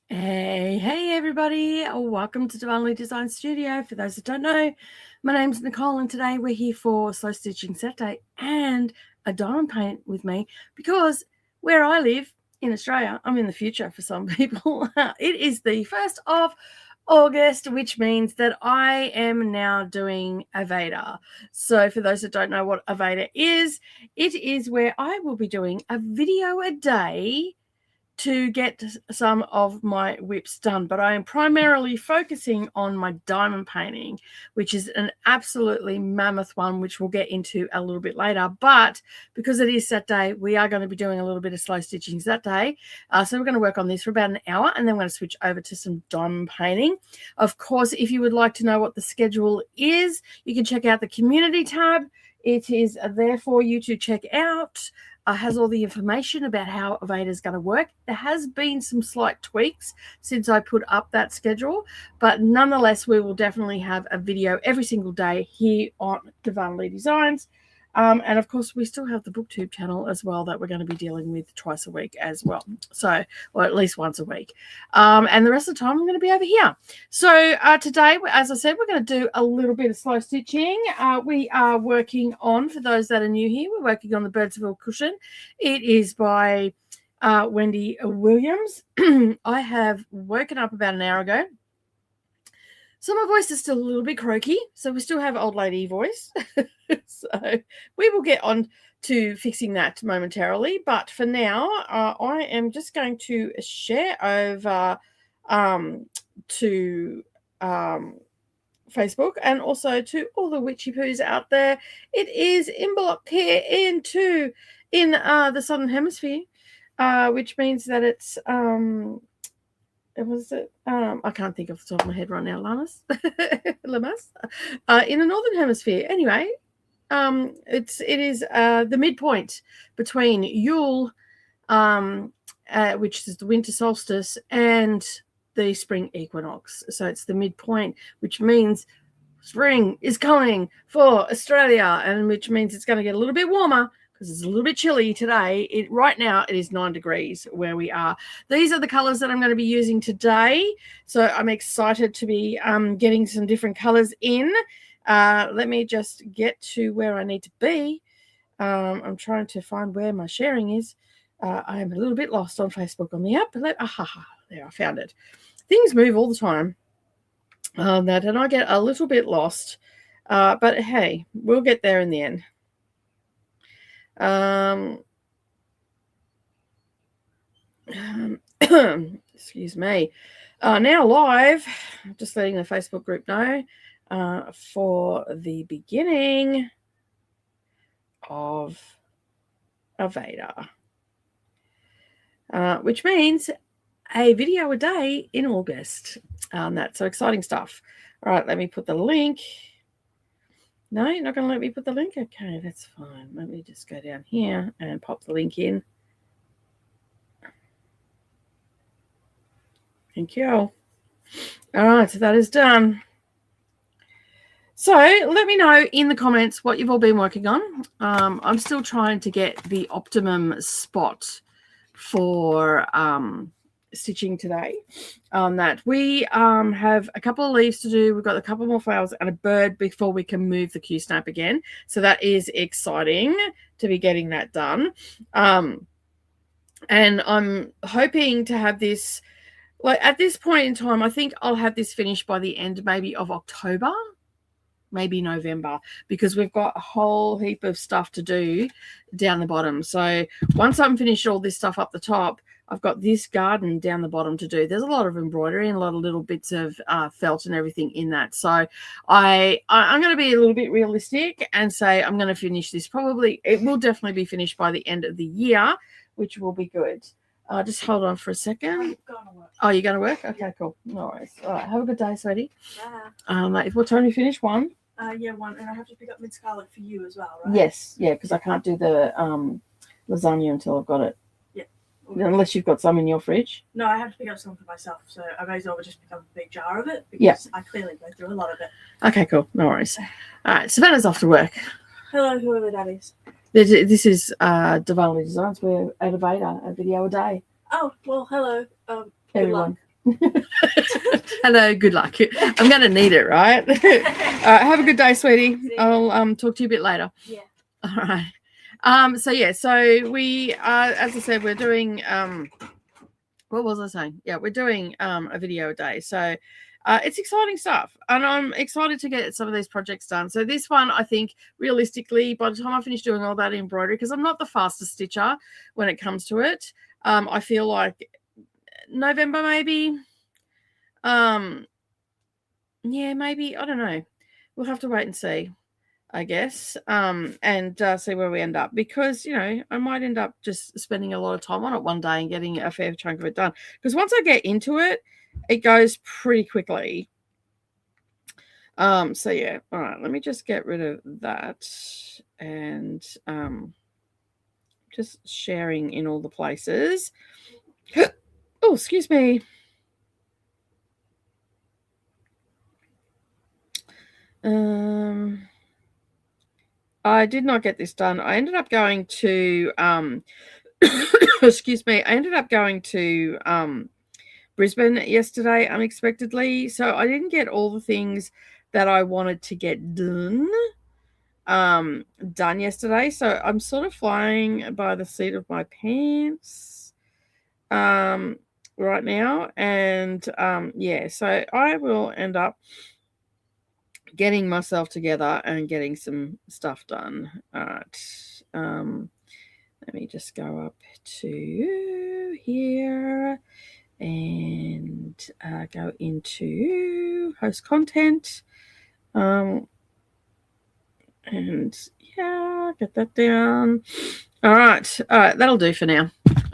Hey everybody, welcome to Divinely Design Studio. For those that don't know, my name's Nicole and today we're here for Slow Stitching Saturday and a diamond paint with me because where I live in Australia, I'm in the future for some people. It is the 1st of August, which means that I am now doing AVADA. So for those that don't know what AVADA is, it is where I will be doing a video a day to get some of my whips done, but I am primarily focusing on my diamond painting, which is an absolutely mammoth one, which we'll get into a little bit later. But because it is Saturday, we are going to be doing a little bit of slow stitching that day. So we're going to work on this for about an hour, and then we're going to switch over to some diamond painting. Of course, if you would like to know what the schedule is, you can check out the community tab. It is there for you to check out. Has all the information about how AVADA is going to work. There has been some slight tweaks since I put up that schedule, but nonetheless, we will definitely have a video every single day here on Divinely Designs. And of course, we still have the BookTube channel as well that we're going to be dealing with twice a week as well. So, or at least once a week. And the rest of the time, I'm going to be over here. So today, as I said, we're going to do a little bit of slow stitching. We are working on, for those that are new here, we're working on the Birdsville cushion. It is by Wendy Williams. I have woken up about an hour ago. So my voice is still a little bit croaky, so we still have old lady voice. So we will get on to fixing that momentarily. But for now, I am just going to share over to Facebook and also to all the witchy poos out there. It is emblocked here in the Southern Hemisphere, which means that it's was it? I can't think off the top of my head right now. Lamas, in the Northern Hemisphere. Anyway, it is the midpoint between Yule, which is the winter solstice, and the spring equinox. So it's the midpoint, which means spring is coming for Australia, and which means it's going to get a little bit warmer. Because it's a little bit chilly today. Right now, it is 9 degrees where we are. These are the colors that I'm going to be using today. So I'm excited to be getting some different colors in. Let me just get to where I need to be. I'm trying to find where my sharing is. I am a little bit lost on Facebook on the app. There, I found it. Things move all the time. And I get a little bit lost. But hey, we'll get there in the end. Excuse me. Now live, just letting the Facebook group know for the beginning of AVADA, which means a video a day in August. That's so exciting stuff. All right, let me put the link. No, you're not going to let me put the link? Okay, that's fine. Let me just go down here and pop the link in. Thank you. All right, so that is done. So let me know in the comments what you've all been working on. I'm still trying to get the optimum spot for stitching today on that. We have a couple of leaves to do. We've got a couple more flowers and a bird before we can move the Q snap again, so that is exciting to be getting that done. And I'm hoping to have this, like, at this point in time, I think I'll have this finished by the end maybe of October, maybe November, because we've got a whole heap of stuff to do down the bottom. So once I'm finished all this stuff up the top, I've got this garden down the bottom to do. There's a lot of embroidery and a lot of little bits of felt and everything in that. So I'm going to be a little bit realistic and say I'm going to finish this. Probably it will definitely be finished by the end of the year, which will be good. Just hold on for a second. Oh, you're going to work? Okay, cool. No worries. All right, have a good day, sweetie. Yeah. What time do you finish? 1? Yeah, 1. And I have to pick up Miss Scarlet for you as well, right? Yes, yeah, because I can't do the lasagna until I've got it. Unless you've got some in your fridge. No, I have to pick up some for myself, so I may as well just pick up a big jar of it because I clearly go through a lot of it. Okay, cool. No worries. All right, Savannah's off to work. Hello, whoever that is. This is Divinely Designs. We're at AVADA, a video a day. Oh, well, hello. Everyone. Hello, good luck. I'm going to need it, right? Have a good day, sweetie. I'll talk to you a bit later. Yeah. All right. So yeah, so we as I said, we're doing what was I saying? Yeah, we're doing a video a day. So it's exciting stuff, and I'm excited to get some of these projects done. So this one, I think, realistically, by the time I finish doing all that embroidery, because I'm not the fastest stitcher when it comes to it, I feel like November maybe. Yeah, maybe, I don't know. We'll have to wait and see, I guess, and see where we end up, because, you know, I might end up just spending a lot of time on it one day and getting a fair chunk of it done, because once I get into it, it goes pretty quickly. So yeah, all right, let me just get rid of that, and just sharing in all the places. Oh, excuse me. I did not get this done. I ended up going to excuse me, I ended up going to Brisbane yesterday unexpectedly, so I didn't get all the things that I wanted to get done yesterday. So I'm sort of flying by the seat of my pants right now, and yeah, so I will end up getting myself together and getting some stuff done. All right. Let me just go up to here and go into host content. And yeah, get that down. All right, that'll do for now.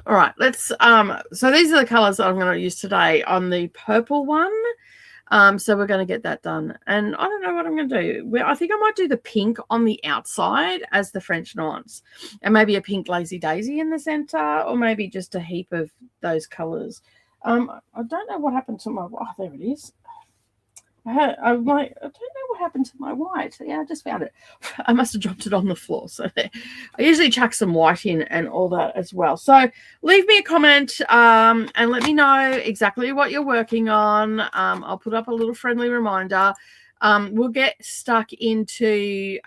All right, let's so these are the colors that I'm going to use today on the purple one. So we're going to get that done, and I don't know what I'm going to do. I think I might do the pink on the outside as the French nonce, and maybe a pink lazy daisy in the center, or maybe just a heap of those colors. I don't know what happened to my, oh, there it is. I don't know what happened to my white. Yeah, I just found it. I must have dropped it on the floor. So there. I usually chuck some white in and all that as well. So leave me a comment and let me know exactly what you're working on. I'll put up a little friendly reminder. We'll get stuck into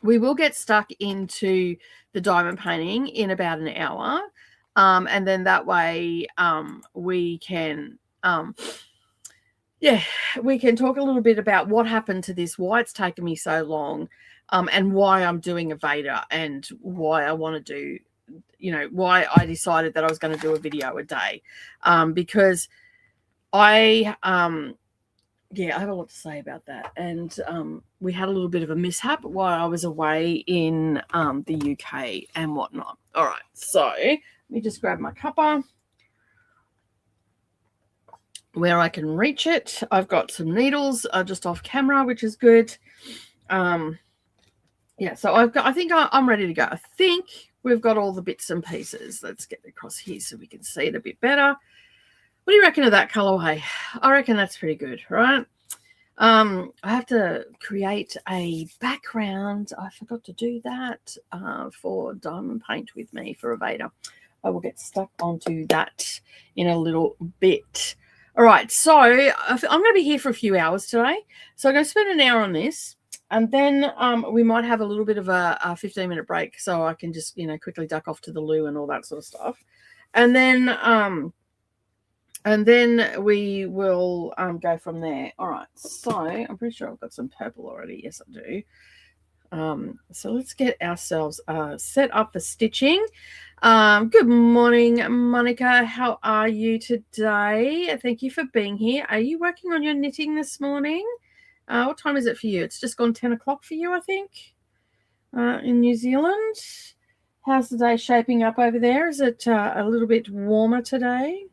we will get stuck into the diamond painting in about an hour, and then that way we can yeah, we can talk a little bit about what happened to this, why it's taken me so long, and why I'm doing AVADA, and why I want to do, you know, why I decided that I was going to do a video a day, because I yeah, I have a lot to say about that. And we had a little bit of a mishap while I was away in the UK and whatnot. All right, so let me just grab my cuppa where I can reach it. I've got some needles just off camera, which is good. Yeah, so I think I'm ready to go. I think we've got all the bits and pieces. Let's get across here so we can see it a bit better. What do you reckon of that colorway? I reckon that's pretty good, right? I have to create a background. I forgot to do that for diamond paint with me for AVADA. I will get stuck onto that in a little bit. All right, so I'm going to be here for a few hours today. So I'm going to spend an hour on this, and then we might have a little bit of a 15-minute break so I can just, you know, quickly duck off to the loo and all that sort of stuff. And then we will go from there. All right, so I'm pretty sure I've got some purple already. Yes, I do. So let's get ourselves set up for stitching. Good morning, Monica. How are you today? Thank you for being here. Are you working on your knitting this morning? What time is it for you? It's just gone 10 o'clock for you, I think, in New Zealand. How's the day shaping up over there? Is it a little bit warmer today?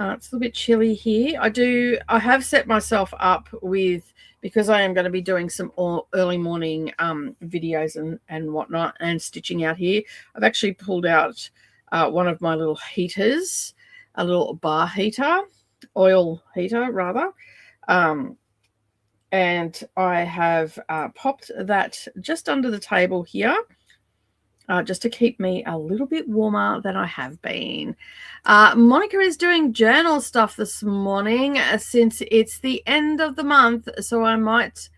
It's a little bit chilly here. I have set myself up with, because I am going to be doing some early morning videos and whatnot, and stitching out here. I've actually pulled out one of my little heaters, a little bar heater, oil heater rather, and I have popped that just under the table here. just to keep me a little bit warmer than I have been. Monica is doing journal stuff this morning since it's the end of the month, so I might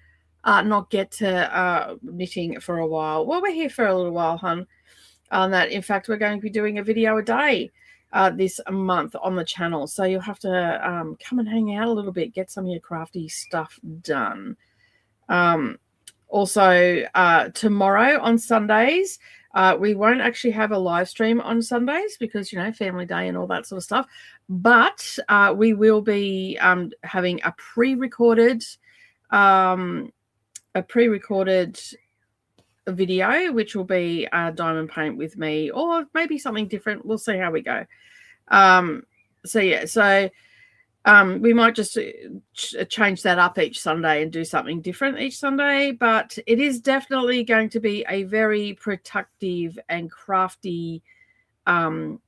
not get to knitting for a while. Well, we're here for a little while, hun. That in fact we're going to be doing a video a day this month on the channel, so you'll have to come and hang out a little bit, get some of your crafty stuff done. Also, tomorrow on Sundays, we won't actually have a live stream on Sundays because, you know, family day and all that sort of stuff. But we will be having a pre-recorded video, which will be diamond paint with me, or maybe something different. We'll see how we go. We might just change that up each Sunday and do something different each Sunday, but it is definitely going to be a very productive and crafty time,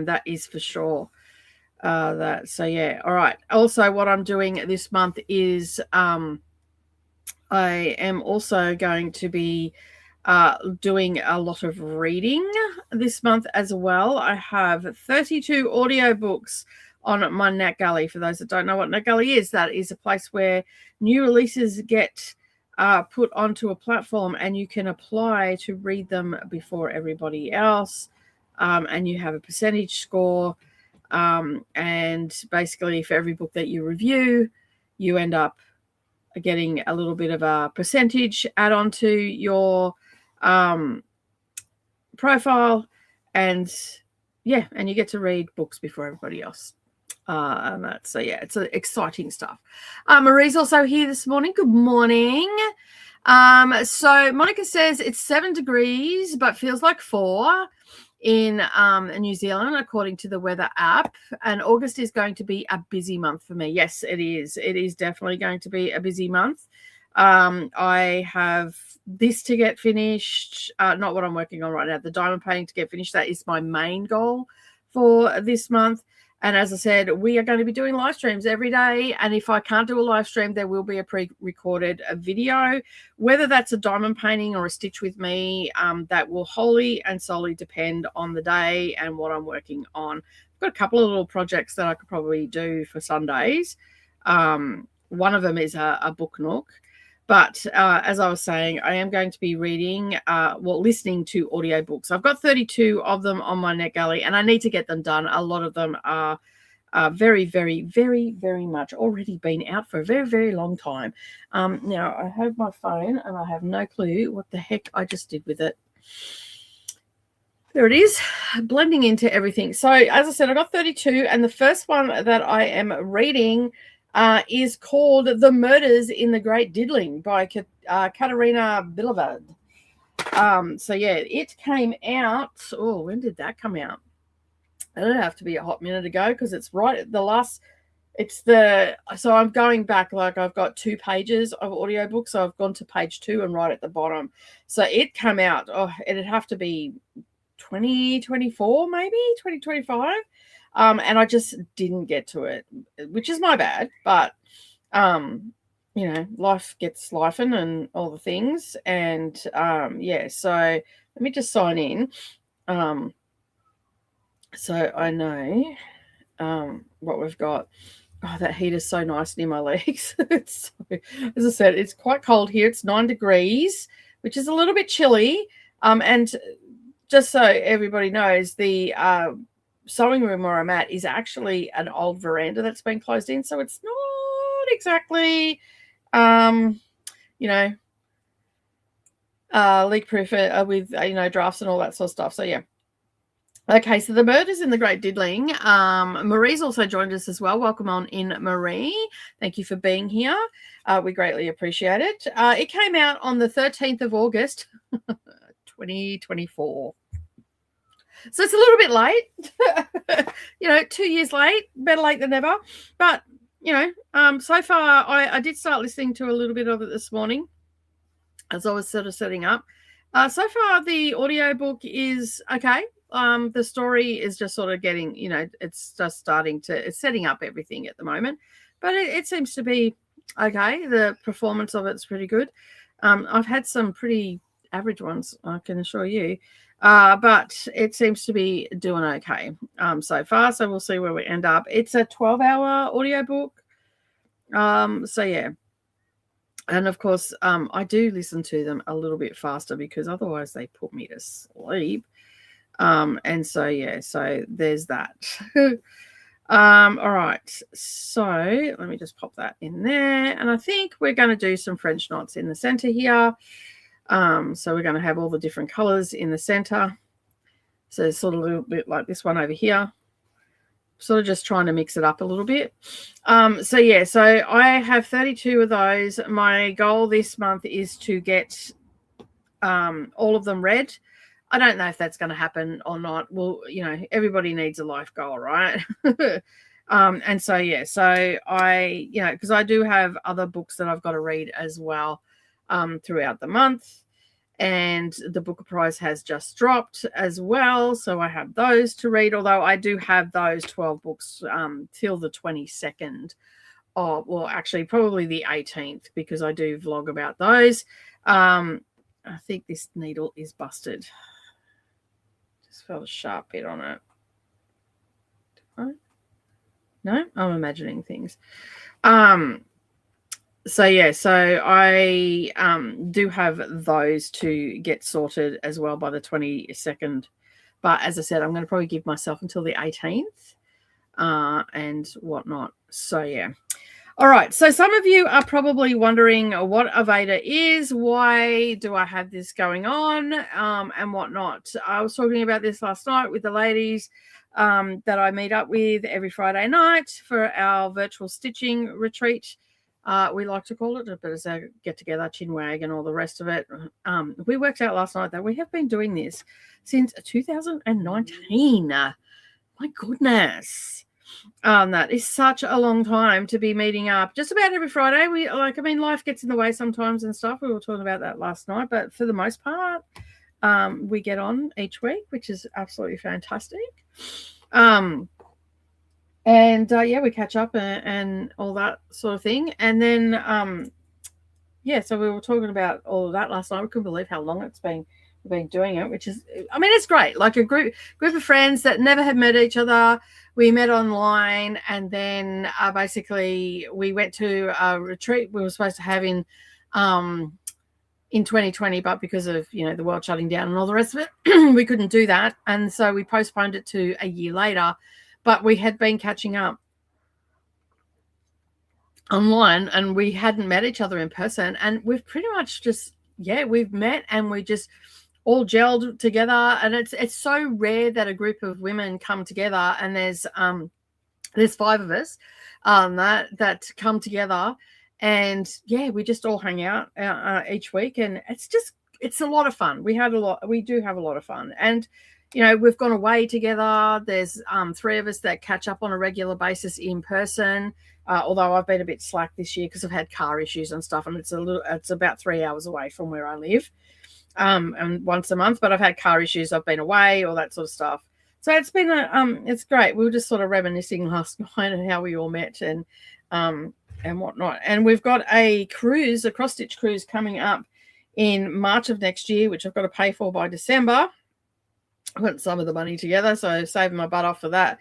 that is for sure. All right. Also, what I'm doing this month is I am also going to be doing a lot of reading this month as well. I have 32 audiobooks on my NetGalley. For those that don't know what NetGalley is, that is a place where new releases get put onto a platform and you can apply to read them before everybody else, and you have a percentage score, and basically for every book that you review, you end up getting a little bit of a percentage add on to your profile, and you get to read books before everybody else. It's exciting stuff. Marie's also here this morning. Good morning. So Monica says it's 7 degrees but feels like 4 in New Zealand, according to the weather app, and August is going to be a busy month for me. Yes, it is. It is definitely going to be a busy month. I have this to get finished, not what I'm working on right now, the diamond painting to get finished. That is my main goal for this month. And as I said, we are going to be doing live streams every day. And if I can't do a live stream, there will be a pre-recorded video, whether that's a diamond painting or a stitch with me. That will wholly and solely depend on the day and what I'm working on. I've got a couple of little projects that I could probably do for Sundays. One of them is a book nook. But as I was saying, I am going to be reading, listening to audiobooks. I've got 32 of them on my NetGalley, and I need to get them done. A lot of them are very, very, very, very much already been out for a very, very long time. Now, I have my phone, and I have no clue what the heck I just did with it. There it is, blending into everything. So, as I said, I got 32, and the first one that I am reading is called The Murders in the Great Diddling by Katarina Bilavad. It came out. Oh, when did that come out? It'll have to be a hot minute ago because it's right at the last. So I'm going back, like I've got 2 pages of audiobooks. So I've gone to page 2 and right at the bottom. So it came out. Oh, it'd have to be 2024, maybe 2025. And I just didn't get to it, which is my bad. But, life gets lifing and all the things. And, so let me just sign in. So I know what we've got. Oh, that heat is so nice near my legs. As I said, it's quite cold here. It's 9 degrees, which is a little bit chilly. And just so everybody knows, the sewing room where I'm at is actually an old veranda that's been closed in, so it's not exactly leak proof with drafts and all that sort of stuff. So okay, so The Murders in the Great Diddling. Marie's also joined us as well. Welcome on in, Marie. Thank you for being here. We greatly appreciate it. It came out on the 13th of August 2024. So it's a little bit late, 2 years late, better late than never. But, so far I did start listening to a little bit of it this morning as I was sort of setting up. So far the audiobook is okay. The story is just sort of getting, it's just it's setting up everything at the moment. But it seems to be okay. The performance of it's pretty good. I've had some pretty average ones, I can assure you. But it seems to be doing okay so far. So we'll see where we end up. It's a 12-hour audiobook. So yeah. And of course, I do listen to them a little bit faster because otherwise they put me to sleep. And so yeah, so there's that. All right, so let me just pop that in there, and I think we're going to do some French knots in the center here. So we're going to have all the different colors in the center, so it's sort of a little bit like this one over here, sort of just trying to mix it up a little bit. So yeah, so I have 32 of those. My goal this month is to get all of them red. I don't know if that's going to happen or not. Well, you know, everybody needs a life goal, right? And so, yeah, so I, you know, because I do have other books that I've got to read as well throughout the month. And the Booker Prize has just dropped as well. So I have those to read, although I do have those 12 books till the 22nd. Oh, well, actually, probably the 18th, because I do vlog about those. I think this needle is busted. Just felt a sharp bit on it. No, I'm imagining things. So yeah, so I do have those to get sorted as well by the 22nd. But as I said, I'm going to probably give myself until the 18th and whatnot. So yeah. All right, so some of you are probably wondering what AVADA is, why do I have this going on, and whatnot. I was talking about this last night with the ladies that I meet up with every Friday night for our virtual stitching retreat. We like to call it, but it's a get-together, chinwag, and all the rest of it. We worked out last night that we have been doing this since 2019. My goodness. That is such a long time to be meeting up just about every Friday. Life gets in the way sometimes and stuff. We were talking about that last night, but for the most part, we get on each week, which is absolutely fantastic. Yeah, we catch up and all that sort of thing. And then, yeah, so we were talking about all of that last night. We couldn't believe how long it's been. We've been doing it, which is, I mean, it's great. Like a group of friends that never had met each other. We met online, and then basically we went to a retreat we were supposed to have in 2020, but because of, you know, the world shutting down and all the rest of it, we couldn't do that. And so we postponed it to a year later, but we had been catching up online and we hadn't met each other in person. And we've pretty much just, yeah, we've met and we just all gelled together. And it's so rare that a group of women come together, and there's 5 of us that come together. And yeah, we just all hang out each week, and it's a lot of fun. We do have a lot of fun. And, you know, we've gone away together. There's 3 of us that catch up on a regular basis in person. Although I've been a bit slack this year because I've had car issues and stuff, and it's about 3 hours away from where I live, and once a month. But I've had car issues. I've been away, all that sort of stuff. So it's been it's great. We were just sort of reminiscing last night and how we all met and whatnot. And we've got a cross-stitch cruise coming up in March of next year, which I've got to pay for by December. I put some of the money together, so saving my butt off for that.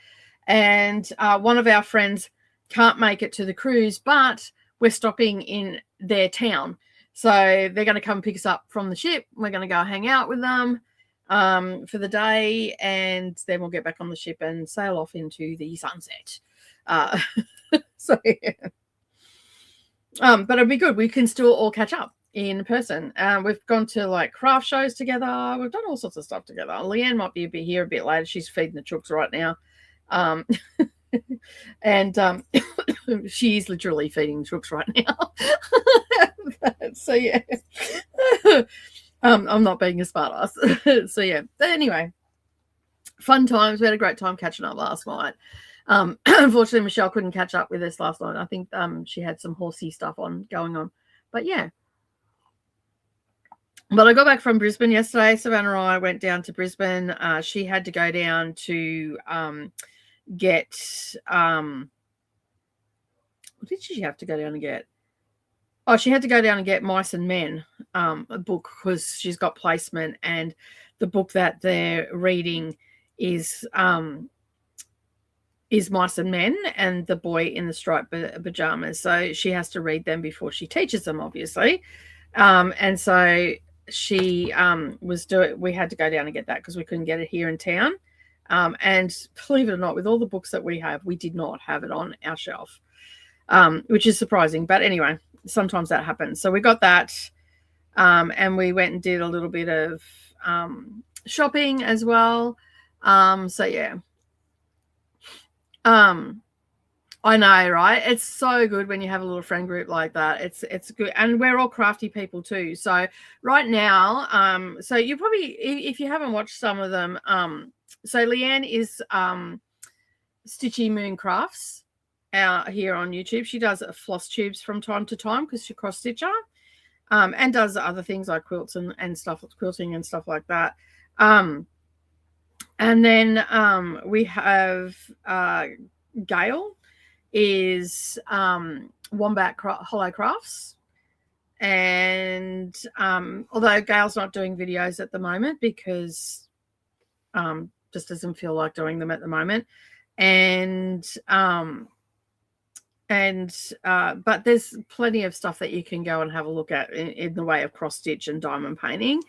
And one of our friends can't make it to the cruise, but we're stopping in their town. So they're going to come pick us up from the ship. We're going to go hang out with them for the day, and then we'll get back on the ship and sail off into the sunset. So yeah. But it'll be good. We can still all catch up in person. We've gone to like craft shows together. We've done all sorts of stuff together. Leanne might be here a bit later. She's feeding the chooks right now. And she's literally feeding chooks right now. So yeah. I'm not being a smart ass. So yeah. But anyway, fun times. We had a great time catching up last night. Unfortunately, Michelle couldn't catch up with us last night. I think she had some horsey stuff going on. But yeah. But I got back from Brisbane yesterday. Savannah and I went down to Brisbane. She had to go down to get what did she have to go down and get? Oh, she had to go down and get Mice and Men, a book, because she's got placement, and the book that they're reading is Mice and Men and the Boy in the Striped Pajamas. So she has to read them before she teaches them, obviously. And so she we had to go down and get that because we couldn't get it here in town. And believe it or not, with all the books that we have, we did not have it on our shelf, which is surprising. But anyway, sometimes that happens. So we got that, and we went and did a little bit of shopping as well. So yeah. I know, right? It's so good when you have a little friend group like that. It's good, and we're all crafty people too. So right now, so you probably, if you haven't watched some of them, so Leanne is Stitchy Moon Crafts here on YouTube. She does floss tubes from time to time because she's a cross stitcher, and does other things like quilts and stuff, quilting and stuff like that. And then we have Gail is Wombat Hollow Crafts. And although Gail's not doing videos at the moment because just doesn't feel like doing them at the moment. But there's plenty of stuff that you can go and have a look at in the way of cross stitch and diamond painting.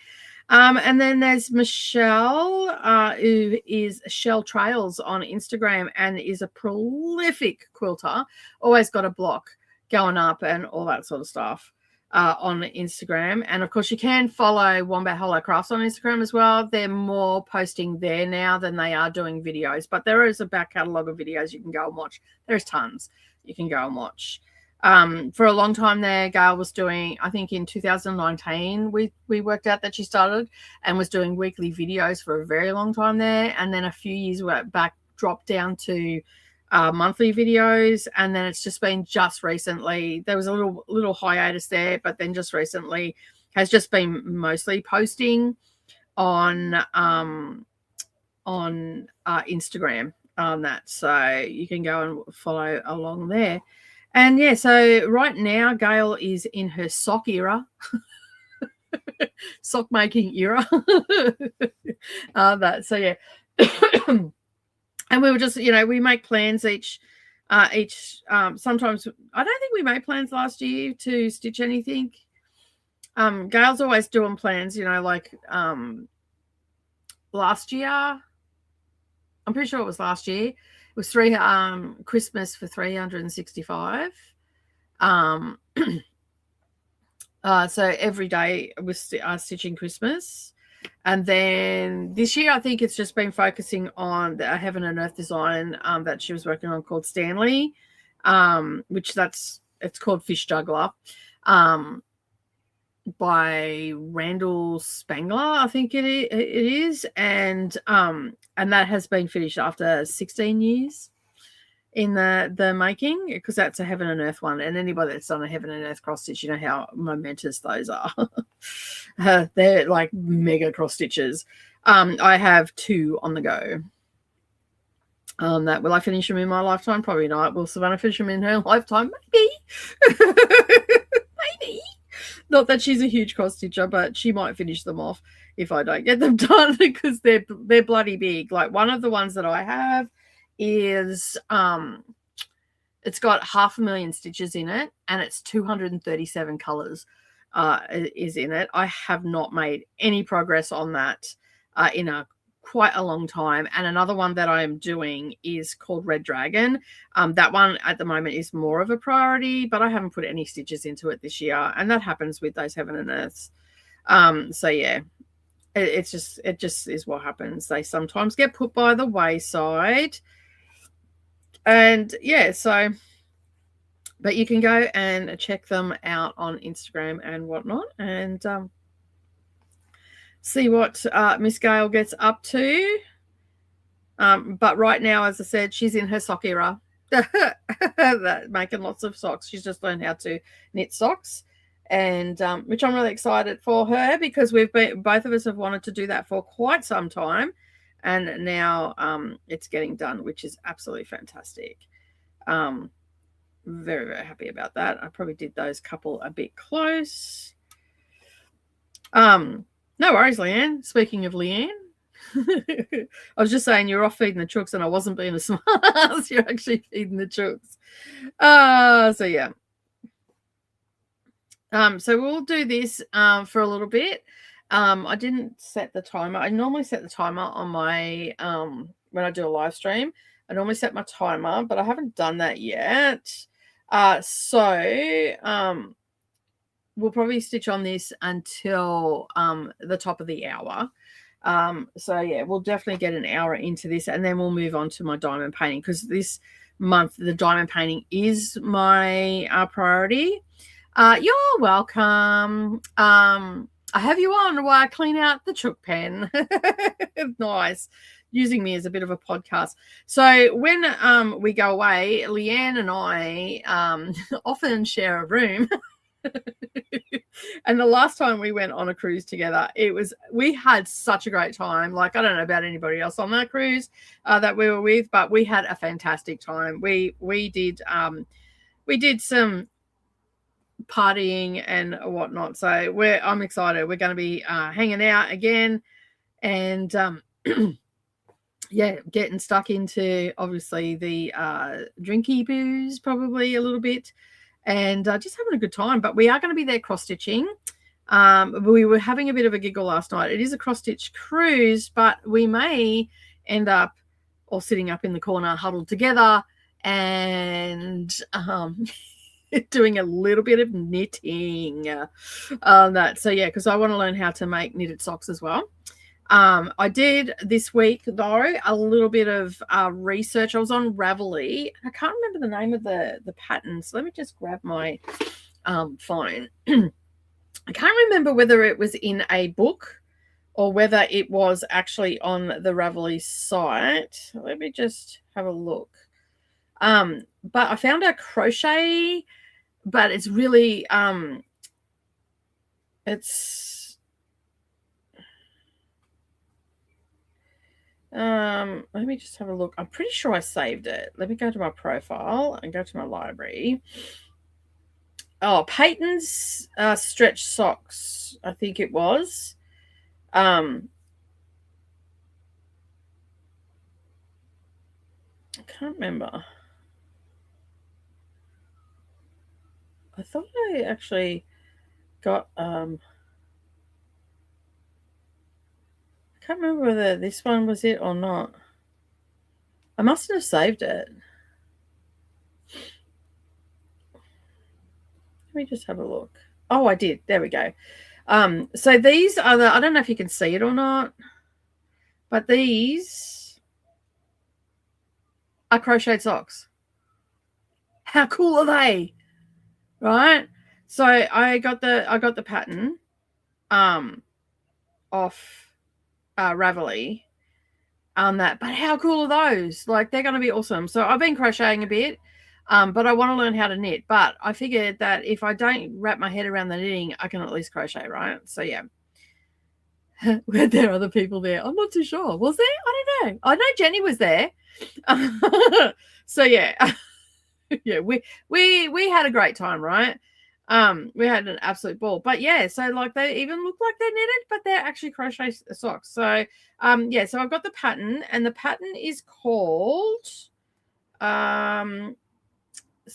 And then there's Michelle, who is Shell Trails on Instagram and is a prolific quilter, always got a block going up and all that sort of stuff on Instagram. And of course, you can follow Wombat Hollow Crafts on Instagram as well. They're more posting there now than they are doing videos, but there is a back catalogue of videos you can go and watch. There's tons you can go and watch. For a long time there, Gail was doing, I think in 2019, we worked out that she started and was doing weekly videos for a very long time there. And then a few years back, dropped down to monthly videos. And then it's just been just recently, there was a little hiatus there, but then just recently has just been mostly posting on Instagram on that. So you can go and follow along there. And yeah, so right now, Gail is in her sock era, sock making era. So yeah. And we were just, we make plans each, sometimes, I don't think we made plans last year to stitch anything. Gail's always doing plans, like last year, I'm pretty sure it was last year. It was Christmas for 365. So every day was stitching Christmas. And then this year, I think it's just been focusing on the Heaven and Earth design that she was working on called Stanley, which it's called Fish Juggler, by Randall Spangler, I think it is. And that has been finished after 16 years in the making, because that's a Heaven and Earth one. And anybody that's done a Heaven and Earth cross stitch, you know how momentous those are. They're like mega cross stitches. I have 2 on the go. That will I finish them in my lifetime? Probably not. Will Savannah finish them in her lifetime? Maybe. Maybe. Not that she's a huge cross stitcher, but she might finish them off if I don't get them done, because they're bloody big. Like one of the ones that I have is it's got 500,000 stitches in it, and it's 237 colors is in it. I have not made any progress on that in quite a long time. And another one that I am doing is called Red Dragon. That one at the moment is more of a priority, but I haven't put any stitches into it this year, and that happens with those Heaven and Earths. So yeah, it just is what happens. They sometimes get put by the wayside. And yeah, so, but you can go and check them out on Instagram and whatnot, and see what Miss Gail gets up to. But right now, as I said, she's in her sock era, making lots of socks. She's just learned how to knit socks, and which I'm really excited for her, because both of us have wanted to do that for quite some time. And now it's getting done, which is absolutely fantastic. very, very happy about that. I probably did those couple a bit close. No worries, Leanne. Speaking of Leanne, I was just saying you're off feeding the chooks, and I wasn't being a smart ass. You're actually feeding the chooks. So yeah. So we'll do this for a little bit. I didn't set the timer. I normally set the timer on my when I do a live stream. I normally set my timer, but I haven't done that yet. So we'll probably stitch on this until the top of the hour. So yeah, we'll definitely get an hour into this, and then we'll move on to my diamond painting, because this month the diamond painting is my priority. You're welcome. I have you on while I clean out the chook pen. Nice. Using me as a bit of a podcast. So when we go away, Leanne and I often share a room. And the last time we went on a cruise together, we had such a great time. Like, I don't know about anybody else on that cruise that we were with, but we had a fantastic time. We did some partying and whatnot. So I'm excited. We're going to be hanging out again, and yeah, getting stuck into obviously the drinky booze probably a little bit, and just having a good time. But we are going to be there cross-stitching. We were having a bit of a giggle last night. It is a cross-stitch cruise, but we may end up all sitting up in the corner huddled together and doing a little bit of knitting on that. So yeah, because I want to learn how to make knitted socks as well. I did this week though a little bit of research. I was on Ravelry. I can't remember the name of the pattern, so let me just grab my phone. I can't remember whether it was in a book or whether it was actually on the Ravelry site. Let me just have a look. But I found a crochet, but it's really let me just have a look. I'm pretty sure I saved it. Let me go to my profile and go to my library. Oh, Peyton's stretch socks, I think it was. I can't remember. I thought I actually got I can't remember whether this one was it or not. I must have saved it. Let me just have a look. Oh, I did. There we go. So these are I don't know if you can see it or not, but these are crocheted socks. How cool are they? Right? So I got the pattern off Ravelry on that. But how cool are those? Like, they're going to be awesome. So I've been crocheting a bit, but I want to learn how to knit. But I figured that if I don't wrap my head around the knitting, I can at least crochet, right? So yeah. Were there other people there? I'm not too sure. Was there? I don't know. I know Jenny was there. So yeah. Yeah, we had a great time, right? We had an absolute ball. But yeah, so like they even look like they're knitted, but they're actually crochet socks. So yeah, so I've got the pattern, and the pattern is called so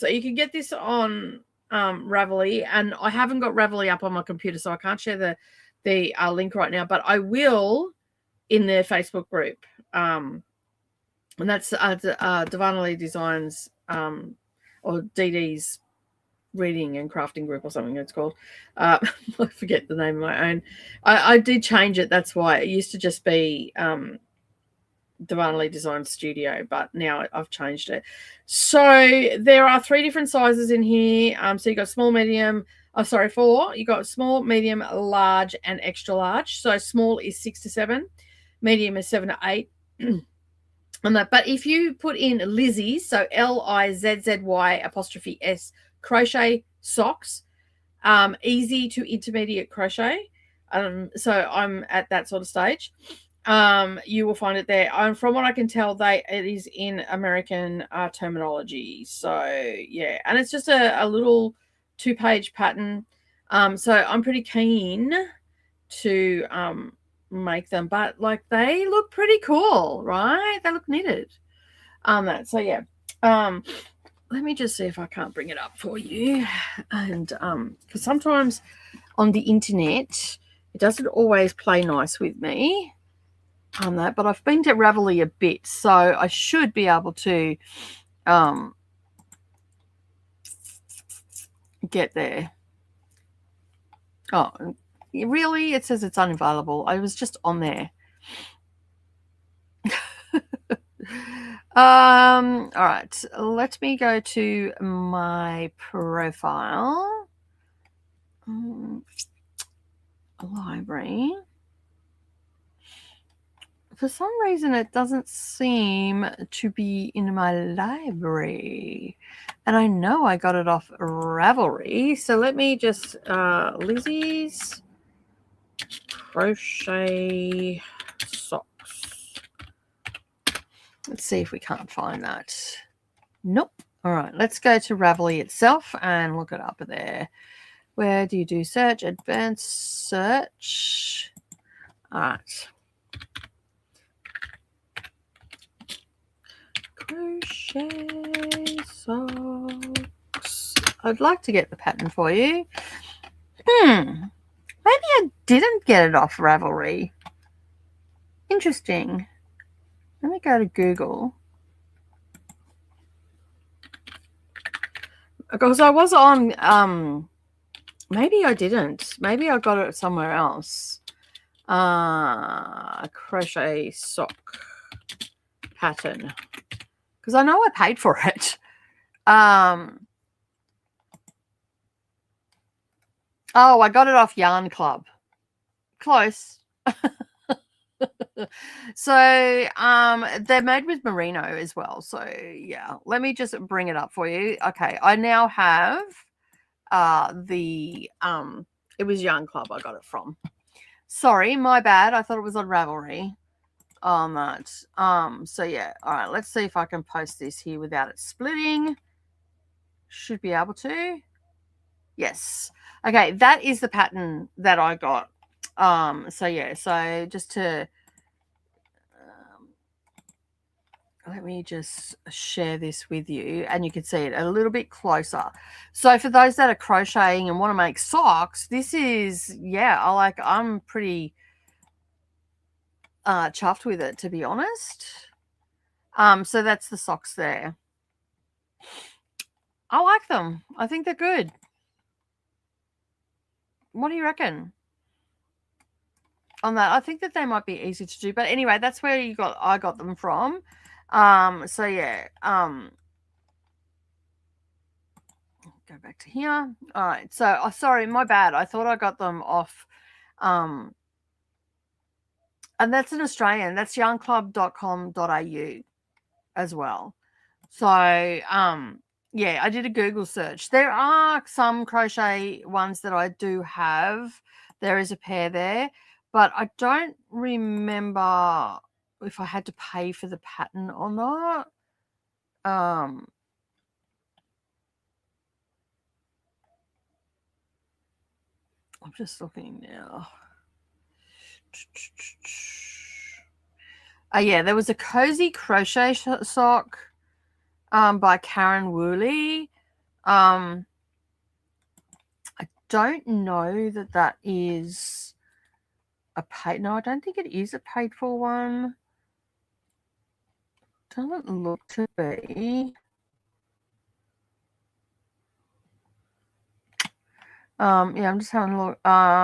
you can get this on Ravelry, and I haven't got Ravelry up on my computer, so I can't share the link right now, but I will in the Facebook group. And that's Divinely Designs or DD's reading and crafting group or something it's called. I forget the name of my own. I did change it. That's why it used to just be Divinely Design Studio, but now I've changed it. So there are 3 different sizes in here. So you got small, medium. Oh, sorry, 4. You got small, medium, large, and extra large. So small is 6 to 7, medium is 7 to 8. On that, but if you put in Lizzie, so LIZZY' crochet socks, easy to intermediate crochet. So I'm at that sort of stage. you will find it there. And from what I can tell, it is in American terminology. So yeah, and it's just a little 2-page pattern. So I'm pretty keen to make them, but like they look pretty cool, right? They look knitted. So yeah. Let me just see if I can't bring it up for you. And because sometimes on the internet it doesn't always play nice with me on that, but I've been to Ravelry a bit, so I should be able to get there. Oh, really? It says it's unavailable. I was just on there. All right, let me go to my profile. Library. For some reason, it doesn't seem to be in my library. And I know I got it off Ravelry. So let me just, Lizzie's crochet socks. Let's see if we can't find that. Nope. All right, let's go to Ravelry itself and look it up there. Where do you do search? Advanced search. All right. Crochet socks. I'd like to get the pattern for you. Maybe I didn't get it off Ravelry. Interesting. Let me go to Google. Because I was on, maybe I didn't. Maybe I got it somewhere else. Crochet sock pattern. Because I know I paid for it. Oh, I got it off Yarn Club. Close. So they're made with merino as well. So yeah, let me just bring it up for you. Okay, I now have it was Yarn Club I got it from. Sorry, my bad. I thought it was on Ravelry. On that. So yeah, all right, let's see if I can post this here without it splitting. Should be able to. Yes. Okay, that is the pattern that I got. So yeah, so just to let me just share this with you and you can see it a little bit closer. So for those that are crocheting and want to make socks, this is, yeah, I'm pretty chuffed with it, to be honest. So that's the socks there. I like them. I think they're good. What do you reckon on that? I think that they might be easy to do, but anyway, that's where I got them from. So yeah, go back to here. All right, so sorry, my bad. I thought I got them off, and that's an Australian. That's yarnclub.com.au as well. So yeah, I did a Google search. There are some crochet ones that I do have. There is a pair there, but I don't remember if I had to pay for the pattern or not. I'm just looking now. Oh yeah, there was a cozy crochet sock by Karen Woolley. I don't know that is a paid. No, I don't think it is a paid for one. Doesn't look to be. Yeah, I'm just having a look.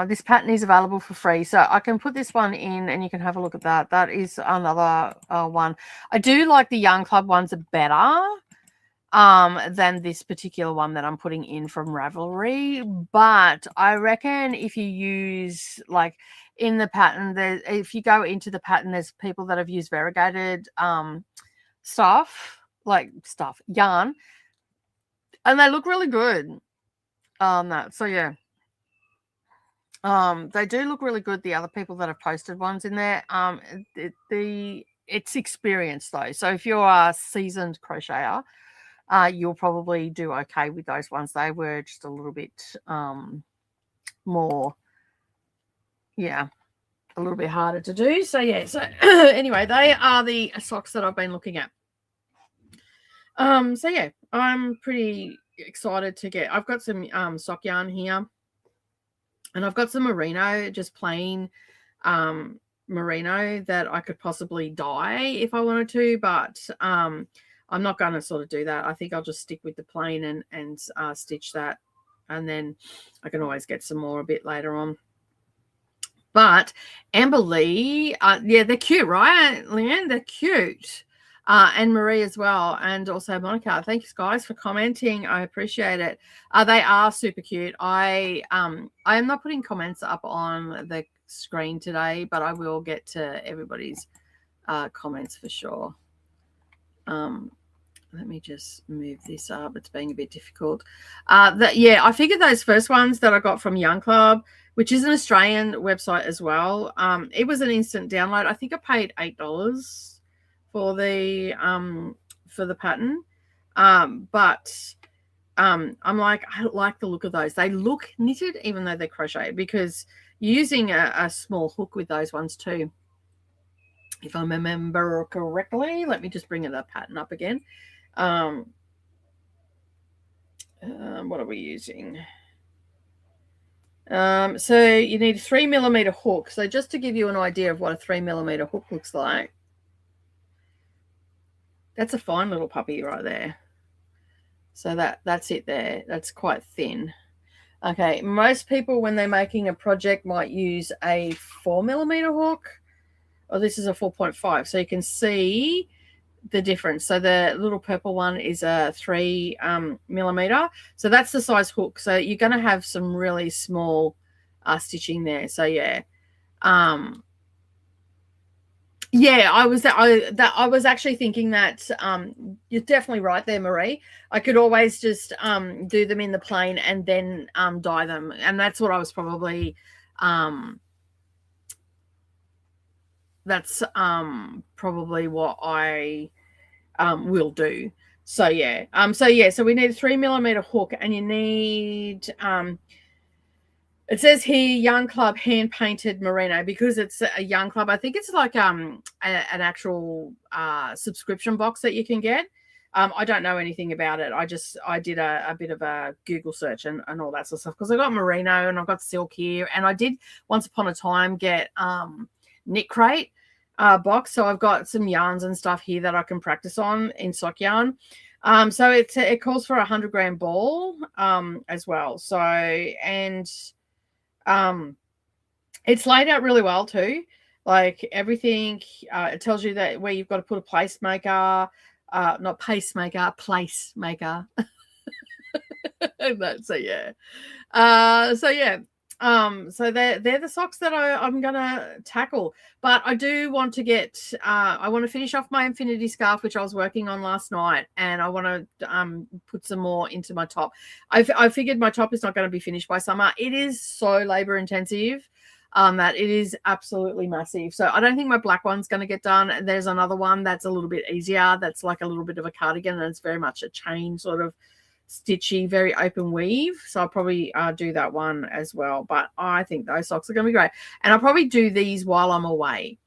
This pattern is available for free, so I can put this one in and you can have a look at that. That is another one. I do like the Yarn Club ones are better than this particular one that I'm putting in from Ravelry, but I reckon if you use like in the pattern, if you go into the pattern, there's people that have used variegated yarn, and they look really good on that. So yeah, They do look really good, the other people that have posted ones in there. It's experience though. So if you're a seasoned crocheter, you'll probably do okay with those ones. They were just a little bit more, yeah, a little bit harder to do. So yeah, so anyway, they are the socks that I've been looking at. So yeah, I'm pretty excited to get, I've got some sock yarn here, and I've got some merino, just plain merino that I could possibly dye if I wanted to, but I'm not going to sort of do that. I think I'll just stick with the plain and stitch that, and then I can always get some more a bit later on. But Amber Lee, yeah, they're cute, right, Leanne? They're cute. And Marie as well, and also Monica. Thank you guys for commenting. I appreciate it. They are super cute. I am not putting comments up on the screen today, but I will get to everybody's comments for sure. Let me just move this up. It's being a bit difficult. Yeah, I figured those first ones that I got from Young Club, which is an Australian website as well. It was an instant download. I think I paid $8 for the pattern. But I'm like, I like the look of those. They look knitted even though they're crocheted, because you're using a small hook with those ones too, if I remember correctly. Let me just bring the pattern up again. What are we using? So you need a 3mm hook. So just to give you an idea of what a 3mm hook looks like, that's a fine little puppy right there. So that's it there. That's quite thin. Okay, most people when they're making a project might use a 4mm hook. Oh, this is a 4.5. So you can see the difference. So the little purple one is a 3mm. So that's the size hook. So you're going to have some really small stitching there. So yeah. Yeah, I was actually thinking that you're definitely right there, Marie. I could always just do them in the plain and then dye them, and that's what I was probably that's probably what I will do. So yeah, so we need a 3mm hook, and you need it says here Young Club hand painted merino, because it's a Young Club. I think it's like an actual subscription box that you can get. I don't know anything about it. I did a bit of a Google search and all that sort of stuff, because I got merino and I've got silk here, and I did once upon a time get Knit Crate box. So I've got some yarns and stuff here that I can practice on in sock yarn. So it calls for a 100-gram ball as well. So, and it's laid out really well too. Like everything, it tells you that where you've got to put a placemaker, not pacemaker, placemaker. So yeah. So they're the socks that I'm gonna tackle, but I do want to get I want to finish off my infinity scarf, which I was working on last night, and I want to put some more into my top. I figured my top is not going to be finished by summer. It is so labor intensive that it is absolutely massive. So I don't think my black one's going to get done. There's another one that's a little bit easier, that's like a little bit of a cardigan, and it's very much a chain sort of stitchy, very open weave. So I'll probably do that one as well. But I think those socks are going to be great, and I'll probably do these while I'm away.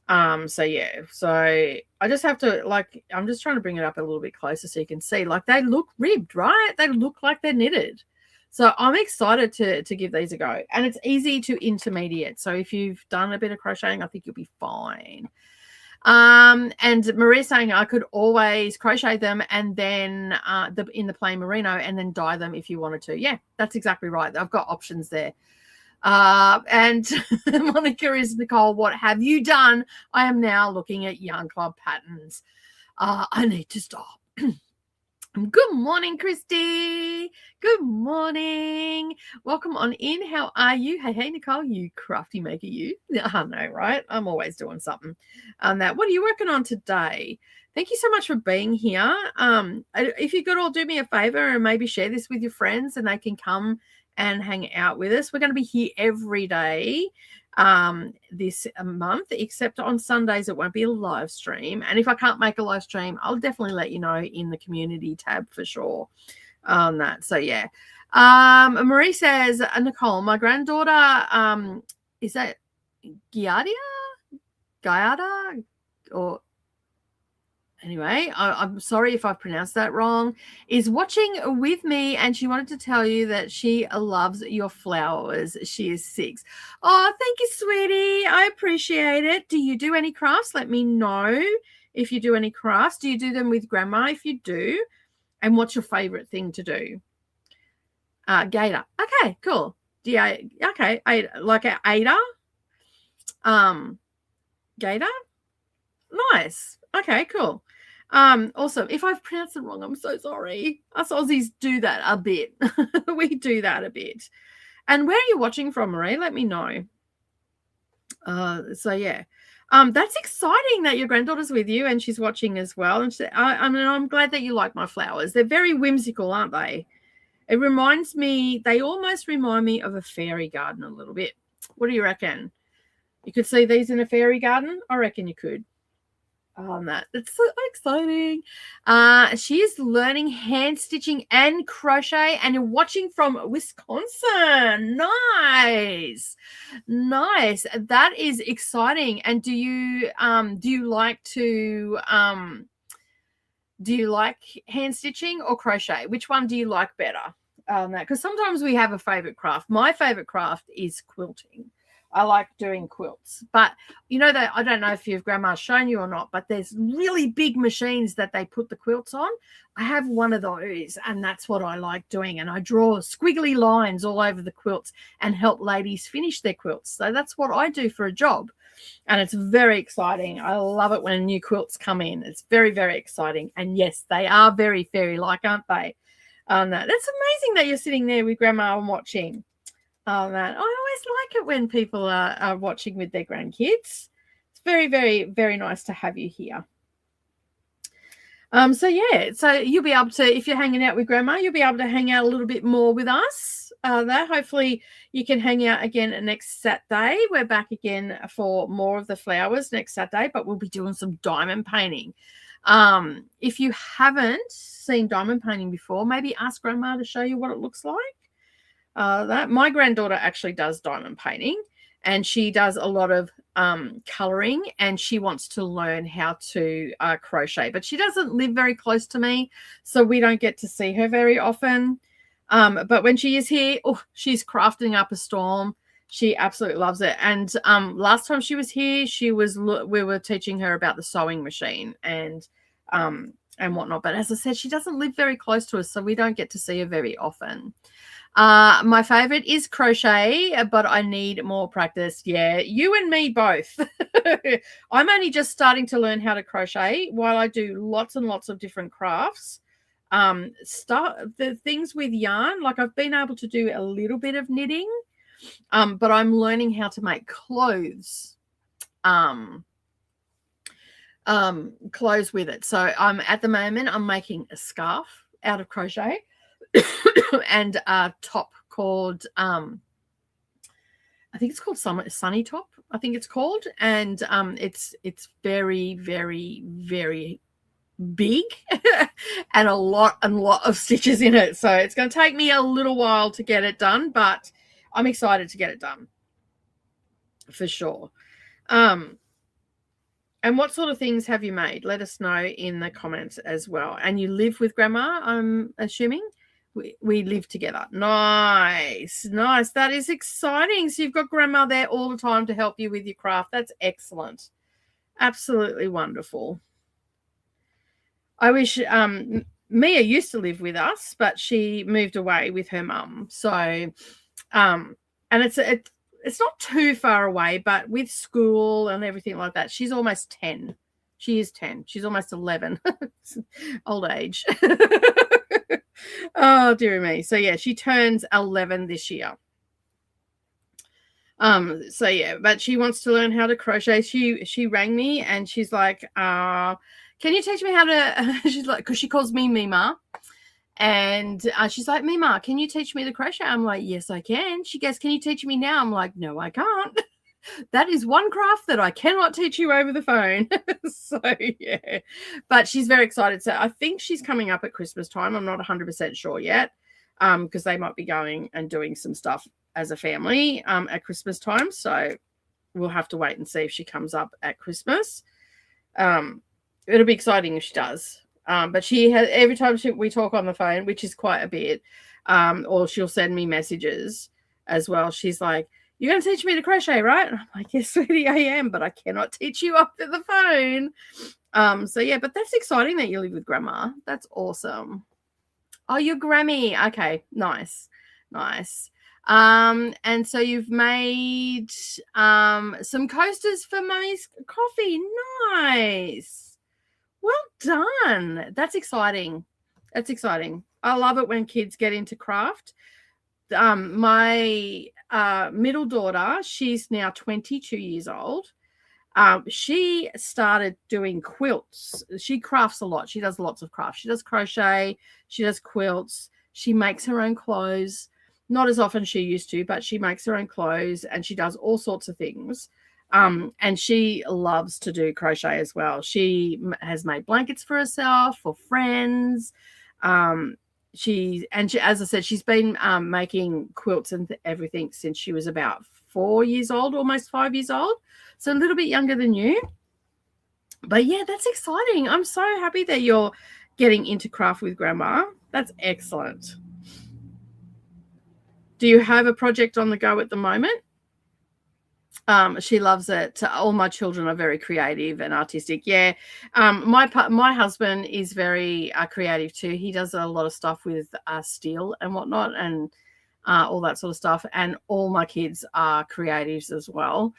So yeah, so I just have to, like, I'm just trying to bring it up a little bit closer so you can see, like, they look ribbed, right? They look like they're knitted. So I'm excited to give these a go, and it's easy to intermediate. So if you've done a bit of crocheting, I think you'll be fine. And Maria's saying I could always crochet them and then in the plain merino and then dye them if you wanted to. Yeah, that's exactly right. I've got options there. And Monica is, Nicole, what have you done? I am now looking at Young Club patterns. I need to stop. Good morning, Christy. Good morning. Welcome on in. How are you? Hey, Nicole, you crafty maker, you. I know, right? I'm always doing something on that. What are you working on today? Thank you so much for being here. If you could all do me a favor and maybe share this with your friends, and they can come and hang out with us. We're going to be here every day this month, except on Sundays it won't be a live stream. And if I can't make a live stream, I'll definitely let you know in the community tab for sure on that. So yeah. Marie says, Nicole, my granddaughter, is that Giada or anyway, I'm sorry if I've pronounced that wrong, is watching with me, and she wanted to tell you that she loves your flowers. She is 6. Oh, thank you, sweetie. I appreciate it. Do you do any crafts? Let me know if you do any crafts. Do you do them with grandma? If you do, and what's your favorite thing to do? Gator. Okay, cool. Okay, like a Ada. Gator. Nice. Okay, cool. Awesome. If I've pronounced it wrong, I'm so sorry. Us Aussies do that a bit. We do that a bit. And where are you watching from, Marie? Let me know. So yeah. That's exciting that your granddaughter's with you and she's watching as well. And I'm glad that you like my flowers. They're very whimsical, aren't they? It reminds me, they almost remind me of a fairy garden a little bit. What do you reckon? You could see these in a fairy garden? I reckon you could. That. It's so exciting. She is learning hand stitching and crochet, and you're watching from Wisconsin. Nice. That is exciting. And do you like hand stitching or crochet? Which one do you like better? Because sometimes we have a favorite craft. My favorite craft is quilting. I like doing quilts, but you know that I don't know if grandma's shown you or not, but there's really big machines that they put the quilts on. I have one of those, and that's what I like doing. And I draw squiggly lines all over the quilts and help ladies finish their quilts. So that's what I do for a job, and it's very exciting. I love it when new quilts come in. It's very, very exciting. And yes, they are very fairy-like, aren't they? That's amazing that you're sitting there with grandma and watching. Oh, man. I always like it when people are watching with their grandkids. It's very, very, very nice to have you here. So you'll be able to, if you're hanging out with grandma, you'll be able to hang out a little bit more with us. Hopefully you can hang out again next Saturday. We're back again for more of the flowers next Saturday, but we'll be doing some diamond painting. If you haven't seen diamond painting before, maybe ask grandma to show you what it looks like. My granddaughter actually does diamond painting, and she does a lot of coloring, and she wants to learn how to crochet, but she doesn't live very close to me, so we don't get to see her very often. But when she is here, she's crafting up a storm. She absolutely loves it. And last time she was here, we were teaching her about the sewing machine and whatnot. But as I said, she doesn't live very close to us, so we don't get to see her very often. My favorite is crochet, but I need more practice. Yeah, you and me both. I'm only just starting to learn how to crochet while I do lots and lots of different crafts. The things with yarn, like I've been able to do a little bit of knitting, but I'm learning how to make clothes. Clothes with it. So at the moment I'm making a scarf out of crochet. And a top called I think it's called Sunny Top, I think it's called, and it's very, very, very big and a lot of stitches in it, so it's going to take me a little while to get it done, but I'm excited to get it done for sure. And what sort of things have you made? Let us know in the comments as well. And you live with grandma, I'm assuming? We live together. Nice. That is exciting. So you've got grandma there all the time to help you with your craft. That's excellent. Absolutely wonderful. I wish Mia used to live with us, but she moved away with her mum. So and it's not too far away, but with school and everything like that, she's almost 10. She is 10. She's almost 11. Old age. Oh, dear me. So yeah, she turns 11 this year. So yeah, but she wants to learn how to crochet. She rang me and she's like, can you teach me how to she's like, because she calls me Mima, And she's like, Mima, can you teach me the crochet? I'm like, yes, I can. She goes, can you teach me now? I'm like, no, I can't. That is one craft that I cannot teach you over the phone. So, yeah. But she's very excited. So I think she's coming up at Christmas time. I'm not 100% sure yet because they might be going and doing some stuff as a family at Christmas time. So we'll have to wait and see if she comes up at Christmas. It'll be exciting if she does. But she has, every time we talk on the phone, which is quite a bit, or she'll send me messages as well. She's like, you're going to teach me to crochet, right? And I'm like, yes, sweetie, I am, but I cannot teach you over the phone. So, yeah, but that's exciting that you live with Grandma. That's awesome. Oh, you're Grammy. Okay, nice. And so you've made some coasters for Mummy's coffee. Nice. Well done. That's exciting. I love it when kids get into craft. My middle daughter, she's now 22 years old. She started doing quilts. She crafts a lot. She does lots of crafts. She does crochet. She does quilts. She makes her own clothes. Not as often as she used to, but she makes her own clothes and she does all sorts of things. And she loves to do crochet as well. She has made blankets for herself, for friends. She, as I said, she's been making quilts and everything since she was about 4 years old, almost 5 years old. So a little bit younger than you. But yeah, that's exciting. I'm so happy that you're getting into craft with Grandma. That's excellent. Do you have a project on the go at the moment? She loves it. All my children are very creative and artistic. Yeah. My husband is very creative too. He does a lot of stuff with steel and whatnot and all that sort of stuff. And all my kids are creatives as well,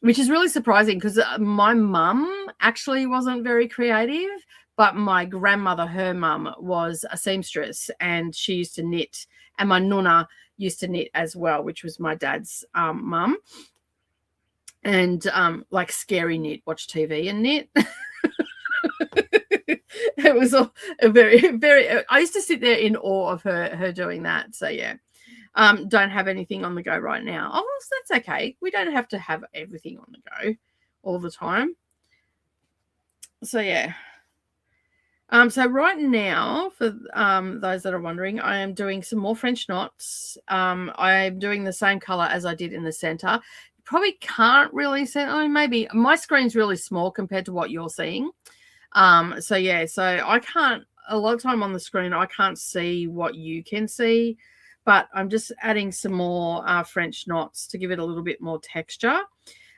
which is really surprising because my mum actually wasn't very creative, but my grandmother, her mum, was a seamstress and she used to knit. And my nonna used to knit as well, which was my dad's mum. And like scary knit, watch TV and knit. It was a very, very, I used to sit there in awe of her doing that. So yeah, don't have anything on the go right now. Oh, well, that's okay. We don't have to have everything on the go all the time. So yeah. So right now, for those that are wondering, I am doing some more French knots. I'm doing the same color as I did in the center. Probably can't really see. Oh, maybe my screen's really small compared to what you're seeing. So yeah, so I can't. A lot of time on the screen, I can't see what you can see, but I'm just adding some more French knots to give it a little bit more texture.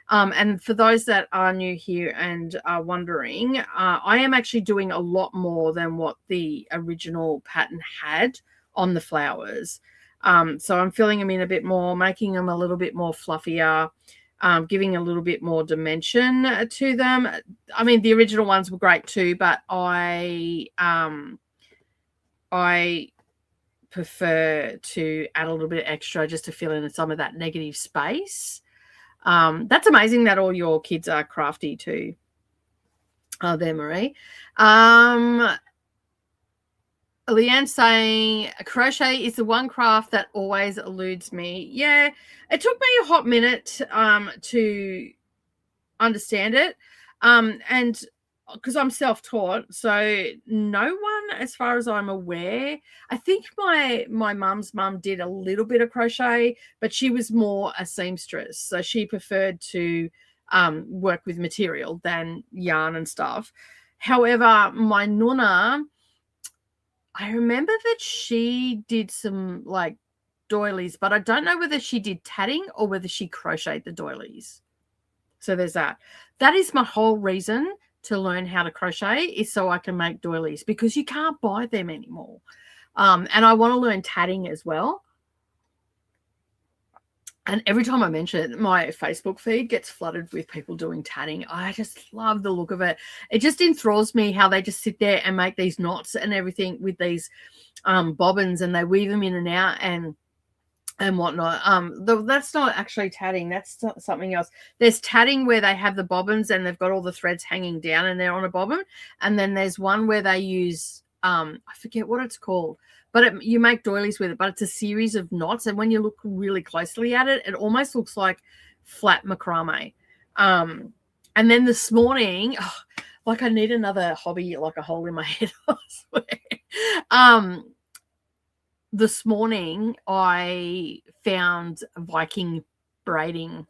And for those that are new here and are wondering, I am actually doing a lot more than what the original pattern had on the flowers. So I'm filling them in a bit more, making them a little bit more fluffier, giving a little bit more dimension to them. I mean, the original ones were great too, but I prefer to add a little bit extra just to fill in some of that negative space. That's amazing that all your kids are crafty too. Oh, there, Marie. Leanne saying crochet is the one craft that always eludes me. Yeah, it took me a hot minute to understand it. And because I'm self-taught, so no one, as far as I'm aware, I think my mum's mum did a little bit of crochet, but she was more a seamstress. So she preferred to work with material than yarn and stuff. However, my nonna, I remember that she did some like doilies, but I don't know whether she did tatting or whether she crocheted the doilies. So there's that. That is my whole reason to learn how to crochet, is so I can make doilies, because you can't buy them anymore. And I want to learn tatting as well. And every time I mention it, my Facebook feed gets flooded with people doing tatting. I just love the look of it. It just enthralls me how they just sit there and make these knots and everything with these bobbins, and they weave them in and out and whatnot. That's not actually tatting. That's something else. There's tatting where they have the bobbins and they've got all the threads hanging down and they're on a bobbin. And then there's one where they use I forget what it's called, but you make doilies with it, but it's a series of knots. And when you look really closely at it, it almost looks like flat macrame. And then this morning, like I need another hobby, like a hole in my head, I swear. This morning I found Viking braiding.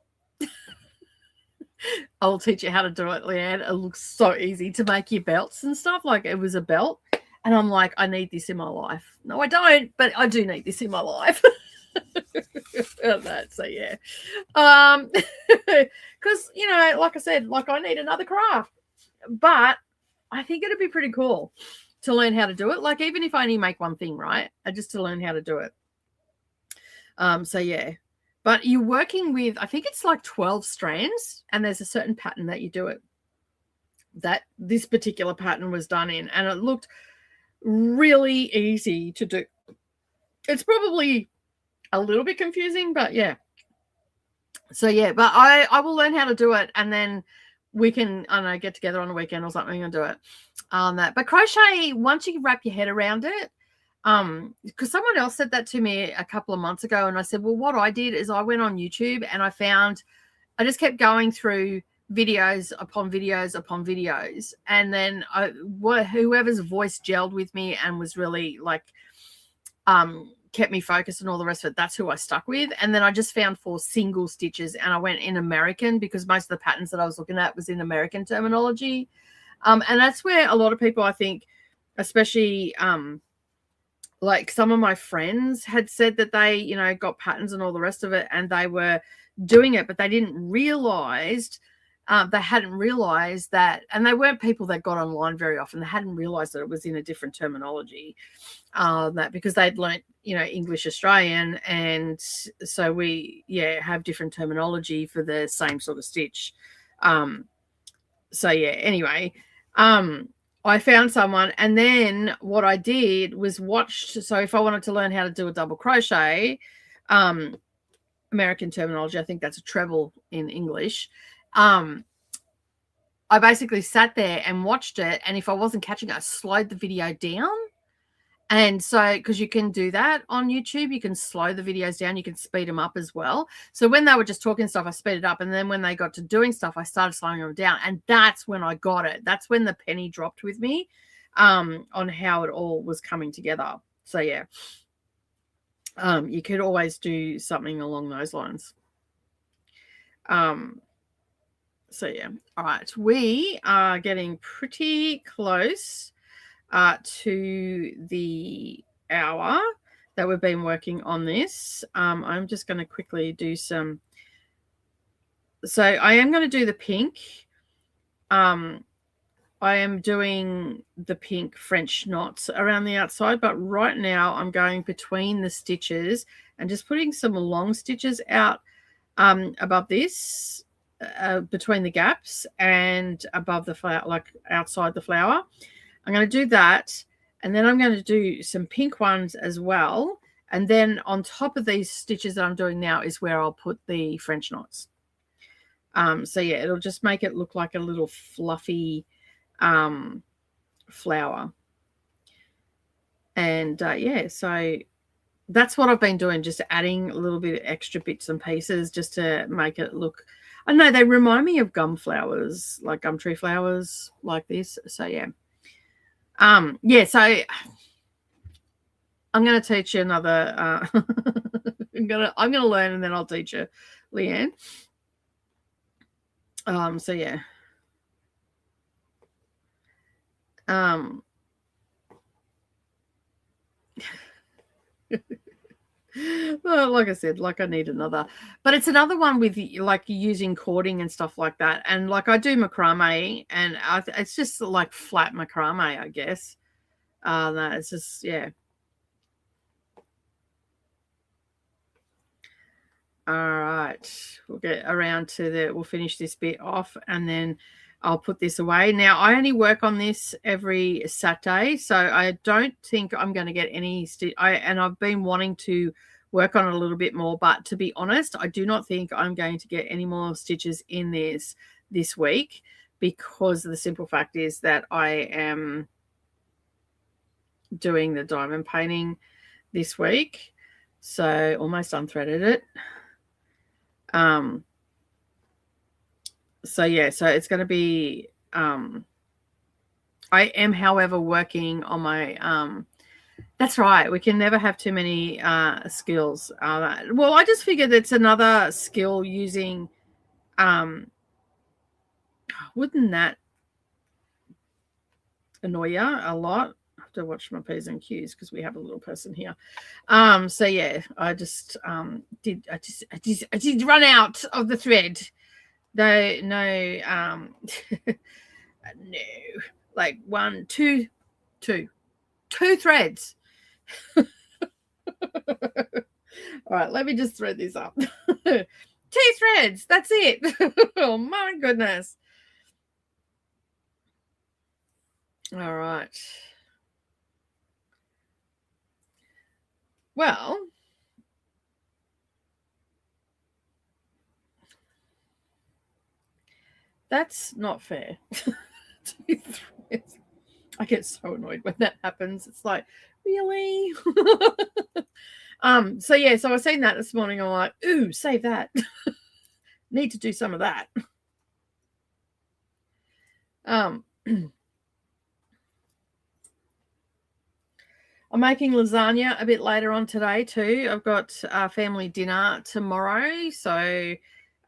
I'll teach you how to do it, Leanne. It looks so easy to make your belts and stuff. Like it was a belt. And I'm like, I need this in my life. No, I don't, but I do need this in my life. So yeah. Because, you know, like I said, like I need another craft. But I think it'd be pretty cool to learn how to do it. Like even if I only make one thing, right? Just to learn how to do it. So yeah. But you're working with, I think it's like 12 strands, and there's a certain pattern that you do it. That this particular pattern was done in, and it looked really easy to do. It's probably a little bit confusing, but yeah. So yeah, but I will learn how to do it, and then we can, I don't know, get together on a weekend or something and do it. But crochet, once you wrap your head around it, because someone else said that to me a couple of months ago, and I said, well, what I did is I went on YouTube and I just kept going through videos upon videos upon videos, and then whoever's voice gelled with me and was really like kept me focused and all the rest of it, that's who I stuck with. And then I just found 4 single stitches, and I went in American because most of the patterns that I was looking at was in American terminology, and that's where a lot of people, I think, especially like some of my friends had said that they, you know, got patterns and all the rest of it, and they were doing it, but they didn't realize, they hadn't realized that, and they weren't people that got online very often. They hadn't realized that it was in a different terminology, that because they'd learnt, you know, English Australian, and so we, have different terminology for the same sort of stitch. So yeah, anyway, I found someone, and then what I did was watched. So if I wanted to learn how to do a double crochet, American terminology, I think that's a treble in English. I basically sat there and watched it, and if I wasn't catching it, I slowed the video down. And so, because you can do that on YouTube, you can slow the videos down, you can speed them up as well. So when they were just talking stuff, I sped it up. And then when they got to doing stuff, I started slowing them down. And that's when I got it. That's when the penny dropped with me on how it all was coming together. So yeah, you could always do something along those lines. So yeah, all right. We are getting pretty close to the hour that we've been working on this. I'm just going to quickly do some. So I am going to do the pink. I am doing the pink French knots around the outside, but right now I'm going between the stitches and just putting some long stitches out above this, between the gaps and above the flower, like outside the flower. I'm going to do that, and then I'm going to do some pink ones as well. And then on top of these stitches that I'm doing now is where I'll put the French knots. So yeah, it'll just make it look like a little fluffy flower. And yeah, so that's what I've been doing, just adding a little bit of extra bits and pieces just to make it look, I don't know, they remind me of gum flowers, like gum tree flowers like this. So yeah. Yeah, so I'm going to teach you another, I'm going to learn, and then I'll teach you, Leanne. So yeah. Well, like I said, like I need another, but it's another one with like using cording and stuff like that. And like I do macrame, and it's just like flat macrame, I guess. No, it's just, yeah. All right, we'll get around to we'll finish this bit off, and then I'll put this away. Now, I only work on this every Saturday, so I don't think I'm going to get any and I've been wanting to work on it a little bit more, but to be honest, I do not think I'm going to get any more stitches in this week, because the simple fact is that I am doing the diamond painting this week. So almost unthreaded it. So yeah, so it's going to be, I am, however, working on my, that's right, we can never have too many skills. Well, I just figured it's another skill using, wouldn't that annoy you a lot? I have to watch my P's and Q's because we have a little person here. So yeah, I just did run out of the thread. No, no, like two threads. All right, let me just thread this up. 2 threads, that's it. Oh my goodness. All right. Well, that's not fair. 2 threads. I get so annoyed when that happens. It's like, really? So yeah, so I was saying that this morning. I'm like, ooh, save that. Need to do some of that. I'm making lasagna a bit later on today too. I've got family dinner tomorrow, so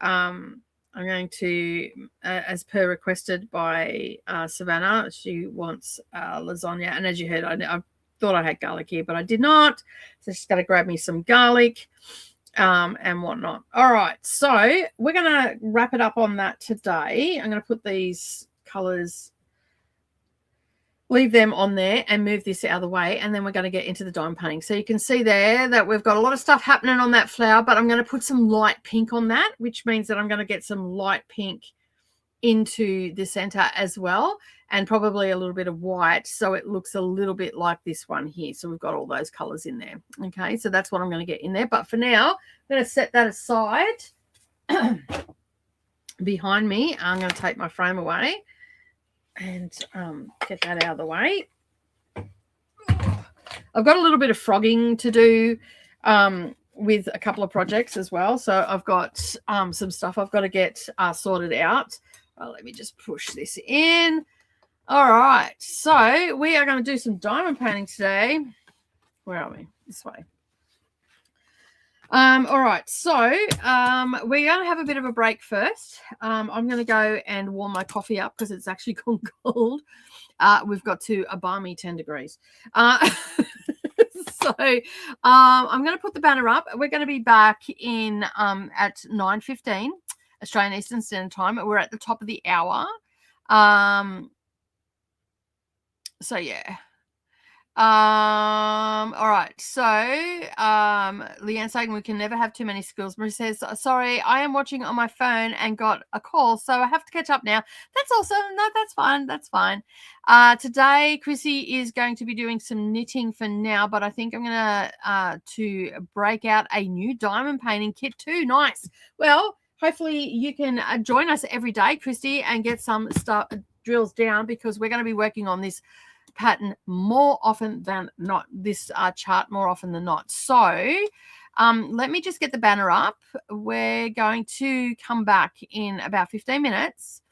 I'm going to, as per requested by Savannah, she wants lasagna. And as you heard, I thought I had garlic here, but I did not. So she's got to grab me some garlic and whatnot. All right, so we're going to wrap it up on that today. I'm going to put these colors, leave them on there and move this out of the way, and then we're going to get into the diamond painting. So you can see there that we've got a lot of stuff happening on that flower, but I'm going to put some light pink on that, which means that I'm going to get some light pink into the center as well, and probably a little bit of white, so it looks a little bit like this one here. So we've got all those colors in there. Okay, so that's what I'm going to get in there, but for now I'm going to set that aside. Behind me, I'm going to take my frame away and get that out of the way. I've got a little bit of frogging to do with a couple of projects as well. So I've got some stuff I've got to get sorted out. Let me just push this in. All right. So we are going to do some diamond painting today. Where are we? This way. All right. So we're going to have a bit of a break first. I'm going to go and warm my coffee up because it's actually gone cold. We've got to a balmy 10 degrees. So I'm going to put the banner up. We're going to be back in at 9:15 Australian Eastern Standard Time. We're at the top of the hour. So yeah. All right. So Leanne saying we can never have too many skills. Marie says, sorry, I am watching on my phone and got a call, so I have to catch up now. That's awesome. No, that's fine. That's fine. Today Chrissy is going to be doing some knitting for now, but I think I'm gonna to break out a new diamond painting kit too. Nice. Well, hopefully you can join us every day, Christy, and get some stuff drills down, because we're going to be working on this pattern more often than not, this chart more often than not. So let me just get the banner up. We're going to come back in about 15 minutes.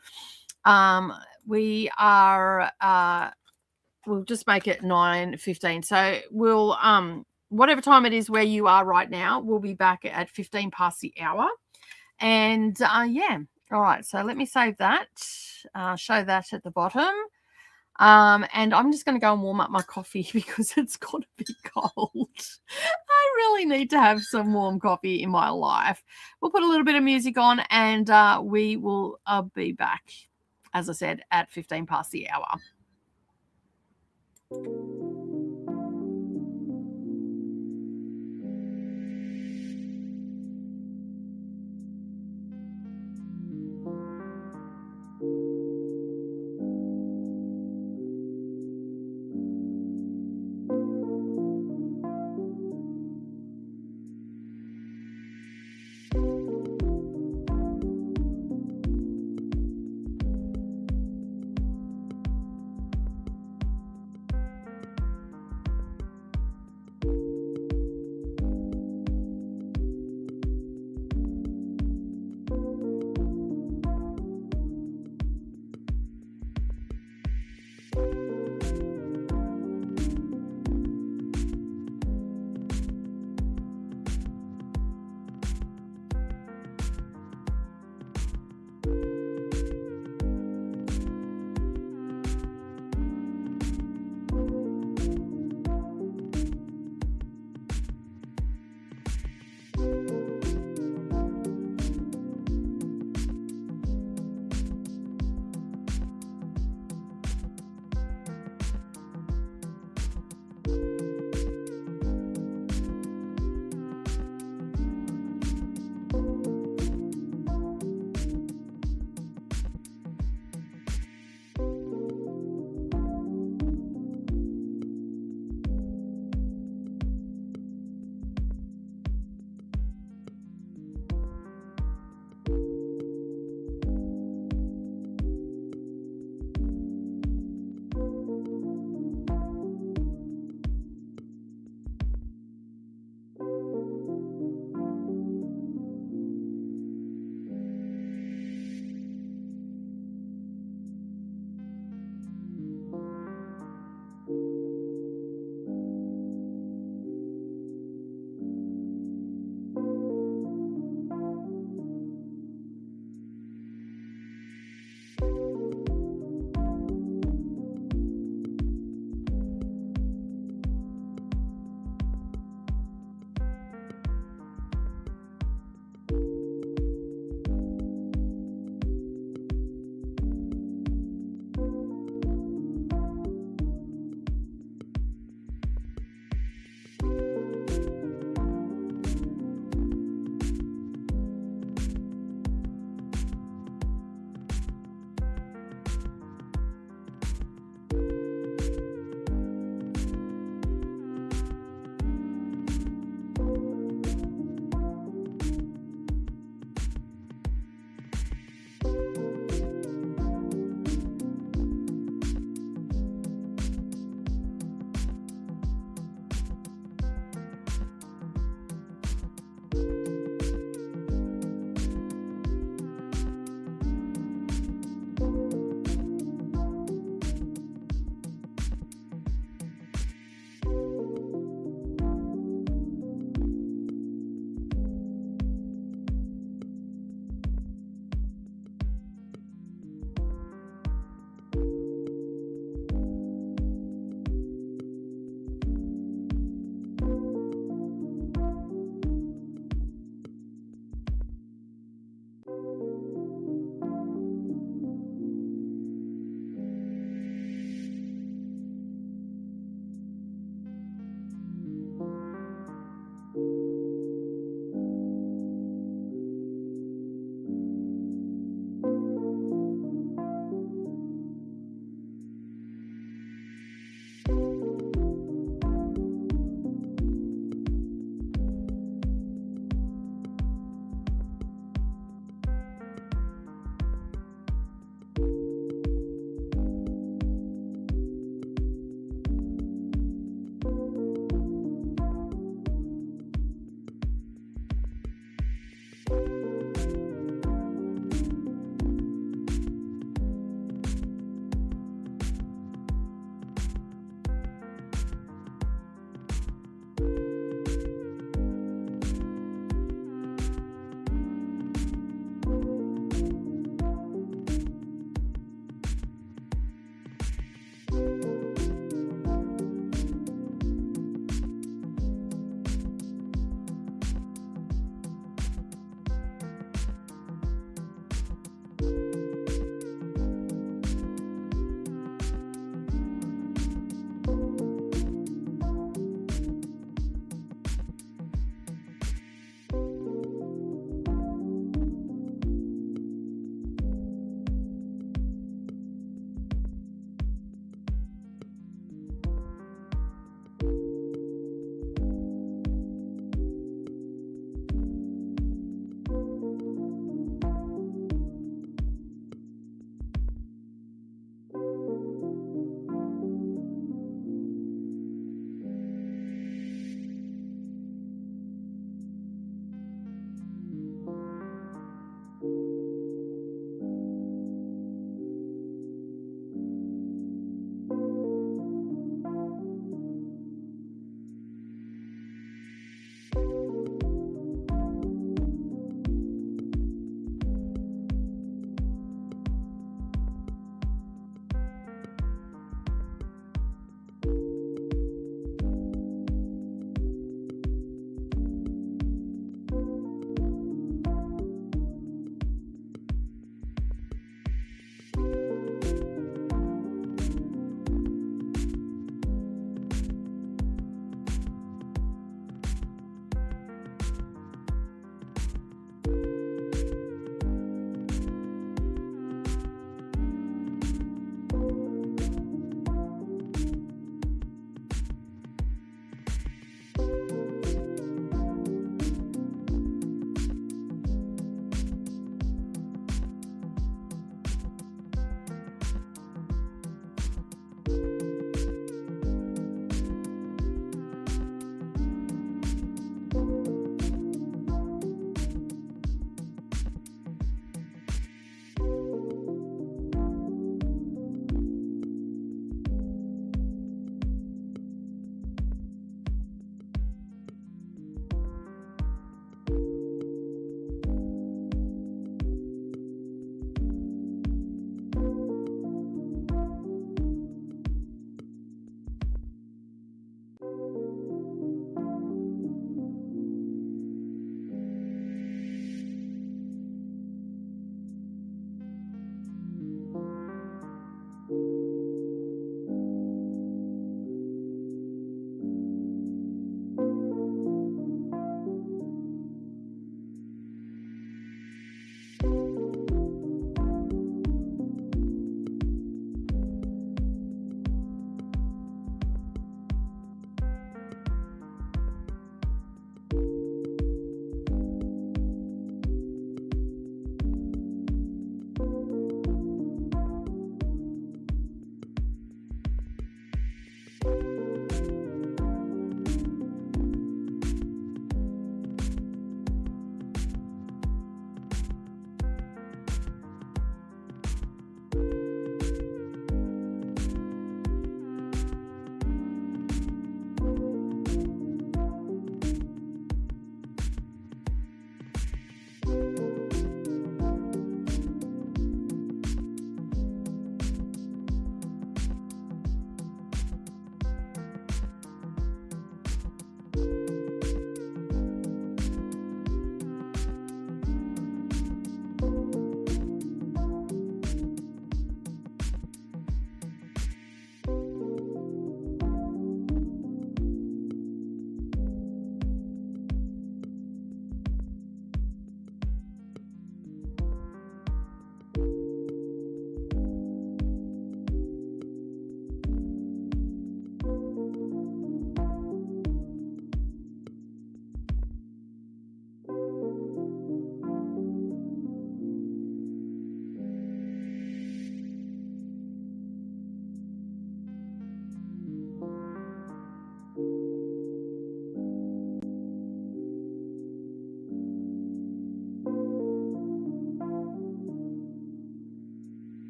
We are we'll just make it 9:15. So we'll whatever time it is where you are right now, we'll be back at 15 past the hour. And yeah, all right, so let me save that, show that at the bottom. And I'm just going to go and warm up my coffee because it's got to be cold. I really need to have some warm coffee in my life. We'll put a little bit of music on, and we will be back, as I said, at 15 past the hour.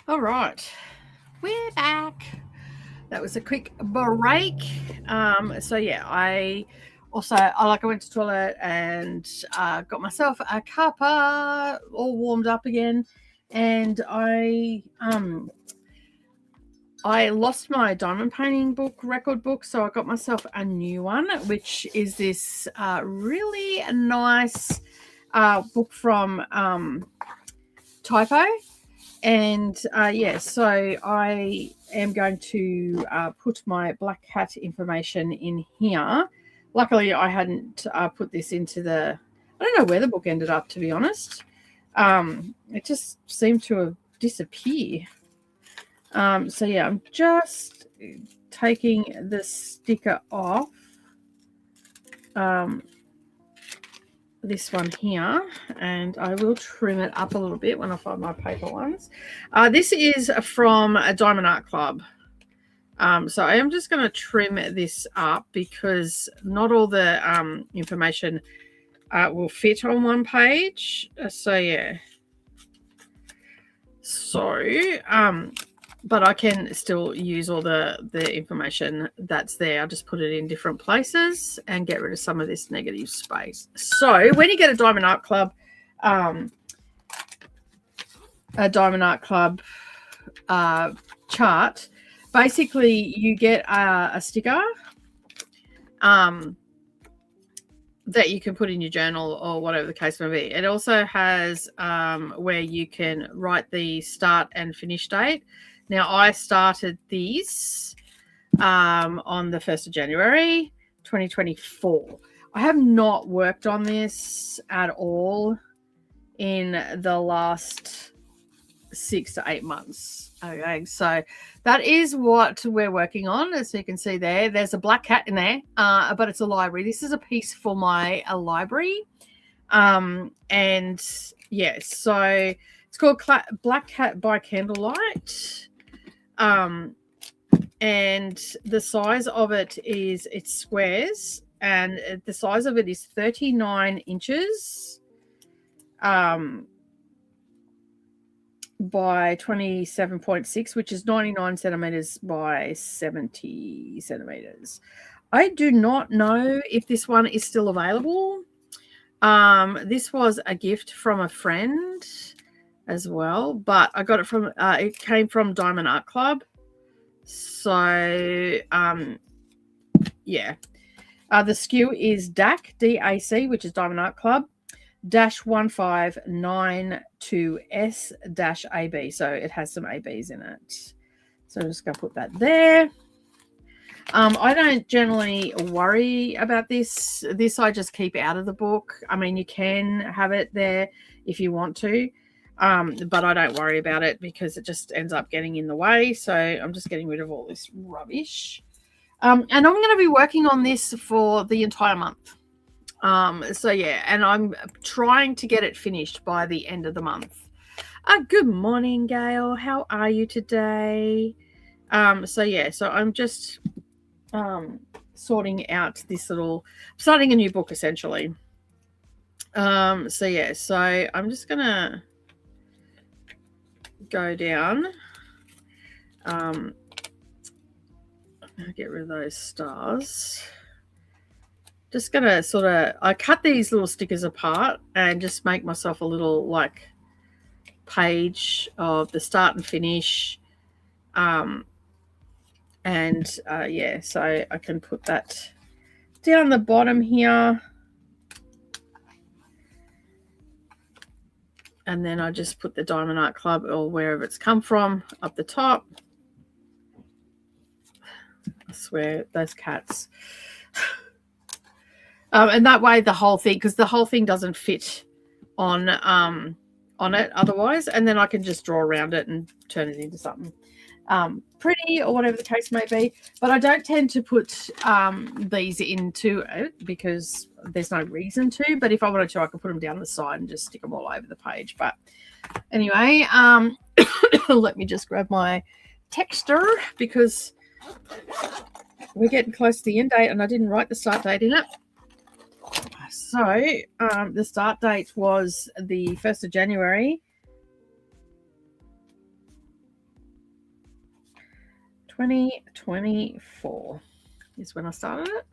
All right, we're back. That was a quick break. So yeah, I went to the toilet and got myself a cuppa, all warmed up again, and I lost my diamond painting record book, so I got myself a new one, which is this really nice book from Typo. And yeah, so I am going to put my black cat information in here. Luckily, I hadn't put this into I don't know where the book ended up, to be honest. It just seemed to have disappeared. So yeah, I'm just taking the sticker off this one here, and I will trim it up a little bit when I find my paper ones. This is from a Diamond Art Club. So I am just going to trim this up because not all the information will fit on one page. So yeah. So but I can still use all the information that's there. I'll just put it in different places and get rid of some of this negative space. So when you get a Diamond Art Club chart, basically you get a sticker that you can put in your journal or whatever the case may be. It also has where you can write the start and finish date. Now, I started these on the 1st of January, 2024. I have not worked on this at all in the last 6 to 8 months. Okay, so that is what we're working on. As you can see there's a black cat in there, but it's a library. This is a piece for my library. And yeah, so it's called Black Cat by Candlelight. And the size of it's squares, and the size of it is 39 inches by 27.6, which is 99 centimeters by 70 centimeters. I do not know if this one is still available. This was a gift from a friend as well, but I got it from it came from Diamond Art Club. So yeah, the SKU is DAC, which is Diamond Art Club -1592S-AB. So it has some ABs in it. So I'm just going to put that there. I don't generally worry about this. This I just keep out of the book. I mean, you can have it there if you want to, but I don't worry about it because it just ends up getting in the way. So I'm just getting rid of all this rubbish. And I'm going to be working on this for the entire month. So yeah, and I'm trying to get it finished by the end of the month. Good morning, Gail. How are you today? So yeah, so I'm just sorting out this starting a new book essentially. So yeah, so I'm just gonna go down. Get rid of those stars. Just gonna I cut these little stickers apart and just make myself a little like page of the start and finish. Yeah, so I can put that down the bottom here. And then I just put the Diamond Art Club or wherever it's come from up the top. I swear, those cats. And that way the whole thing, because the whole thing doesn't fit on it otherwise, and then I can just draw around it and turn it into something pretty or whatever the case may be. But I don't tend to put these into it because there's no reason to, but if I wanted to I could put them down the side and just stick them all over the page. But anyway, let me just grab my texter because we're getting close to the end date and I didn't write the start date in it. So the start date was the 1st of January 2024 is when I started it.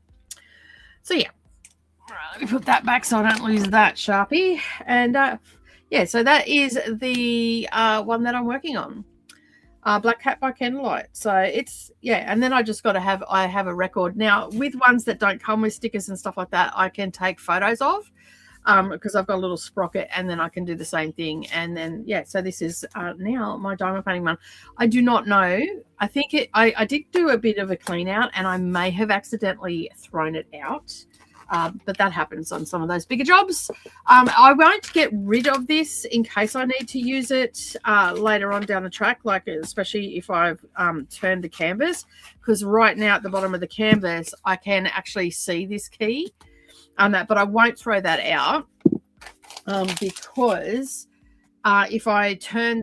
So yeah, all right, let me put that back so I don't lose that Sharpie. And yeah, so that is the one that I'm working on. Black Cat by Candlelight. So it's, yeah, and then I just got to have, I have a record. Now, with ones that don't come with stickers and stuff like that, I can take photos of because I've got a little sprocket, and then I can do the same thing. And then, yeah, so this is now my diamond painting one. I do not know. I think I did do a bit of a clean out, and I may have accidentally thrown it out. But that happens on some of those bigger jobs. I won't get rid of this in case I need to use it later on down the track, like especially if I've turned the canvas, because right now at the bottom of the canvas I can actually see this key on that, but I won't throw that out because if I turn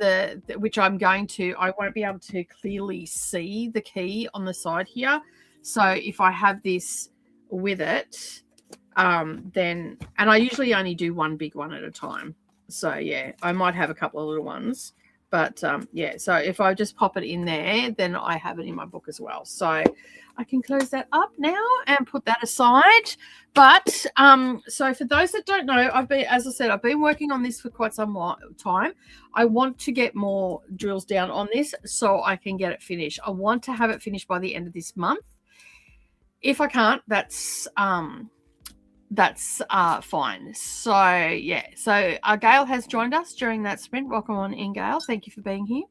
which I'm going to, I won't be able to clearly see the key on the side here. So if I have this with it, then, and I usually only do one big one at a time. So yeah, I might have a couple of little ones, but yeah, so if I just pop it in there, then I have it in my book as well. So I can close that up now and put that aside. But so for those that don't know, as I said, I've been working on this for quite some time. I want to get more drills down on this so I can get it finished. I want to have it finished by the end of this month. If I can't, that's fine. So yeah, so Gail has joined us during that sprint. Welcome on in, Gail. Thank you for being here.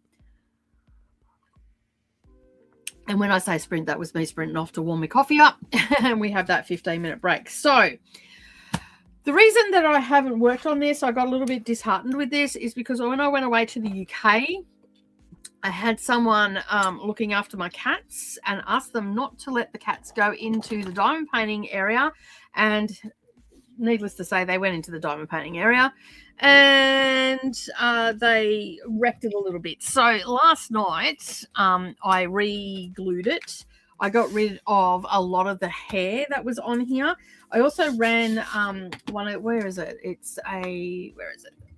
And when I say sprint, that was me sprinting off to warm my coffee up, and we have that 15-minute break. So the reason that I haven't worked on this, I got a little bit disheartened with this, is because when I went away to the UK, I had someone looking after my cats and asked them not to let the cats go into the diamond painting area. And needless to say, they went into the diamond painting area and they wrecked it a little bit. So last night I re-glued it. I got rid of a lot of the hair that was on here. I also ran where is it? It's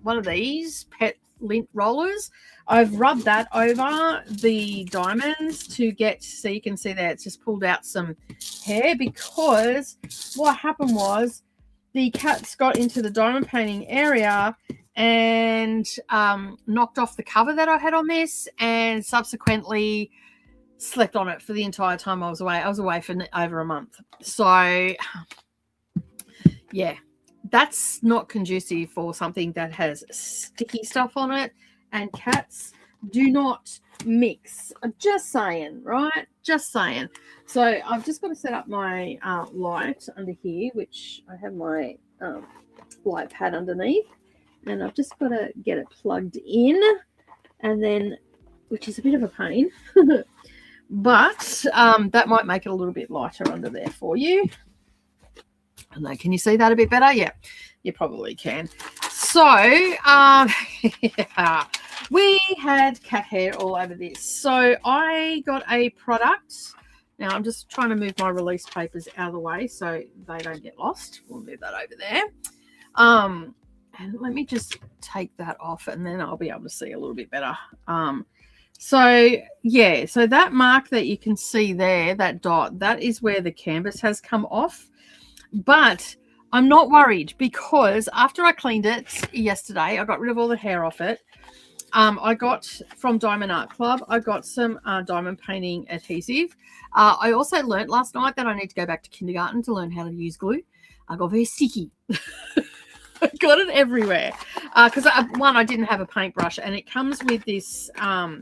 one of these pet lint rollers. I've rubbed that over the diamonds to get, so you can see there, it's just pulled out some hair, because what happened was the cats got into the diamond painting area and knocked off the cover that I had on this, and subsequently slept on it for the entire time I was away. I was away for over a month. So yeah, that's not conducive for something that has sticky stuff on it, and cats do not mix. I'm just saying, right? Just saying. So I've just got to set up my light under here, which I have my light pad underneath, and I've just got to get it plugged in, and then, which is a bit of a pain, but that might make it a little bit lighter under there for you. And can you see that a bit better? Yeah, you probably can. So yeah, we had cat hair all over this. So I got a product. Now I'm just trying to move my release papers out of the way so they don't get lost. We'll move that over there. And let me just take that off, and then I'll be able to see a little bit better. So yeah, so that mark that you can see there, that dot, that is where the canvas has come off. But I'm not worried, because after I cleaned it yesterday, I got rid of all the hair off it. I got from Diamond Art Club, I got some diamond painting adhesive. I also learnt last night that I need to go back to kindergarten to learn how to use glue. I got very sticky. I got it everywhere because I didn't have a paintbrush, and it comes with this. Now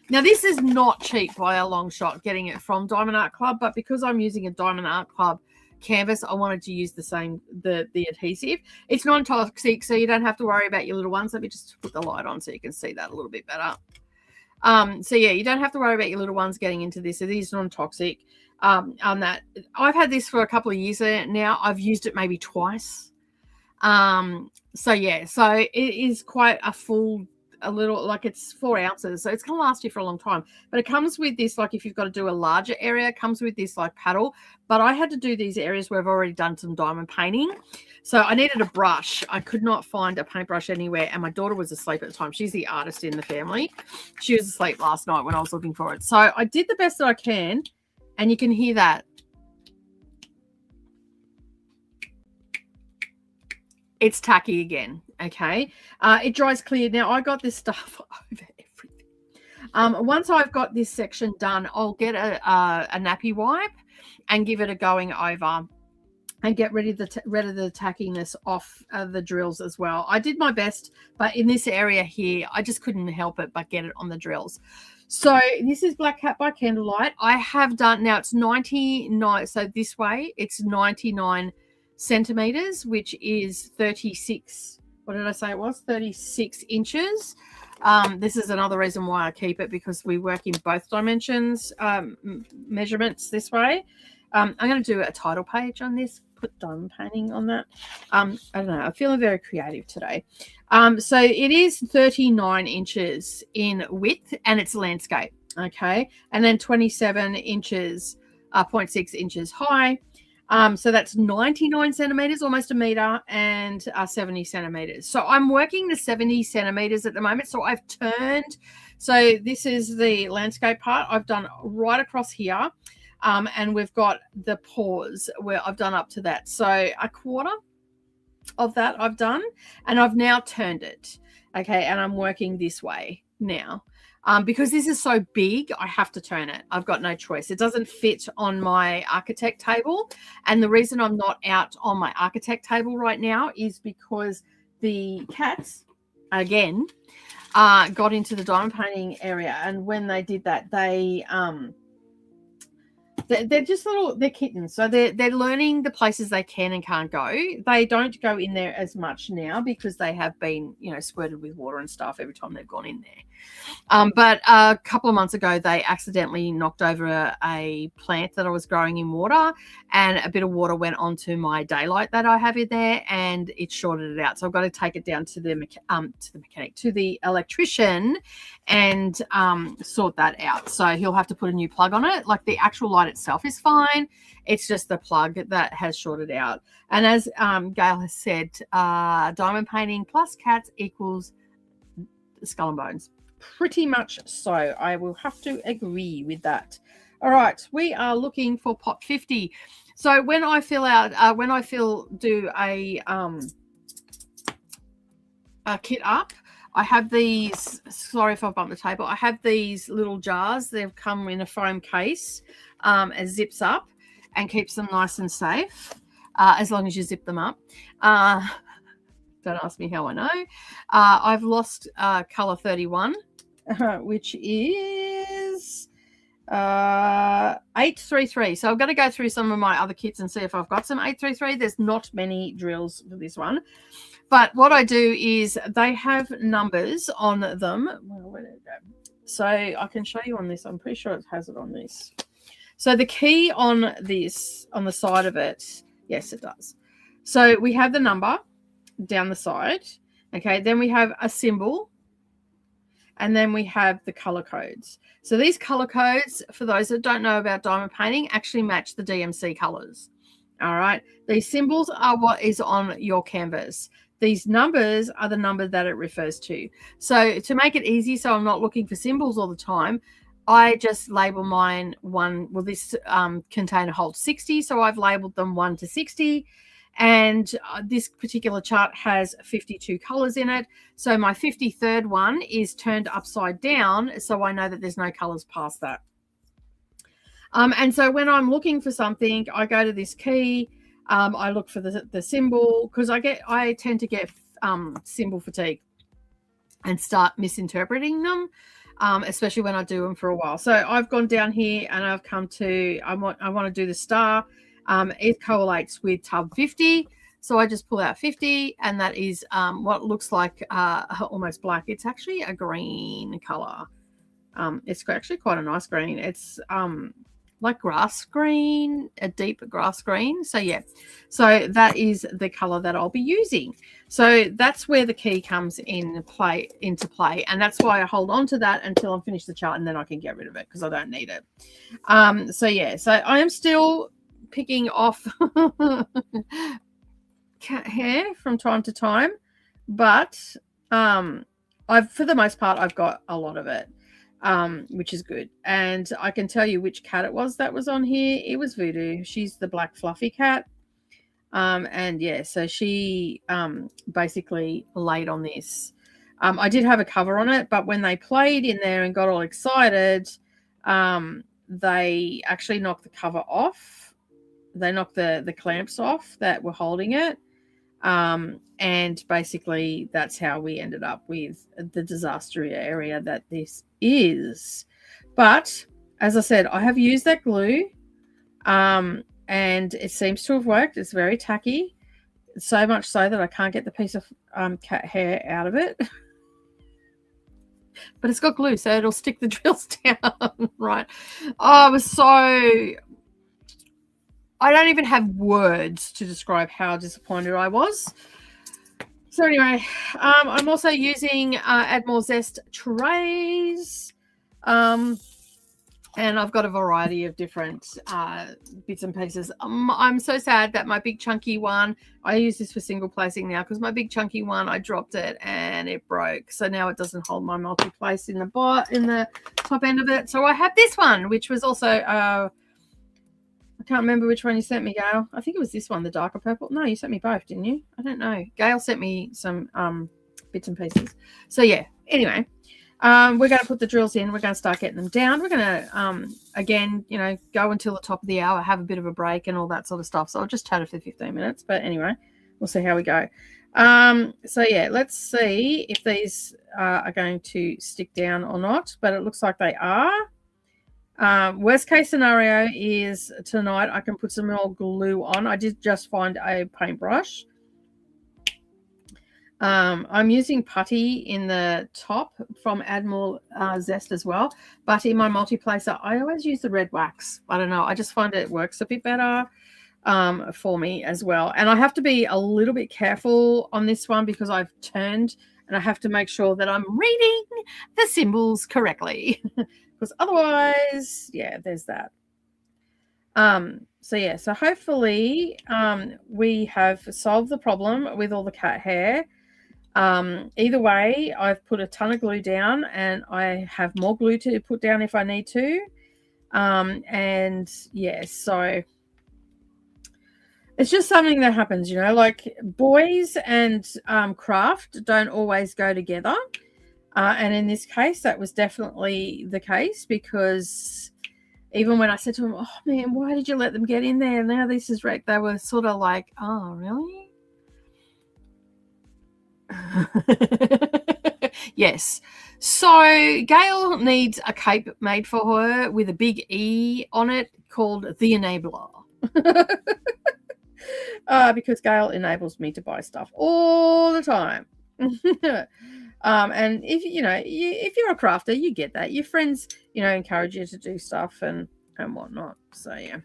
this is not cheap by a long shot, getting it from Diamond Art Club, but because I'm using a Diamond Art Club canvas, I wanted to use the adhesive. It's non-toxic, so you don't have to worry about your little ones. Let me just put the light on so you can see that a little bit better. So yeah, you don't have to worry about your little ones getting into this. It is non-toxic. On that, I've had this for a couple of years now. I've used it maybe twice. So yeah, so it is quite a full a little, like it's 4 ounces. So it's going to last you for a long time. But it comes with this, like if you've got to do a larger area, it comes with this like paddle. But I had to do these areas where I've already done some diamond painting. So I needed a brush. I could not find a paintbrush anywhere. And my daughter was asleep at the time. She's the artist in the family. She was asleep last night when I was looking for it. So I did the best that I can. And you can hear that. It's tacky again, okay? It dries clear. Now, I got this stuff over everything. Once I've got this section done, I'll get a nappy wipe and give it a going over and get rid of the tackiness off the drills as well. I did my best, but in this area here, I just couldn't help it but get it on the drills. So this is Black Cat by Candlelight. I have done, now it's 99, so this way, it's 99 centimeters, which is 36, what did I say it was? 36 inches. This is another reason why I keep it, because we work in both dimensions, measurements this way. I'm going to do a title page on this, put diamond painting on that. I don't know, I'm feeling very creative today. So it is 39 inches in width, and it's landscape, okay? And then 27 inches, 0.6 inches high. So that's 99 centimeters, almost a meter, and 70 centimeters. So I'm working the 70 centimeters at the moment. So I've turned, so this is the landscape part. I've done right across here. And we've got the paws where I've done up to that. So a quarter of that I've done, and I've now turned it. Okay. And I'm working this way now. Because this is so big, I have to turn it. I've got no choice. It doesn't fit on my architect table. And the reason I'm not out on my architect table right now is because the cats, again, got into the diamond painting area. And when they did that, they're just they're kittens. So they're learning the places they can and can't go. They don't go in there as much now because they have been, squirted with water and stuff every time they've gone in there. But a couple of months ago, they accidentally knocked over a plant that I was growing in water, and a bit of water went onto my daylight that I have in there, and it shorted it out. So I've got to take it down to the electrician, and sort that out. So he'll have to put a new plug on it. Like the actual light itself is fine. It's just the plug that has shorted out. And as Gail has said, diamond painting plus cats equals skull and bones. Pretty much so. I will have to agree with that. All right, we are looking for pot 50. So when I do a kit up, I have these, sorry if I bumped the table, I have these little jars. They've come in a foam case. It zips up and keeps them nice and safe, as long as you zip them up. Don't ask me how I know. I've lost color 31, which is 833. So I'm going to go through some of my other kits and see if I've got some 833. There's not many drills for this one. But what I do is they have numbers on them. Well, where did it go? So I can show you on this. I'm pretty sure it has it on this. So the key on this, on the side of it, yes, it does. So we have the number down the side. Okay, then we have a symbol, and then we have the color codes. So these color codes, for those that don't know about diamond painting, actually match the DMC colors. All right, these symbols are what is on your canvas. These numbers are the number that it refers to. So to make it easy, so I'm not looking for symbols all the time, I just label mine one. Well, this container holds 60, so I've labeled them 1 to 60. And this particular chart has 52 colors in it. So my 53rd one is turned upside down, so I know that there's no colors past that. And so when I'm looking for something, I go to this key. I look for the symbol, because I tend to get symbol fatigue and start misinterpreting them, especially when I do them for a while. So I've gone down here and I've come to, I want to do the star. It correlates with tub 50. So I just pull out 50, and that is what looks like almost black. It's actually a green color. It's actually quite a nice green. It's like grass green, a deep grass green. So yeah, so that is the color that I'll be using. So that's where the key comes into play, and that's why I hold on to that until I finish the chart, and then I can get rid of it because I don't need it. So yeah, so I am still picking off cat hair from time to time, but for the most part I've got a lot of it, which is good. And I can tell you which cat it was that was on here. It was Voodoo. She's the black fluffy cat. And yeah, so she basically laid on this. I did have a cover on it, but when they played in there and got all excited, they actually knocked the cover off. They knocked the clamps off that were holding it. And basically that's how we ended up with the disaster area that this is. But as I said, I have used that glue, and it seems to have worked. It's very tacky, so much so that I can't get the piece of cat hair out of it. But it's got glue, so it'll stick the drills down. Right. Oh, I don't even have words to describe how disappointed I was. So anyway, I'm also using Add More Zest trays. And I've got a variety of different bits and pieces. I'm so sad that my big chunky one, I use this for single placing now because my big chunky one, I dropped it and it broke. So now it doesn't hold my multi-place in the top end of it. So I have this one, which was also, I can't remember which one you sent me, Gail. I think it was this one, the darker purple. No, you sent me both, didn't you? I don't know. Gail sent me some bits and pieces. So yeah, anyway. We're going to put the drills in. We're going to start getting them down. We're going to, again, go until the top of the hour, have a bit of a break and all that sort of stuff. So I'll just chat it for 15 minutes. But anyway, we'll see how we go. So, yeah, let's see if these are going to stick down or not. But it looks like they are. Worst case scenario is tonight I can put some more glue on. I did just find a paintbrush. I'm using putty in the top from Add More Zest as well. But in my multi-placer, I always use the red wax. I don't know. I just find it works a bit better for me as well. And I have to be a little bit careful on this one because I've turned and I have to make sure that I'm reading the symbols correctly. Because otherwise, yeah, there's that. So yeah, so hopefully we have solved the problem with all the cat hair. Either way, I've put a ton of glue down and I have more glue to put down if I need to. And yeah, so it's just something that happens, like boys and craft don't always go together. And in this case, that was definitely the case because even when I said to them, oh man, why did you let them get in there? Now this is wrecked. They were sort of like, oh, really? Yes. So Gail needs a cape made for her with a big E on it called the Enabler. Because Gail enables me to buy stuff all the time. And if you're a crafter, you get that. Your friends, encourage you to do stuff and whatnot. So yeah.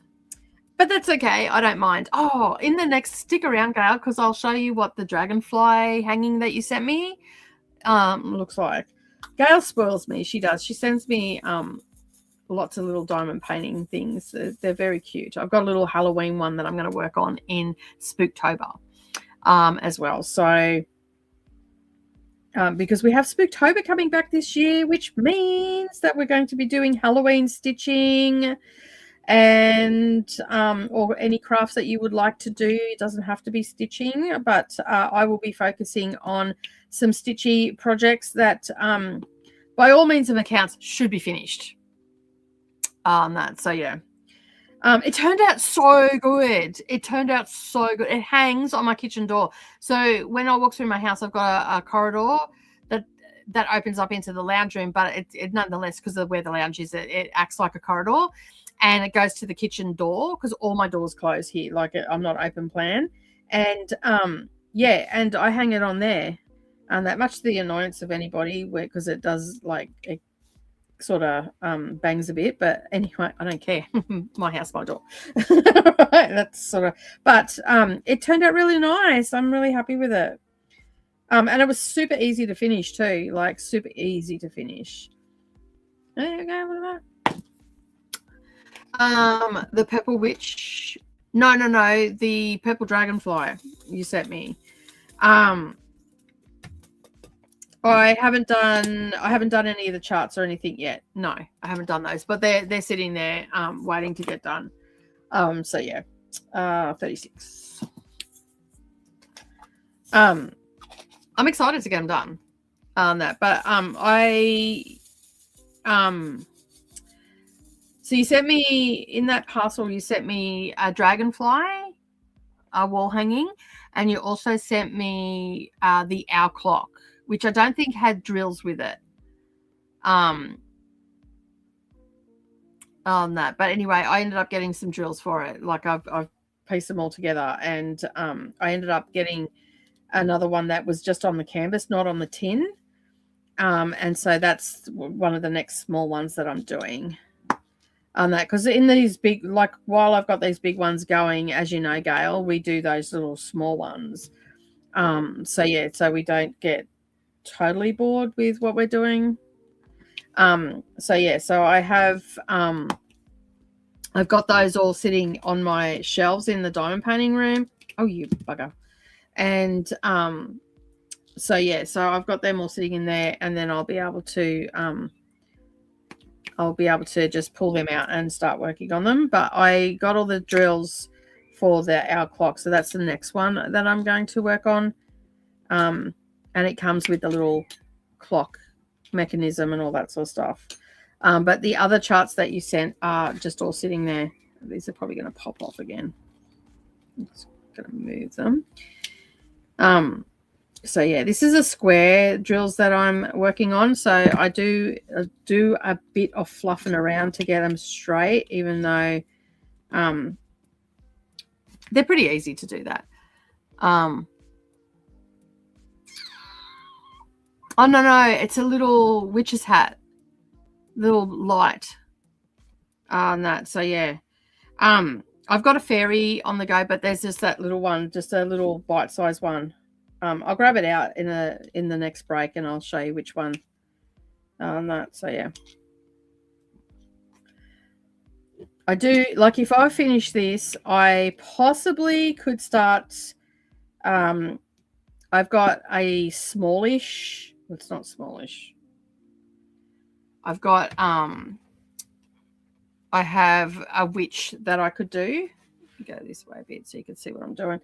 But that's okay. I don't mind. Oh, in the next, stick around, Gail, because I'll show you what the dragonfly hanging that you sent me looks like. Gail spoils me. She does. She sends me lots of little diamond painting things. They're very cute. I've got a little Halloween one that I'm going to work on in Spooktober as well. So because we have Spooktober coming back this year, which means that we're going to be doing Halloween stitching and or any crafts that you would like to do. It doesn't have to be stitching, but I will be focusing on some stitchy projects that by all means of accounts should be finished on that. So yeah, it turned out so good. It hangs on my kitchen door, so when I walk through my house, I've got a corridor that opens up into the lounge room, but it nonetheless, because of where the lounge is, it acts like a corridor. And it goes to the kitchen door because all my doors close here. Like I'm not open plan. And yeah, and I hang it on there. And that much to the annoyance of anybody because it does sort of bangs a bit, but anyway, I don't care. My house, my door. That's sort of, but it turned out really nice. I'm really happy with it. And it was super easy to finish too, like super easy to finish. There you go, look at that. The purple witch. No, the purple dragonfly you sent me. I haven't done any of the charts or anything yet. No, I haven't done those, but they're sitting there waiting to get done. So yeah, 36. I'm excited to get them done on that, but so you sent me in that parcel, you sent me a dragonfly, a wall hanging, and you also sent me the owl clock, which I don't think had drills with it. On that, but anyway, I ended up getting some drills for it. Like I've pieced them all together, and I ended up getting another one that was just on the canvas, not on the tin. And so that's one of the next small ones that I'm doing on that, because in these big, like while I've got these big ones going, as you know, Gail, we do those little small ones. So yeah, so we don't get totally bored with what we're doing. So yeah, so I have I've got those all sitting on my shelves in the diamond painting room. Oh, you bugger. And so yeah, so I've got them all sitting in there, and then I'll be able to just pull them out and start working on them. But I got all the drills for the owl clock, so that's the next one that I'm going to work on. And it comes with the little clock mechanism and all that sort of stuff. But the other charts that you sent are just all sitting there. These are probably going to pop off again. I'm just going to move them. So yeah, this is a square drills that I'm working on. So I do a bit of fluffing around to get them straight, even though they're pretty easy to do that. Oh, no, it's a little witch's hat, little light on that. So, yeah, I've got a fairy on the go, but there's just that little one, just a little bite-sized one. I'll grab it out in the next break, and I'll show you which one on that. So, yeah. I do, like, if I finish this, I possibly could start, I've got a smallish, it's not smallish. I've got, I have a witch that I could do. Go this way a bit so you can see what I'm doing.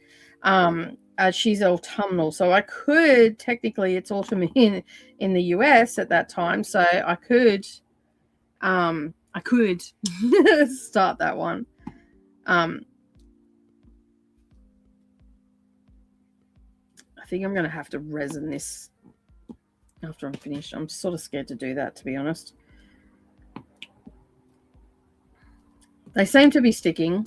She's autumnal, so I could, technically it's autumn in the US at that time, so I could start that one. I think I'm going to have to resin this after I'm finished. I'm sort of scared to do that, to be honest. They seem to be sticking.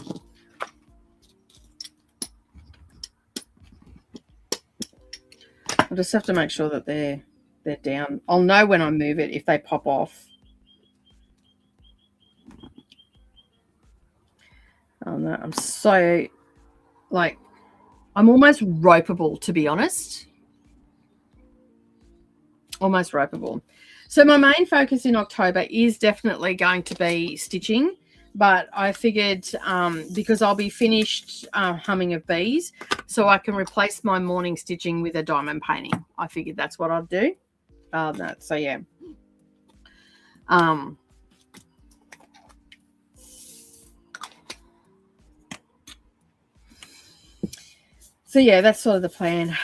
I'll just have to make sure that they're down. I'll know when I move it if they pop off. Oh no, I'm so, like, I'm almost ropeable, to be honest. Almost ropeable. So my main focus in October is definitely going to be stitching, but I figured because I'll be finished humming of bees, so I can replace my morning stitching with a diamond painting. I figured that's what I'd do. So yeah. So yeah, that's sort of the plan.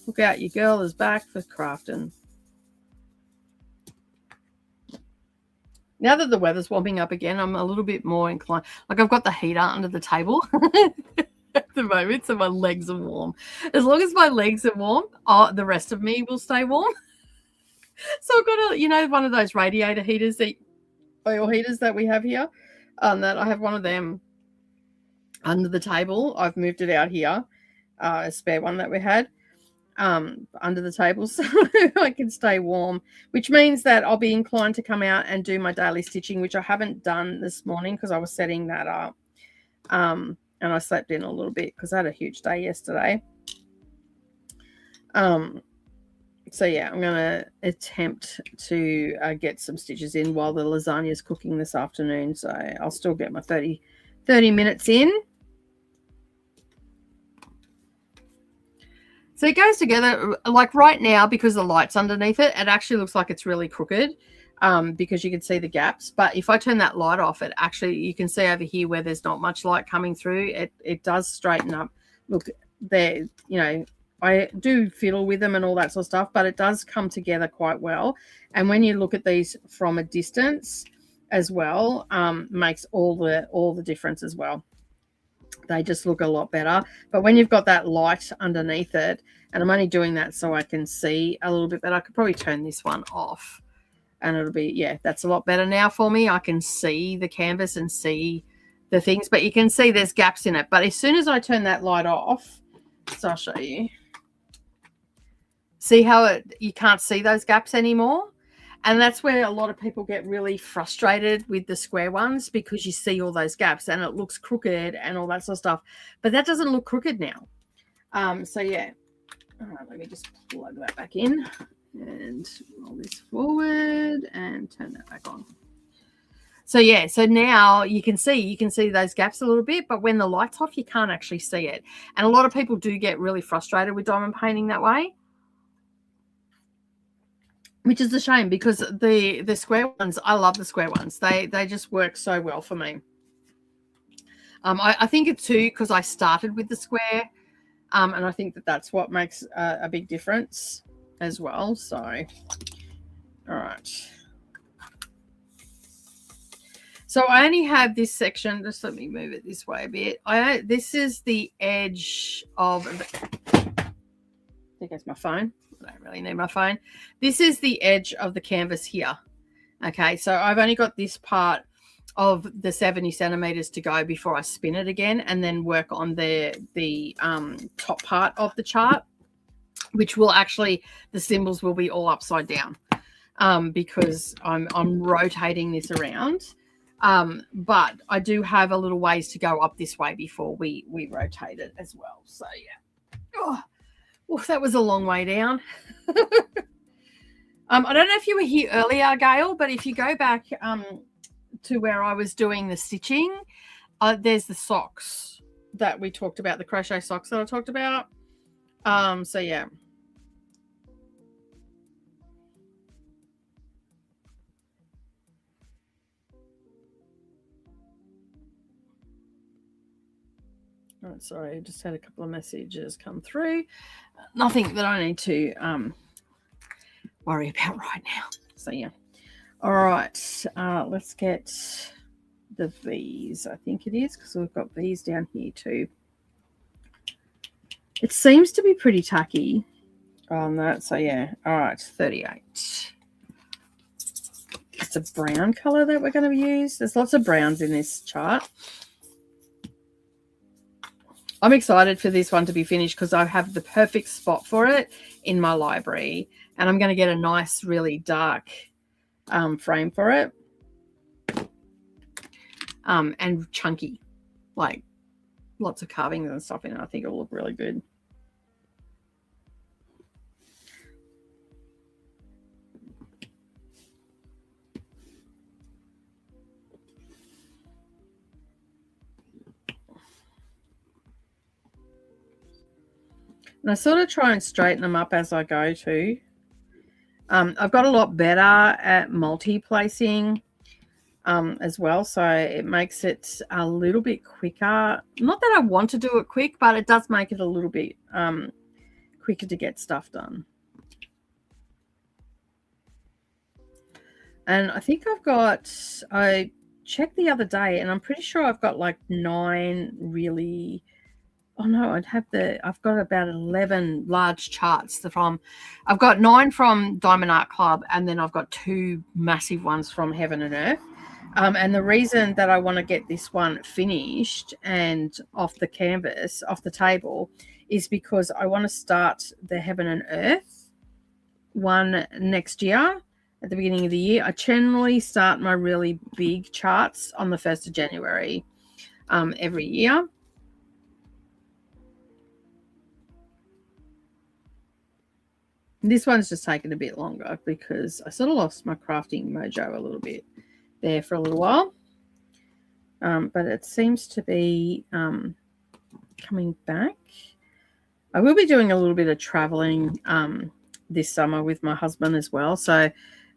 Look out, your girl is back for crafting. Now that the weather's warming up again, I'm a little bit more inclined. Like, I've got the heater under the table at the moment, so my legs are warm. As long as my legs are warm, the rest of me will stay warm. So I've got one of those radiator heaters, oil heaters that we have here. That I have one of them under the table. I've moved it out here, a spare one that we had. under the table so I can stay warm, which means that I'll be inclined to come out and do my daily stitching, which I haven't done this morning because I was setting that up. And I slept in a little bit because I had a huge day yesterday. So yeah, I'm going to attempt to get some stitches in while the lasagna is cooking this afternoon. So I'll still get my 30 minutes in. So it goes together, like right now, because the light's underneath it, it actually looks like it's really crooked because you can see the gaps. But if I turn that light off, it actually, you can see over here where there's not much light coming through, it does straighten up. Look, there, you know, I do fiddle with them and all that sort of stuff, but it does come together quite well. And when you look at these from a distance as well, makes all the difference as well. They just look a lot better. But when you've got that light underneath it, and I'm only doing that so I can see a little bit better. I could probably turn this one off and it'll be, yeah, that's a lot better now for me. I can see the canvas and see the things, but you can see there's gaps in it. But as soon as I turn that light off, so I'll show you. See how you can't see those gaps anymore? And that's where a lot of people get really frustrated with the square ones because you see all those gaps and it looks crooked and all that sort of stuff. But that doesn't look crooked now. So, yeah. All right, let me just plug that back in and roll this forward and turn that back on. So, yeah, so now you can see those gaps a little bit, but when the light's off, you can't actually see it. And a lot of people do get really frustrated with diamond painting that way, which is a shame because the square ones, I love the square ones. They just work so well for me. I think it's too because I started with the square, and I think that's what makes a big difference as well. So, all right. So I only have this section. Just let me move it this way a bit. This is the edge of I think that's my phone. I don't really need my phone. This is the edge of the canvas here. Okay, so I've only got this part of the 70 centimeters to go before I spin it again and then work on the top part of the chart, which will actually, the symbols will be all upside down because I'm rotating this around. But I do have a little ways to go up this way before we rotate it as well. So yeah. Oh. Well, that was a long way down. I don't know if you were here earlier, Gail, but if you go back to where I was doing the stitching, there's the socks that we talked about, the crochet socks that I talked about. So, yeah. Oh, sorry, I just had a couple of messages come through. Nothing that I need to worry about right now. So, yeah. All right, let's get the V's, I think it is, because we've got V's down here too. It seems to be pretty tacky on that. So, yeah. All right, 38. It's a brown color that we're going to use. There's lots of browns in this chart. I'm excited for this one to be finished because I have the perfect spot for it in my library. And I'm going to get a nice, really dark frame for it. And chunky. Like lots of carvings and stuff in it. I think it'll look really good. And I sort of try and straighten them up as I go too. I've got a lot better at multi-placing as well, so it makes it a little bit quicker. Not that I want to do it quick, but it does make it a little bit quicker to get stuff done. And I think I checked the other day, and I'm pretty sure I've got like 9 really... Oh no, I've got about 11 large charts I've got 9 from Diamond Art Club, and then I've got 2 massive ones from Heaven and Earth. And the reason that I want to get this one finished and off the canvas, off the table, is because I want to start the Heaven and Earth one next year at the beginning of the year. I generally start my really big charts on the 1st of January every year. This one's just taken a bit longer because I sort of lost my crafting mojo a little bit there for a little while. But it seems to be coming back. I will be doing a little bit of traveling this summer with my husband as well. So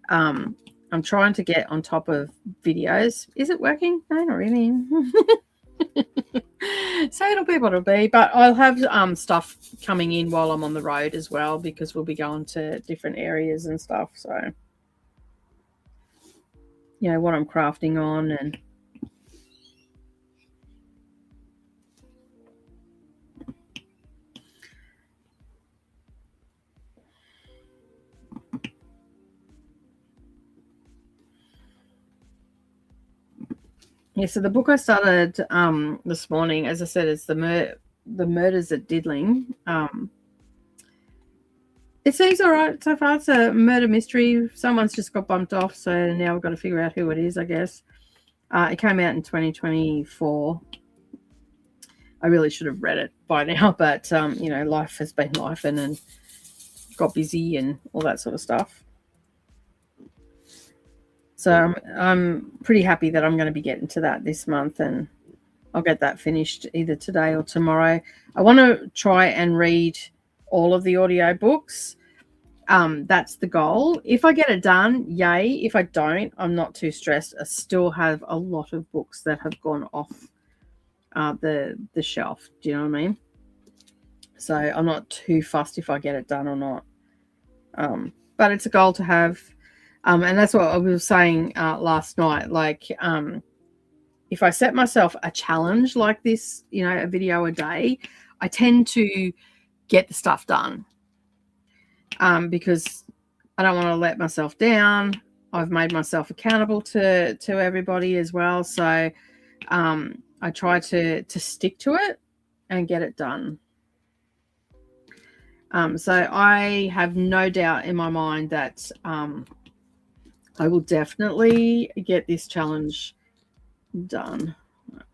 I'm trying to get on top of videos. Is it working? No, not really. So it'll be what it'll be. But I'll have stuff coming in while I'm on the road as well, because we'll be going to different areas and stuff. So, you know, what I'm crafting on and yeah, so the book I started this morning, as I said, is the Murders at Diddling. It seems all right so far. It's a murder mystery. Someone's just got bumped off, so now we've got to figure out who it is, I guess. It came out in 2024. I really should have read it by now, but, you know, life has been life and got busy and all that sort of stuff. So I'm pretty happy that I'm going to be getting to that this month, and I'll get that finished either today or tomorrow. I want to try and read all of the audio books. That's the goal. If I get it done, yay. If I don't, I'm not too stressed. I still have a lot of books that have gone off the shelf. Do you know what I mean? So I'm not too fussed if I get it done or not. But it's a goal to have. And that's what I was saying last night. Like, if I set myself a challenge like this, you know, a video a day, I tend to get the stuff done because I don't want to let myself down. I've made myself accountable to everybody as well. So I try to stick to it and get it done. So I have no doubt in my mind that I will definitely get this challenge done.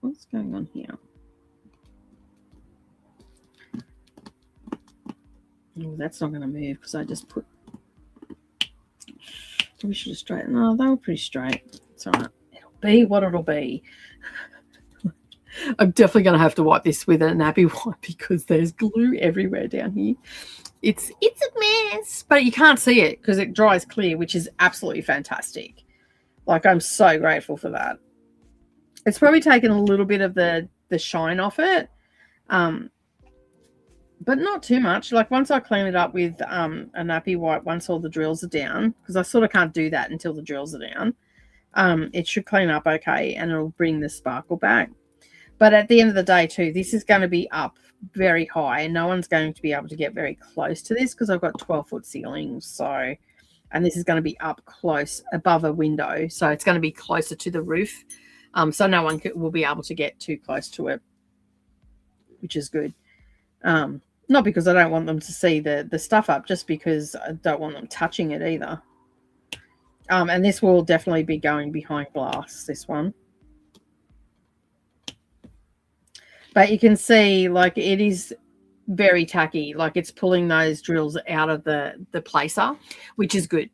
What's going on here? Oh, that's not going to move because I just put. We should have straightened. No, they were pretty straight. It's all right. It'll be what it'll be. I'm definitely going to have to wipe this with a nappy wipe because there's glue everywhere down here. It's a mess, but you can't see it because it dries clear, which is absolutely fantastic. Like, I'm so grateful for that. It's probably taken a little bit of the shine off it, but not too much. Like, once I clean it up with a nappy wipe, once all the drills are down, because I sort of can't do that until the drills are down, it should clean up okay and it'll bring the sparkle back. But at the end of the day too, this is going to be up very high and no one's going to be able to get very close to this because I've got 12-foot ceilings. So, and this is going to be up close above a window. So it's going to be closer to the roof. So no one will be able to get too close to it, which is good. Not because I don't want them to see the stuff up, just because I don't want them touching it either. And this will definitely be going behind glass, this one. But you can see, like, it is very tacky. Like, it's pulling those drills out of the placer, which is good.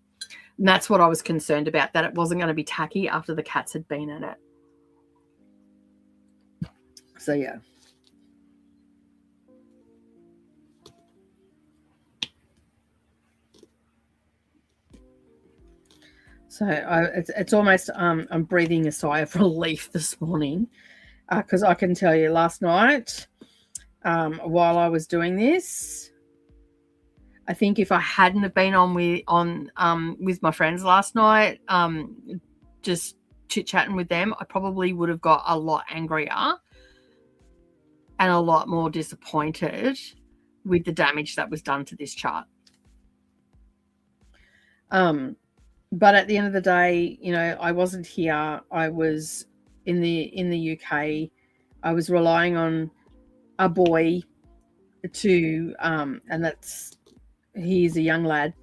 And that's what I was concerned about, that it wasn't going to be tacky after the cats had been in it. So, yeah. So, it's almost, I'm breathing a sigh of relief this morning. Because I can tell you, last night, while I was doing this, I think if I hadn't have been on with my friends last night, just chit-chatting with them, I probably would have got a lot angrier and a lot more disappointed with the damage that was done to this chart. But at the end of the day, you know, I wasn't here. I was in the UK. I was relying on a boy to and he's a young lad,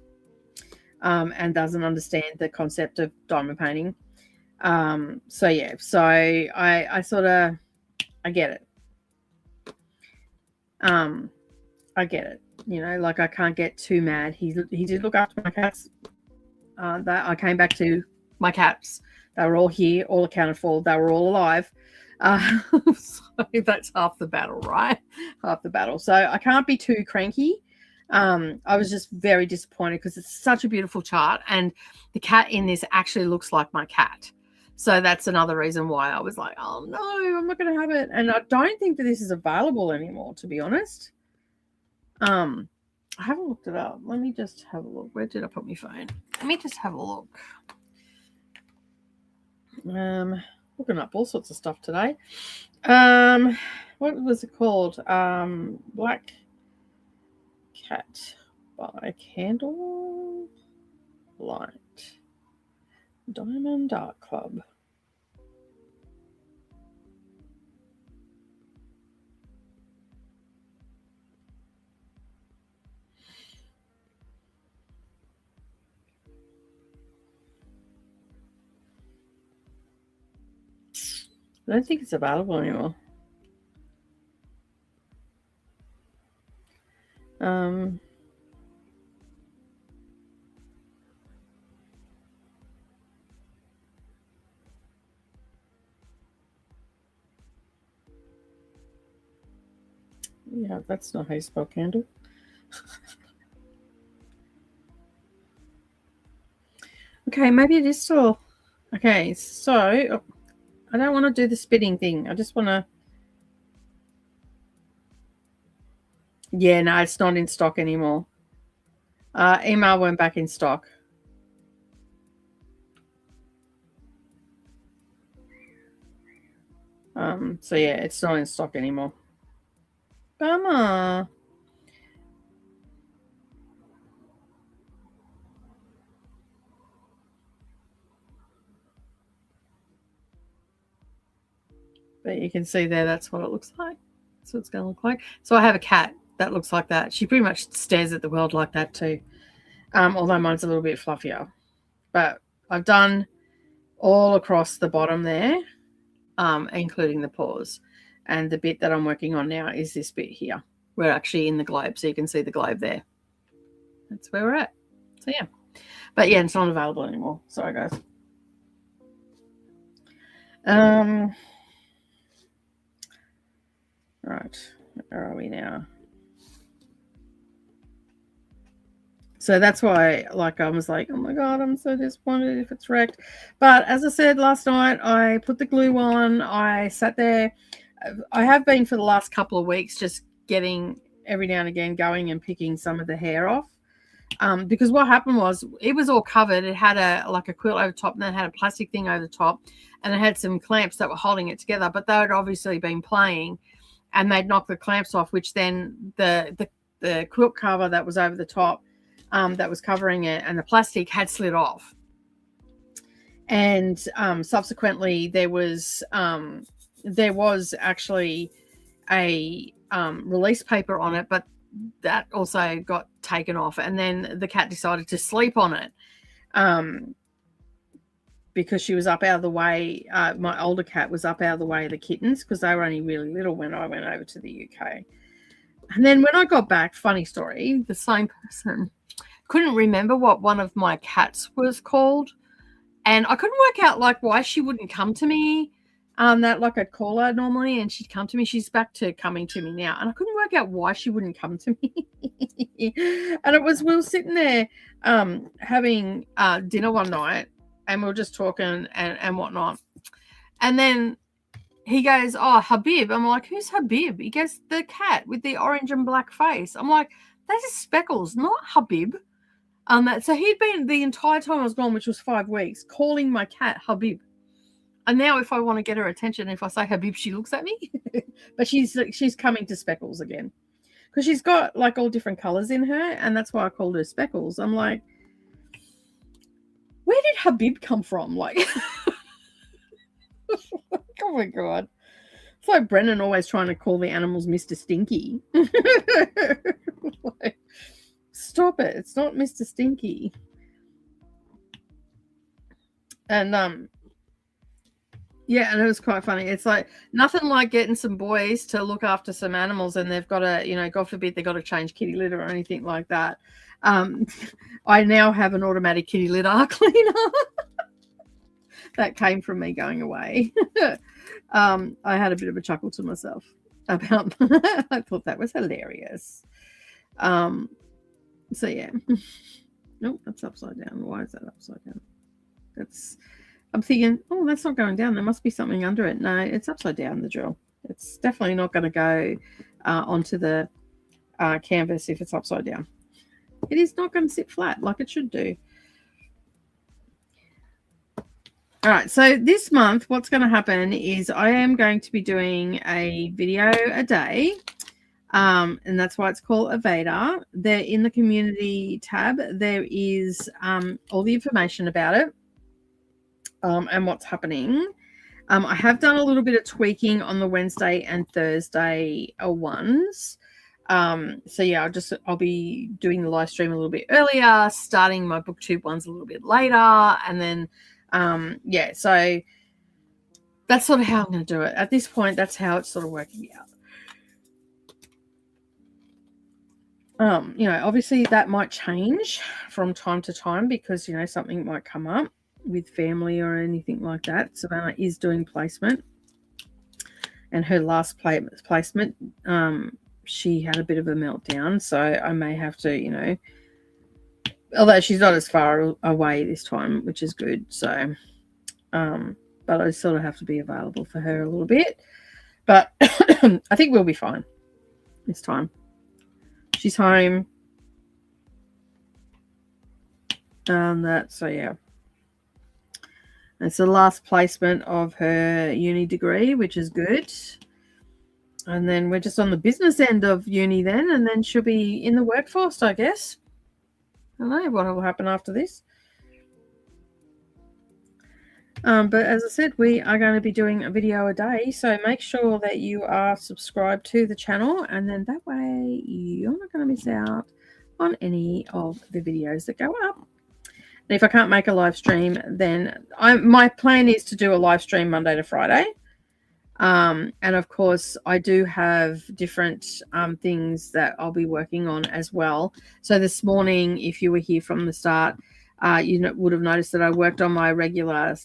and doesn't understand the concept of diamond painting. So yeah, so I sort of I get it. I get it. You know, like I can't get too mad. He did look after my cats. That I came back to my cats. They were all here, all accounted for. They were all alive. So that's half the battle, right? Half the battle. So I can't be too cranky. I was just very disappointed because it's such a beautiful chart, and the cat in this actually looks like my cat. So that's another reason why I was like, oh no, I'm not going to have it. And I don't think that this is available anymore, to be honest. I haven't looked it up. Let me just have a look. Where did I put my phone? Let me just have a look. Looking up all sorts of stuff today. What was it called? Black Cat by Candle Light. Diamond Art Club. I don't think it's available anymore. Yeah, that's not how you spell candle. Okay, maybe it is still. Okay, so I don't want to do the spitting thing. I just want to. Yeah, no, it's not in stock anymore. Email went back in stock. So yeah, it's not in stock anymore. Bummer. But you can see there, that's what it looks like. That's what it's going to look like. So I have a cat that looks like that. She pretty much stares at the world like that too. Although mine's a little bit fluffier. But I've done all across the bottom there, including the paws. And the bit that I'm working on now is this bit here. We're actually in the globe, so you can see the globe there. That's where we're at. So yeah. But yeah, it's not available anymore. Sorry, guys. Right. Where are we now? So that's why, like, I was like, oh my God, I'm so disappointed if it's wrecked. But as I said last night, I put the glue on. I sat there. I have been for the last couple of weeks just getting every now and again going and picking some of the hair off. Because what happened was it was all covered. It had a quilt over top, and then it had a plastic thing over the top, and it had some clamps that were holding it together. But they had obviously been playing, and they'd knocked the clamps off, which then the quilt cover that was over the top, that was covering it, and the plastic had slid off. And subsequently, there was actually a release paper on it, but that also got taken off. And then the cat decided to sleep on it because she was up out of the way. My older cat was up out of the way of the kittens because they were only really little when I went over to the UK. And then when I got back, funny story, the same person couldn't remember what one of my cats was called. And I couldn't work out like why she wouldn't come to me. That like I'd call her normally and she'd come to me. She's back to coming to me now. And I couldn't work out why she wouldn't come to me. And we were sitting there having dinner one night, and we were just talking and whatnot. And then he goes, oh, Habib. I'm like, who's Habib? He goes, the cat with the orange and black face. I'm like, that is Speckles, not Habib. So he'd been the entire time I was gone, which was 5 weeks, calling my cat Habib. And now if I want to get her attention, if I say Habib, she looks at me. But she's coming to Speckles again. Because she's got like all different colors in her, and that's why I called her Speckles. I'm like, where did Habib come from? Like, oh my God. It's like Brennan always trying to call the animals Mr. Stinky. Like, stop it. It's not Mr. Stinky. And yeah, and it was quite funny. It's like nothing like getting some boys to look after some animals and they've got to, you know, God forbid they've got to change kitty litter or anything like that. I now have an automatic kitty litter cleaner that came from me going away. I had a bit of a chuckle to myself about that. I thought that was hilarious. So yeah. Nope, that's upside down. Why is that upside down? I'm thinking, oh, that's not going down. There must be something under it. No, it's upside down, the drill. It's definitely not going to go onto the canvas if it's upside down. It is not going to sit flat like it should do. All right, so this month, what's going to happen is I am going to be doing a video a day, and that's why it's called AVADA. There in the community tab, there is all the information about it and what's happening. I have done a little bit of tweaking on the Wednesday and Thursday ones. So yeah, I'll be doing the live stream a little bit earlier, starting my booktube ones a little bit later, and then yeah, so that's sort of how I'm going to do it. At this point, that's how it's sort of working out. You know, obviously that might change from time to time because, you know, something might come up with family or anything like that. Savannah is doing placement, and her last placement, she had a bit of a meltdown, so I may have to, you know, although she's not as far away this time, which is good. So, but I sort of have to be available for her a little bit. But I think we'll be fine this time. She's home. So yeah. It's the last placement of her uni degree, which is good. And then we're just on the business end of uni then, and then she'll be in the workforce, I guess. I don't know what will happen after this. But as I said, we are going to be doing a video a day, so make sure that you are subscribed to the channel, and then that way you're not going to miss out on any of the videos that go up. And if I can't make a live stream, then my plan is to do a live stream Monday to Friday. And of course, I do have different things that I'll be working on as well. So this morning, if you were here from the start, you would have noticed that I worked on my regular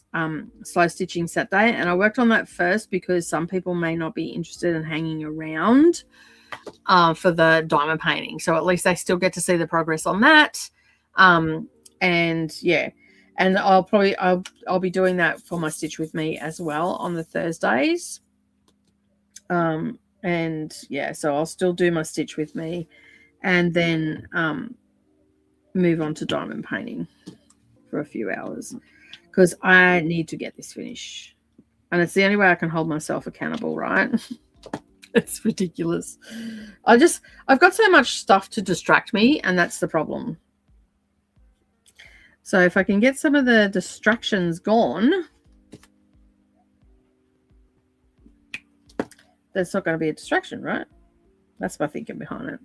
slow stitching set day, and I worked on that first because some people may not be interested in hanging around for the diamond painting. So at least they still get to see the progress on that. And yeah, and I'll be doing that for my Stitch With Me as well on the Thursdays. And yeah, so I'll still do my Stitch With Me and then move on to diamond painting for a few hours because I need to get this finished, and it's the only way I can hold myself accountable, right? It's ridiculous. I've got so much stuff to distract me, and that's the problem. So if I can get some of the distractions gone, that's not going to be a distraction, right? That's my thinking behind it.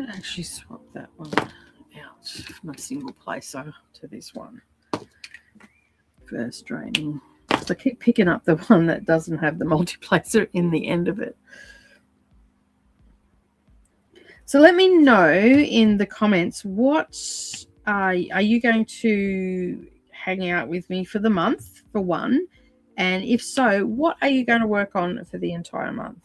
might actually swap that one out from a single placer to this one. First draining. So I keep picking up the one that doesn't have the multi-placer in the end of it. So let me know in the comments, what are you going to hang out with me for the month, for one? And if so, what are you going to work on for the entire month?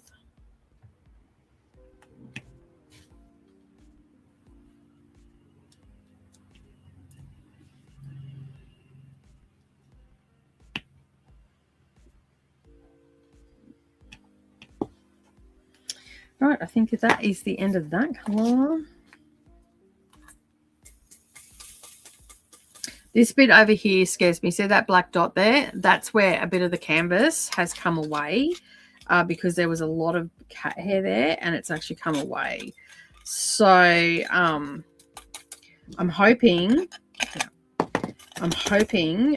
Right, I think that is the end of that colour. This bit over here scares me. See that black dot there? That's where a bit of the canvas has come away because there was a lot of cat hair there, and it's actually come away. So I'm hoping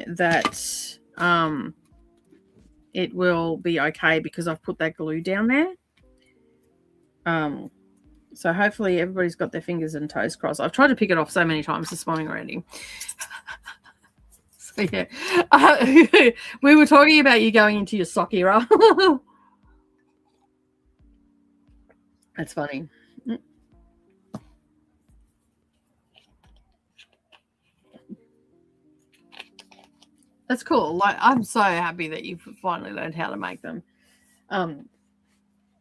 that it will be okay because I've put that glue down there. So hopefully everybody's got their fingers and toes crossed. I've tried to pick it off so many times this morning already. So yeah, we were talking about you going into your sock era. That's funny. That's cool. Like, I'm so happy that you've finally learned how to make them.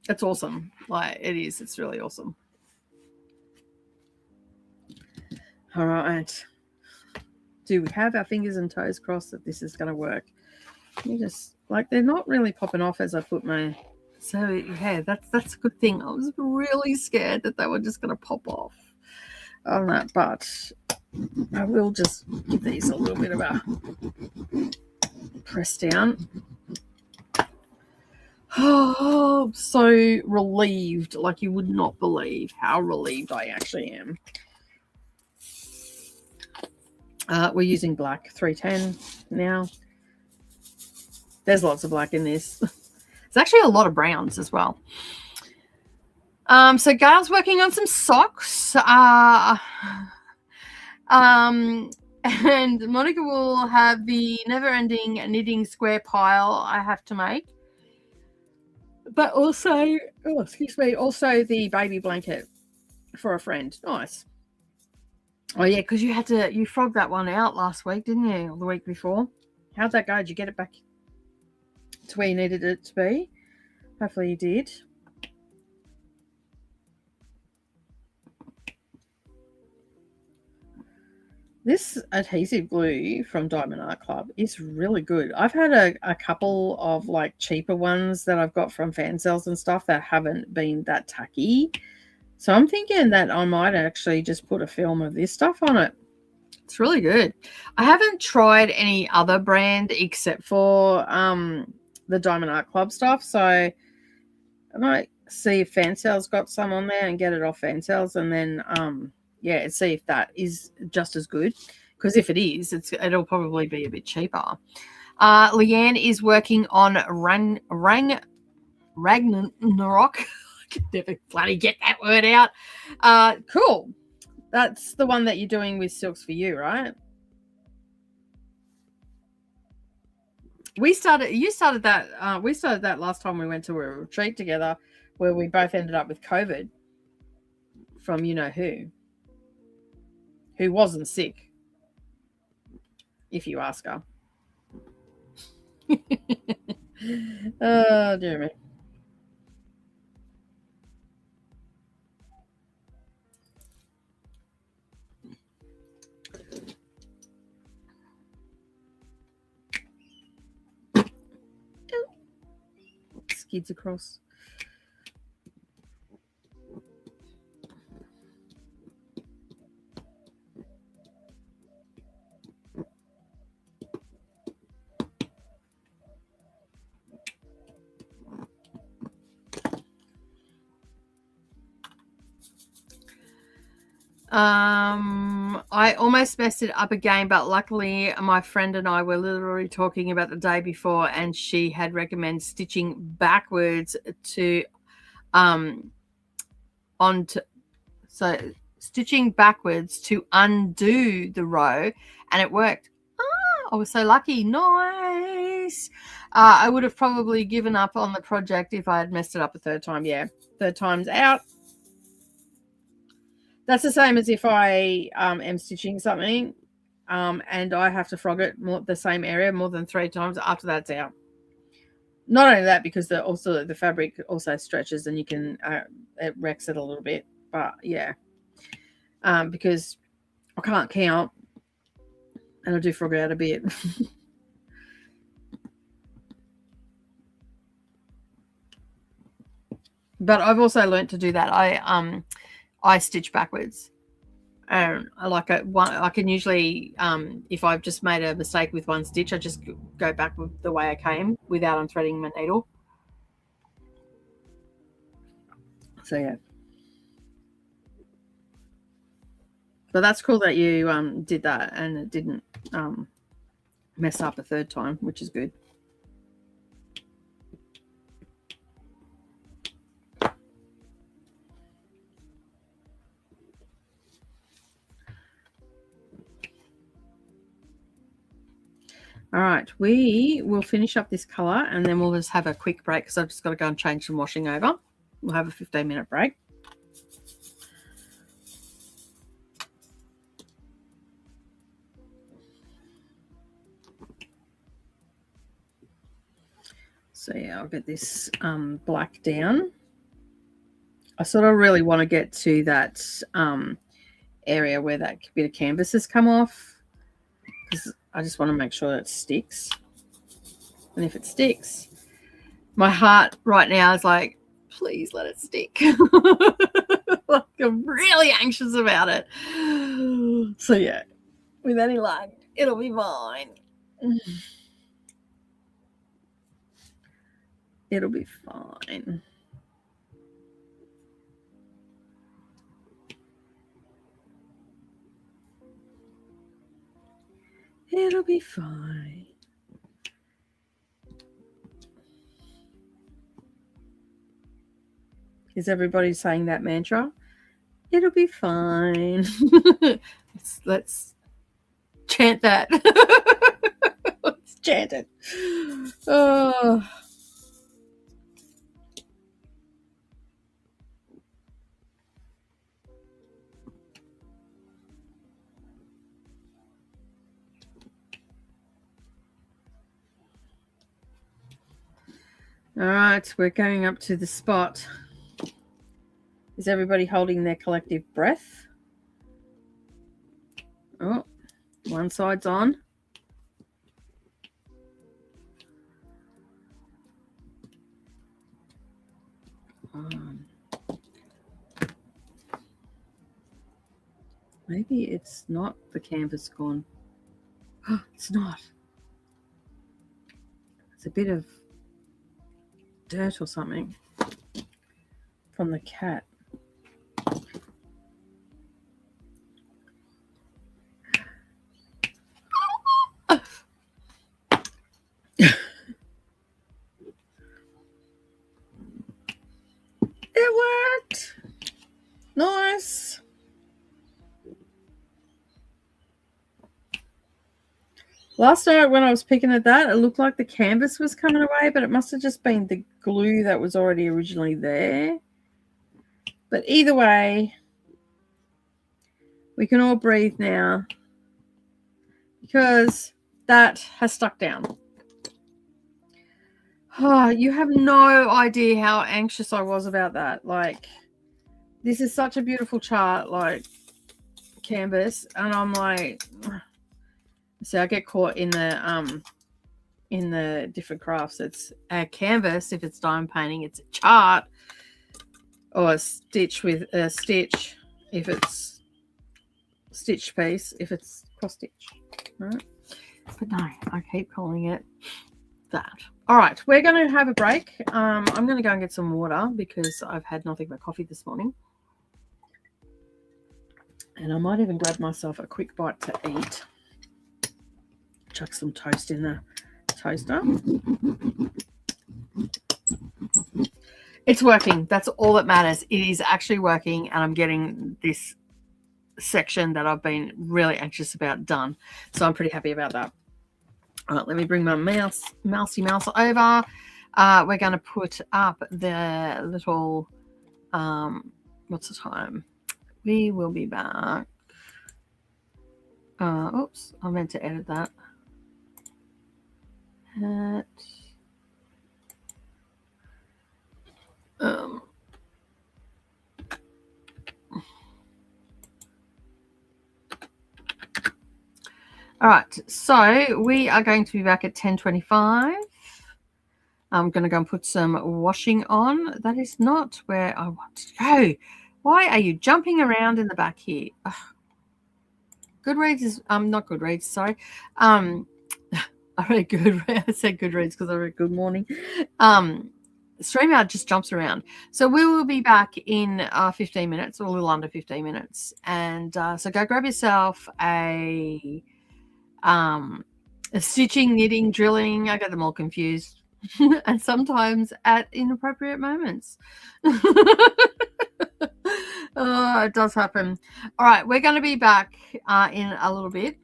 That's awesome. Like, it is. It's really awesome. All right. Do we have our fingers and toes crossed that this is going to work? You just, like, they're not really popping off as I put my... So, yeah, that's a good thing. I was really scared that they were just going to pop off on that, but I will just give these a little bit of a press down. Oh, so relieved. Like, you would not believe how relieved I actually am. We're using black 310 now. There's lots of black in this. There's actually a lot of browns as well. So Gail's working on some socks. And Monica will have the never-ending knitting square pile I have to make. But also, oh, excuse me, also the baby blanket for a friend. Nice. Oh, yeah, because you frogged that one out last week, didn't you? Or the week before. How'd that go? Did you get it back to where you needed it to be? Hopefully you did. This adhesive glue from Diamond Art Club is really good. I've had a couple of like cheaper ones that I've got from fan sales and stuff that haven't been that tacky. So I'm thinking that I might actually just put a film of this stuff on it. It's really good. I haven't tried any other brand except for the Diamond Art Club stuff. So I might see if fan sales got some on there and get it off fan sales, and then yeah, and see if that is just as good. Because if it is, it'll probably be a bit cheaper. Leanne is working on Ragnarok. I can never bloody get that word out. Cool. That's the one that you're doing with Silks for You, right? You started that. We started that last time we went to a retreat together, where we both ended up with COVID from you know who wasn't sick, if you ask her. Oh, dear me. Skids across. I almost messed it up again, but luckily my friend and I were literally talking about the day before, and she had recommended stitching backwards to onto So stitching backwards to undo the row, and it worked. I was so lucky. Nice. I would have probably given up on the project if I had messed it up a third time. Yeah, third time's out. That's the same as if I am stitching something and I have to frog it the same area more than 3 times. After that's out. Not only that, because also the fabric also stretches and you can it wrecks it a little bit. But yeah, because I can't count and I do frog out a bit. But I've also learned to do that. I stitch backwards. And I can usually, if I've just made a mistake with one stitch, I just go back with the way I came without unthreading my needle. So yeah. But that's cool that you did that and it didn't mess up a third time, which is good. All right, we will finish up this color and then we'll just have a quick break because I've just got to go and change some washing over. We'll have a 15-minute break. So yeah, I'll get this black down. I sort of really want to get to that area where that bit of canvas has come off because I just want to make sure it sticks. And if it sticks, my heart right now is like, please let it stick. Like, I'm really anxious about it. So yeah, with any luck, it'll be fine. It'll be fine. It'll be fine. Is everybody saying that mantra? It'll be fine. Let's chant that. Let's chant it. Oh. All right, we're going up to the spot. Is everybody holding their collective breath? Oh, one side's on. Maybe it's not the canvas gone. Oh, it's not. It's a bit of dirt or something from the cat. It worked. Nice. Last night when I was picking at that, it looked like the canvas was coming away, but it must have just been the glue that was already originally there. But either way, we can all breathe now because that has stuck down. Oh, you have no idea how anxious I was about that. Like, this is such a beautiful chart, like canvas, and I'm like, see, I get caught in the different crafts. It's a canvas if it's diamond painting, it's a chart, or a stitch with a stitch if it's stitch piece, if it's cross stitch, right? But no, I keep calling it that. All right, we're going to have a break. I'm going to go and get some water because I've had nothing but coffee this morning. And I might even grab myself a quick bite to eat. Chuck some toast in the toaster. It's working. That's all that matters. It is actually working, and I'm getting this section that I've been really anxious about done. So I'm pretty happy about that. All right, let me bring my mousy mouse over. We're going to put up the little, what's the time? We will be back. Oops, I meant to edit that. All right, so we are going to be back at 10:25. I'm going to go and put some washing on. That is not where I want to go. Why are you jumping around in the back here? Ugh. Goodreads is not Goodreads. Sorry, I read Goodreads. I said Goodreads because I read Good Morning. StreamYard just jumps around. So we will be back in 15 minutes, or a little under 15 minutes. And so go grab yourself a stitching, knitting, drilling. I get them all confused. And sometimes at inappropriate moments. Oh, it does happen. All right, we're going to be back in a little bit.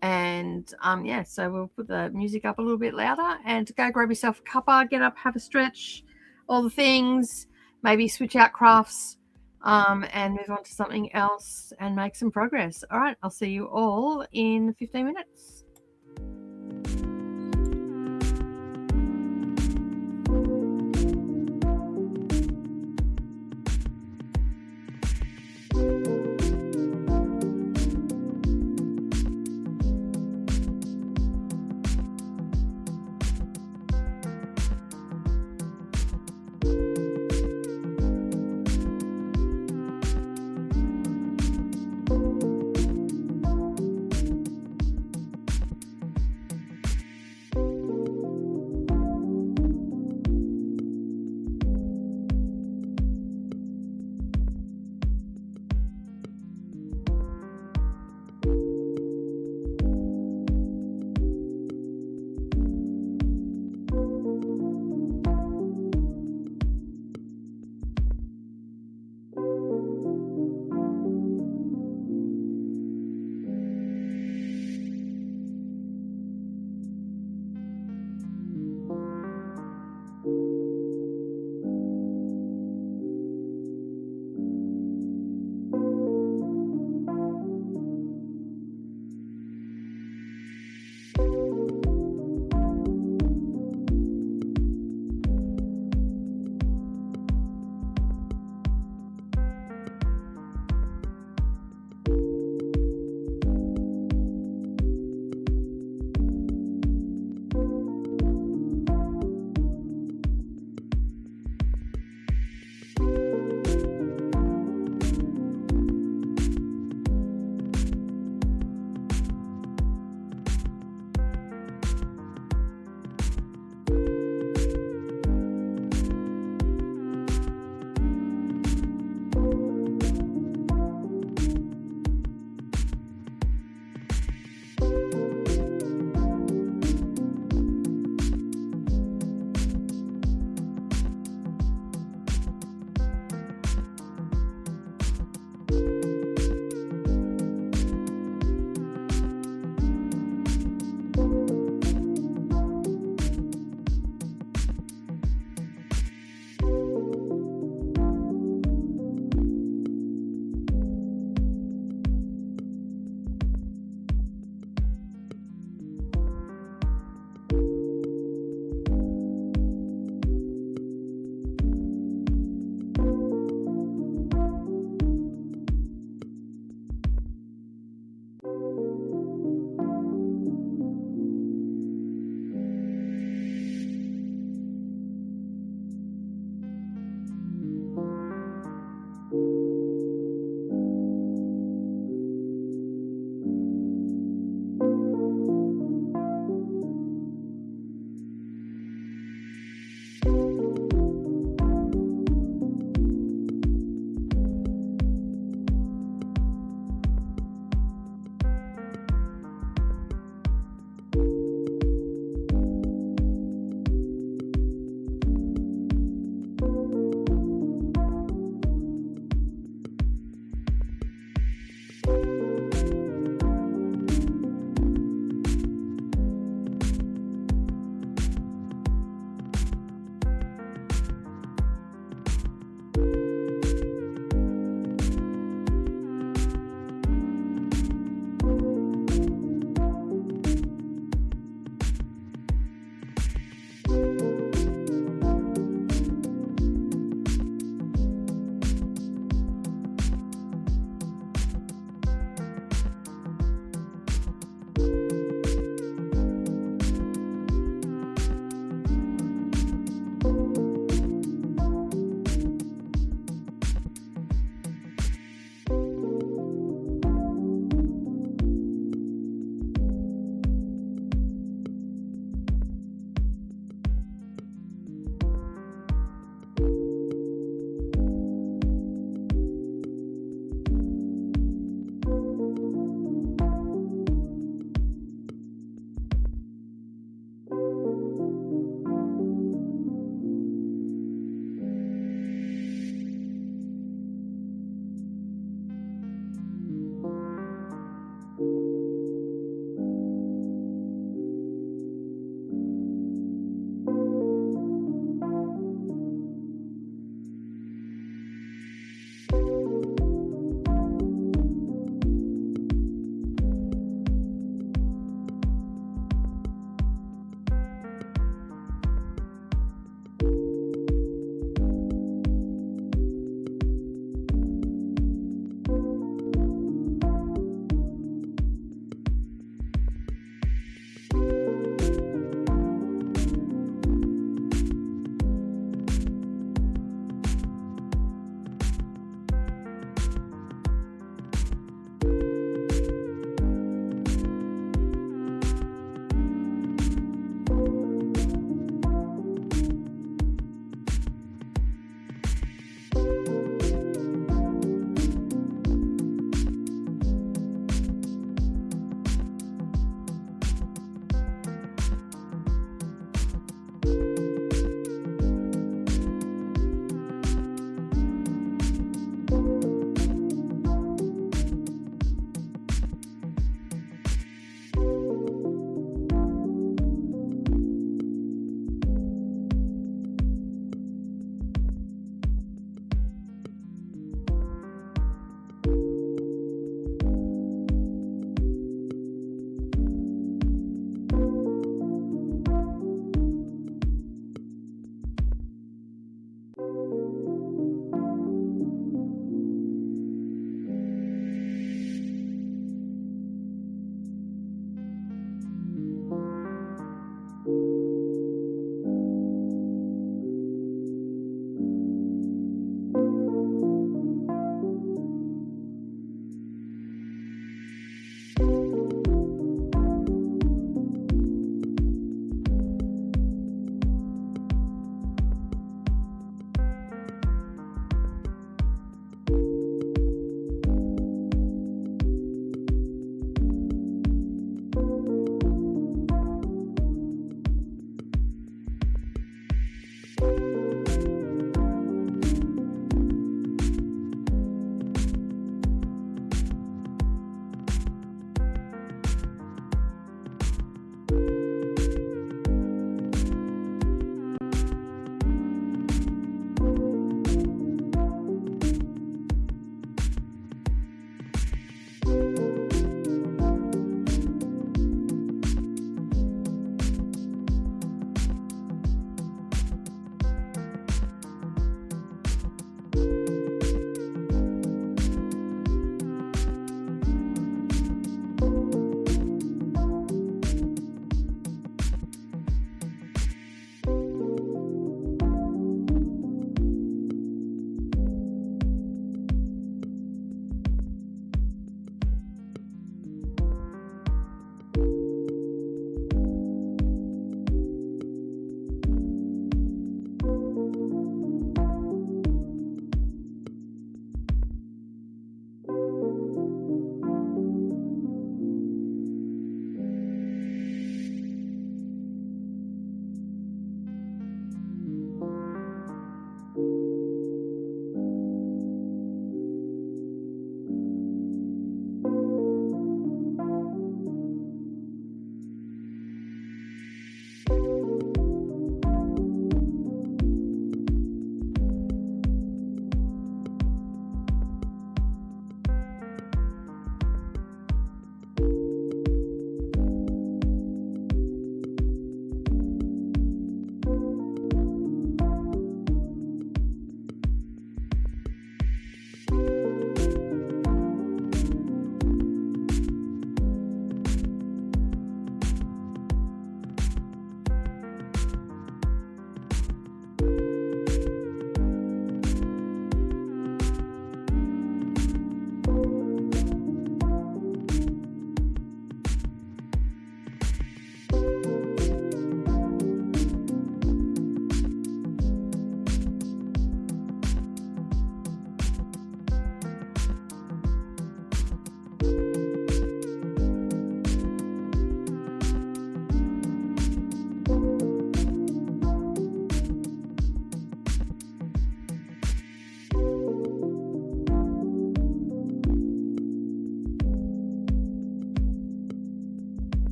And yeah, so we'll put the music up a little bit louder and go grab yourself a cuppa, get up, have a stretch, all the things, maybe switch out crafts and move on to something else and make some progress. All right, I'll see you all in 15 minutes.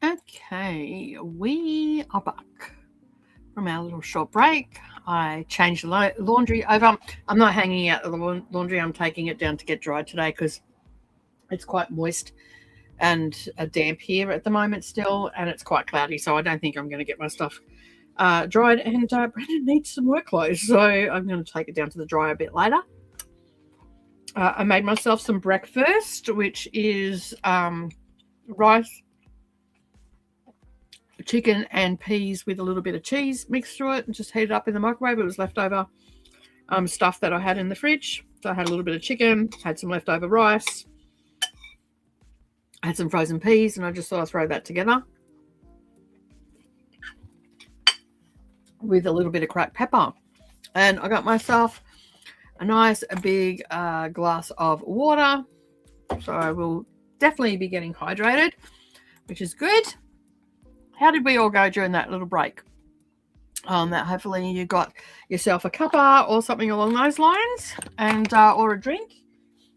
Okay, we are back from our little short break. I changed the laundry over. I'm not hanging out the laundry. I'm taking it down to get dried today because it's quite moist and damp here at the moment still, and it's quite cloudy, so I don't think I'm going to get my stuff dried. And Brendan needs some work clothes, so I'm going to take it down to the dryer a bit later. I made myself some breakfast, which is rice, chicken and peas with a little bit of cheese mixed through it and just heat it up in the microwave. It was leftover stuff that I had in the fridge. So I had a little bit of chicken, had some leftover rice, had some frozen peas, and I just thought I'd throw that together with a little bit of cracked pepper. And I got myself a nice big glass of water. So I will definitely be getting hydrated, which is good. how did we all go during that little break? That hopefully you got yourself a cuppa or something along those lines, and or a drink,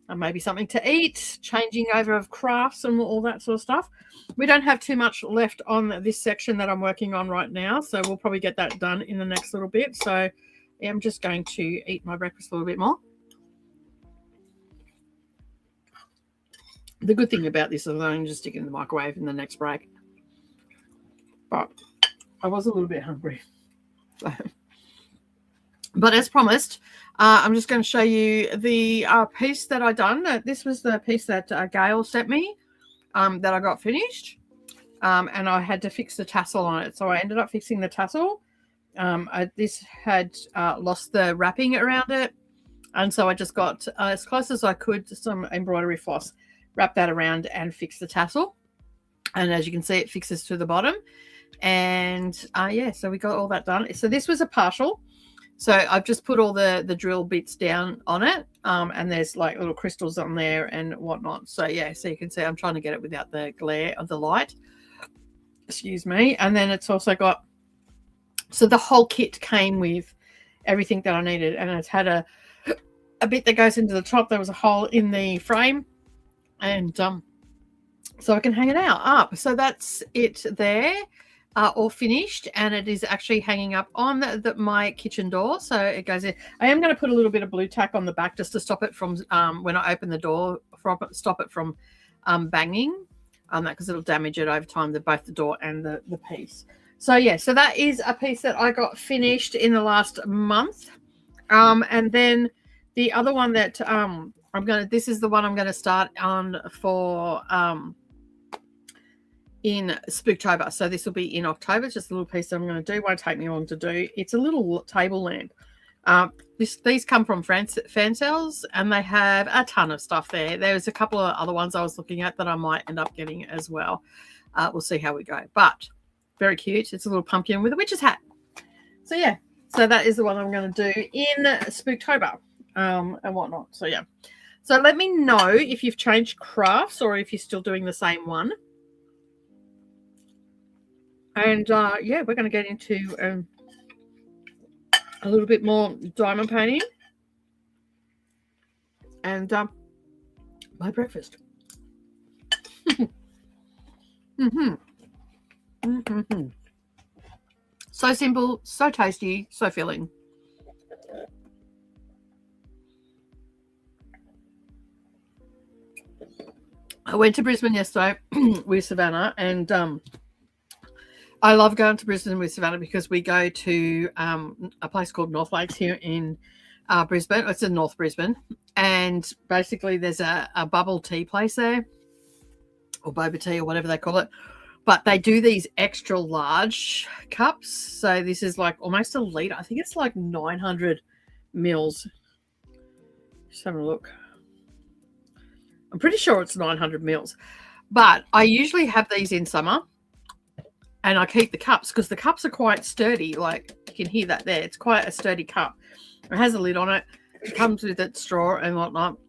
and maybe something to eat, changing over of crafts and all that sort of stuff. We don't have too much left on this section that I'm working on right now, so we'll probably get that done in the next little bit. So yeah, I'm just going to eat my breakfast a little bit more. The good thing about this is I can just stick it in the microwave in the next break. But I was a little bit hungry. So. But as promised, I'm just going to show you the piece that I done. This was the piece that Gail sent me that I got finished. And I had to fix the tassel on it. So I ended up fixing the tassel. This had lost the wrapping around it. And so I just got as close as I could to some embroidery floss, wrap that around and fix the tassel. And as you can see, it fixes to the bottom. And yeah, so we got all that done. So this was a partial. So I've just put all the drill bits down on it. And there's like little crystals on there and whatnot. So yeah, so you can see I'm trying to get it without the glare of the light. Excuse me. And then it's also got, so the whole kit came with everything that I needed. And it's had a bit that goes into the top. There was a hole in the frame. And so I can hang it up. So that's it there. All finished, and it is actually hanging up on my kitchen door, so it goes in. I am going to put a little bit of blue tack on the back just to stop it from when I open the door, stop it from banging, because it'll damage it over time, both the door and the piece. So yeah, so that is a piece that I got finished in the last month, and then the other one that this is the one I'm going to start on for in Spooktober. So this will be in October. It's just a little piece that I'm going to do. Won't take me long to do. It's a little table lamp. These come from Fansales, and they have a ton of stuff there. There's a couple of other ones I was looking at that I might end up getting as well. We'll see how we go. But very cute. It's a little pumpkin with a witch's hat. So yeah, so that is the one I'm going to do in Spooktober and whatnot. So yeah. So let me know if you've changed crafts or if you're still doing the same one. And yeah, we're going to get into a little bit more diamond painting and my breakfast. So simple, so tasty, so filling. I went to Brisbane yesterday with Savannah, and I love going to Brisbane with Savannah because we go to a place called North Lakes here in Brisbane. It's in North Brisbane. And basically there's a bubble tea place there, or boba tea or whatever they call it. But they do these extra large cups. So this is like almost a litre. I think it's like 900 mils. Just having a look. I'm pretty sure it's 900 mils. But I usually have these in summer. And I keep the cups because the cups are quite sturdy. Like, you can hear that there. It's quite a sturdy cup. It has a lid on it. It comes with its straw and whatnot.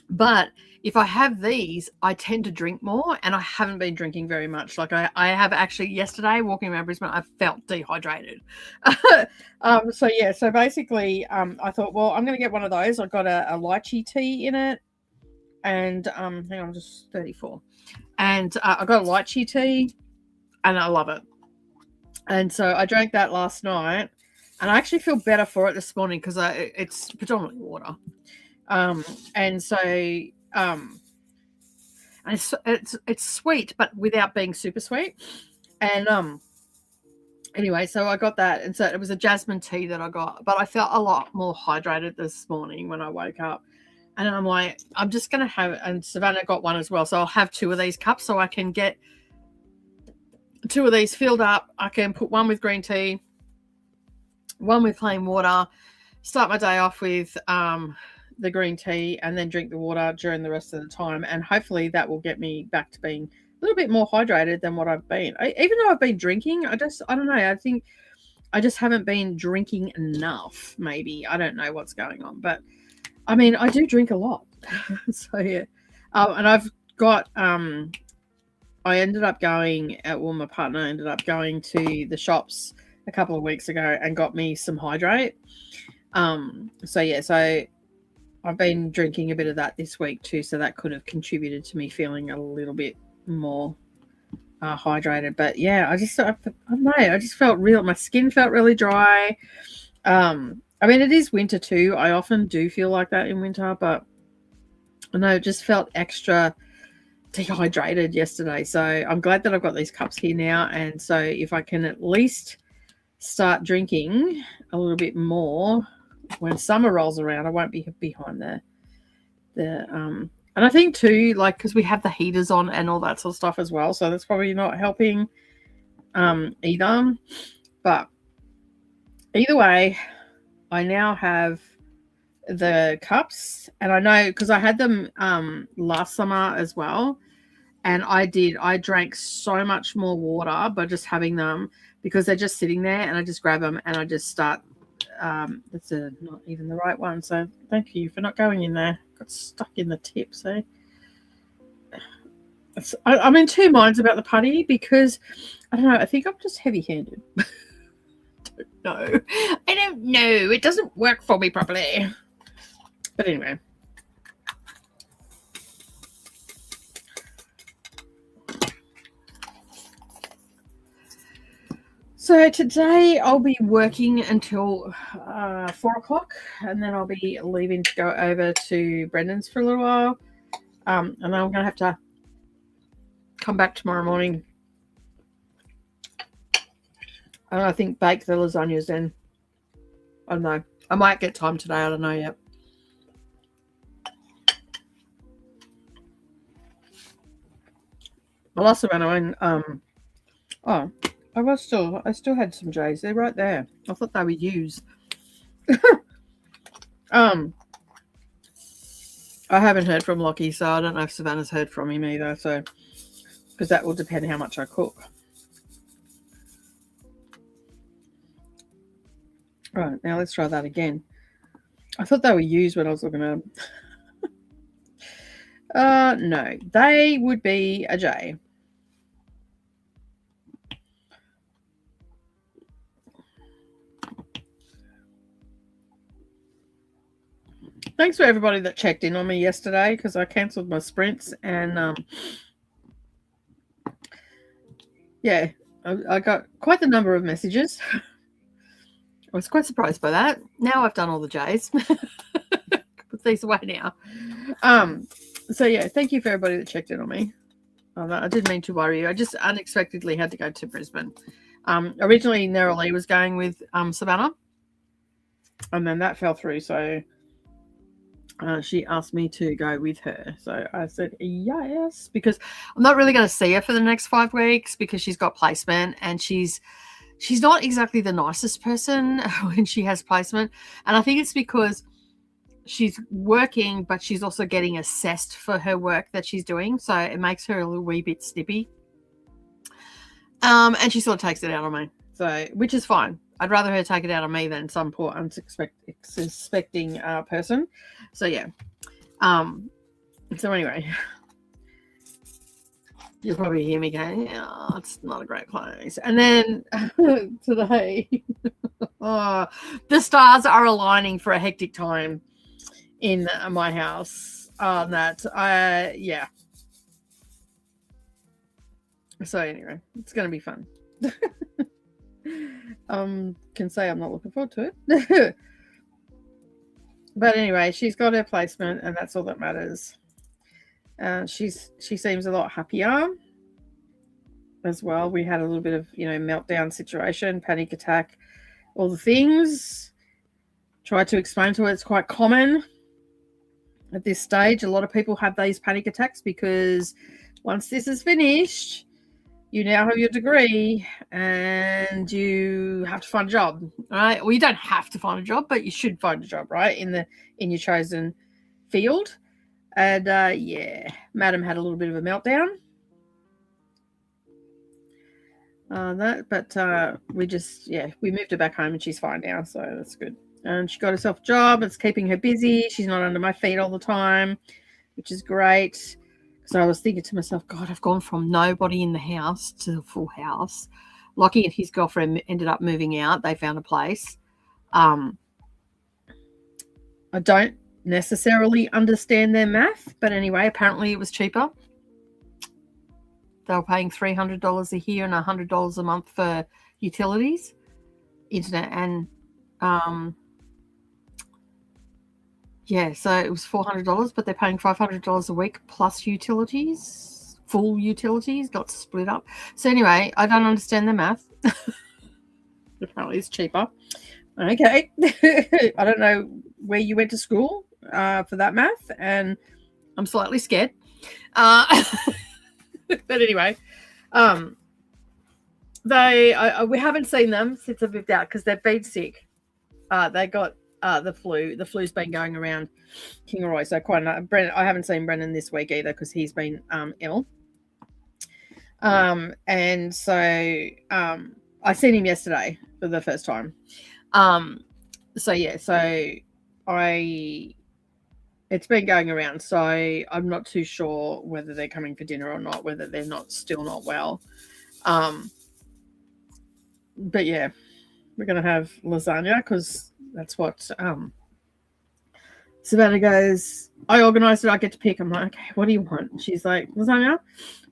But if I have these, I tend to drink more. And I haven't been drinking very much. Like, I have actually yesterday, walking around Brisbane, I felt dehydrated. So, yeah. So, basically, I thought, well, I'm going to get one of those. I've got a lychee tea in it. And, hang on, just 34. And I got a lychee tea. And I love it. And so I drank that last night. And I actually feel better for it this morning because it's predominantly water. And so and it's sweet, but without being super sweet. And anyway, so I got that. And so it was a jasmine tea that I got. But I felt a lot more hydrated this morning when I woke up. And I'm like, I'm just going to have, and Savannah got one as well. So I'll have 2 of these cups so I can get 2 of these filled up. I can put one with green tea, one with plain water, start my day off with the green tea, and then drink the water during the rest of the time. And hopefully that will get me back to being a little bit more hydrated than what I've been. Even though I've been drinking, I don't know. I think I just haven't been drinking enough, maybe. I don't know what's going on. But, I mean, I do drink a lot. So, yeah. And I've got I ended up going, my partner ended up going to the shops a couple of weeks ago and got me some hydrate. So I've been drinking a bit of that this week too, so that could have contributed to me feeling a little bit more hydrated. But yeah, I don't know, I just felt my skin felt really dry. I mean, it is winter too. I often do feel like that in winter, but I know it just felt extra dehydrated yesterday. So I'm glad that I've got these cups here now, and so if I can at least start drinking a little bit more when summer rolls around, I won't be behind the and I think too, like, because we have the heaters on and all that sort of stuff as well, so that's probably not helping either. But either way, I now have the cups, and I know because I had them last summer as well, and I drank so much more water by just having them, because they're just sitting there, and I just grab them and I just start. That's not even the right one, so thank you for not going in there. Got stuck in the tip. So I'm in two minds about the putty, because I don't know, I think I'm just heavy-handed. I don't know, it doesn't work for me properly. But anyway, so today I'll be working until 4 o'clock, and then I'll be leaving to go over to Brendan's for a little while, and then I'm going to have to come back tomorrow morning, and I think bake the lasagnas then. I don't know, I might get time today, I don't know yet. I lost them when I still had some J's. They're right there. I thought they were used. I haven't heard from Lockie, so I don't know if Savannah's heard from him either. So, because that will depend how much I cook. Right, now let's try that again. I thought they were used when I was looking at them. No, they would be a J. Thanks for everybody that checked in on me yesterday, because I cancelled my sprints, and yeah, I got quite the number of messages. I was quite surprised by that. Now I've done all the J's. Put these away now. So yeah, thank you for everybody that checked in on me. I didn't mean to worry you. I just unexpectedly had to go to Brisbane. Originally, Neroli was going with Savannah, and then that fell through. So she asked me to go with her. So I said yes, because I'm not really going to see her for the next 5 weeks, because she's got placement, and she's not exactly the nicest person when she has placement. And I think it's because she's working, but she's also getting assessed for her work that she's doing. So it makes her a little wee bit snippy. And she sort of takes it out on me. So, which is fine. I'd rather her take it out on me than some poor unsuspecting person. So yeah. So anyway, you'll probably hear me going, oh, it's not a great place. And then today, the stars are aligning for a hectic time in my house on that. Yeah. So anyway, it's going to be fun. Can say I'm not looking forward to it. But anyway, she's got her placement, and that's all that matters. She seems a lot happier as well. We had a little bit of, meltdown situation, panic attack, all the things. Tried to explain to her it's quite common at this stage. A lot of people have these panic attacks because once this is finished, you now have your degree and you have to find a job, right? Well, you don't have to find a job, but you should find a job, right, in your chosen field. And yeah, Madam had a little bit of a meltdown. We moved her back home and she's fine now, so that's good. And she got herself a job. It's keeping her busy. She's not under my feet all the time, which is great. So I was thinking to myself, God, I've gone from nobody in the house to the full house. Lockie and his girlfriend ended up moving out. They found a place. I don't necessarily understand their math, but anyway, apparently it was cheaper. They were paying $300 a year and $100 a month for utilities, internet, and yeah, so it was $400, but they're paying $500 a week plus utilities, full utilities, not split up. So anyway, I don't understand the math. Apparently it's cheaper. Okay. I don't know where you went to school for that math, and I'm slightly scared. But anyway, we haven't seen them since they've moved out because they've been sick. They got the flu. The flu's been going around Kingaroy, so quite enough. I haven't seen Brendan this week either because he's been ill. And so I seen him yesterday for the first time. So yeah, it's been going around, so I'm not too sure whether they're coming for dinner or not, whether they're still not well. But yeah, we're going to have lasagna because that's what Savannah goes, I organised it, I get to pick. I'm like, okay, what do you want? And she's like, lasagna?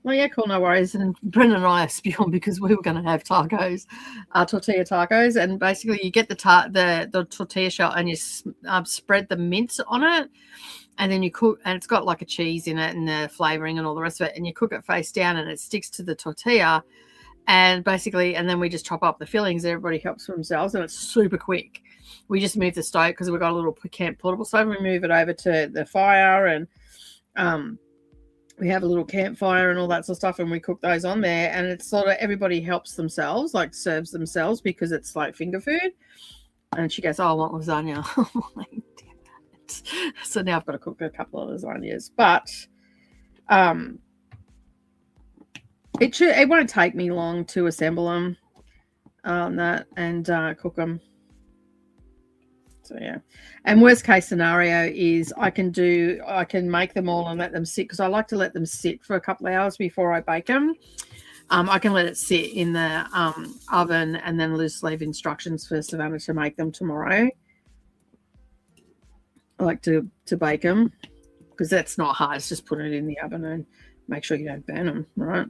Well, yeah, cool, no worries. And Brendan and I are spewing because we were going to have tacos, tortilla tacos. And basically you get the tortilla shell and you spread the mince on it. And then you cook, and it's got like a cheese in it and the flavouring and all the rest of it. And you cook it face down and it sticks to the tortilla. And basically, and then we just chop up the fillings. Everybody helps for themselves, and it's super quick. We just move the stove because we've got a little camp portable stove. We move it over to the fire, and we have a little campfire and all that sort of stuff, and we cook those on there. And it's sort of everybody helps themselves, like serves themselves because it's like finger food. And she goes, "Oh, I want lasagna." I'm like, damn it. So now I've got to cook a couple of lasagnas, but it won't take me long to assemble them and cook them. So yeah, and worst case scenario is I can make them all and let them sit, because I like to let them sit for a couple of hours before I bake them. I can let it sit in the oven and then just leave instructions for Savannah to make them tomorrow. I like to bake them because that's not hard. It's just put it in the oven and make sure you don't burn them, right?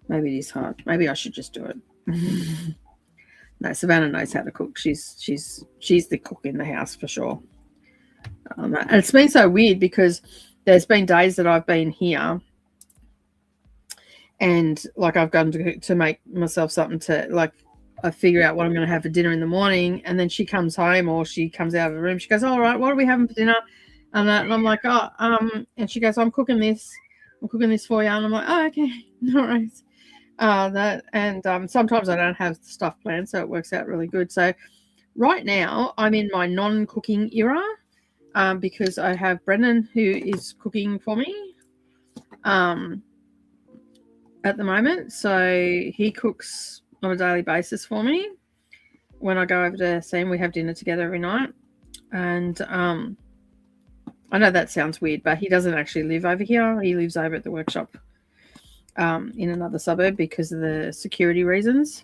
Maybe it is hard. Maybe I should just do it. No, Savannah knows how to cook. She's the cook in the house for sure. And it's been so weird because there's been days that I've been here and like I've gone to make myself something to, like, I figure out what I'm going to have for dinner in the morning, and then she comes home or she comes out of the room. She goes, "All right, what are we having for dinner?" And I'm like, "Oh," and she goes, "I'm cooking this for you." And I'm like, "Oh, okay, no worries." Sometimes I don't have stuff planned, so it works out really good. So right now I'm in my non-cooking era because I have Brendan who is cooking for me at the moment. So he cooks on a daily basis for me. When I go over to see him, we have dinner together every night. And I know that sounds weird, but he doesn't actually live over here. He lives over at the workshop in another suburb because of the security reasons.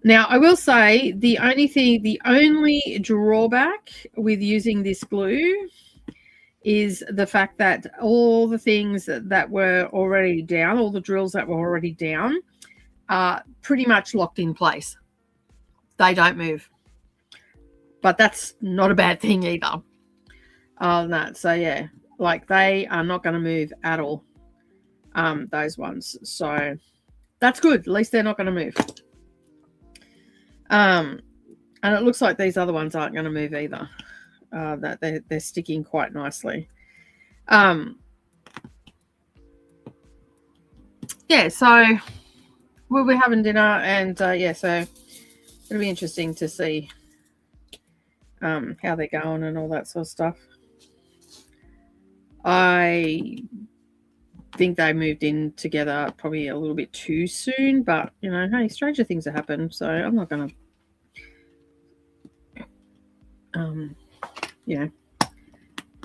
Now, I will say the only drawback with using this glue is the fact that all the things that were already down, all the drills that were already down, are pretty much locked in place. They don't move. But that's not a bad thing either. So yeah, like they are not going to move at all. Those ones. So that's good. At least they're not going to move. And it looks like these other ones aren't going to move either. That they're sticking quite nicely. Yeah, so we'll be having dinner, and so it'll be interesting to see how they're going and all that sort of stuff. I think they moved in together probably a little bit too soon, but hey, stranger things have happened, so I'm not gonna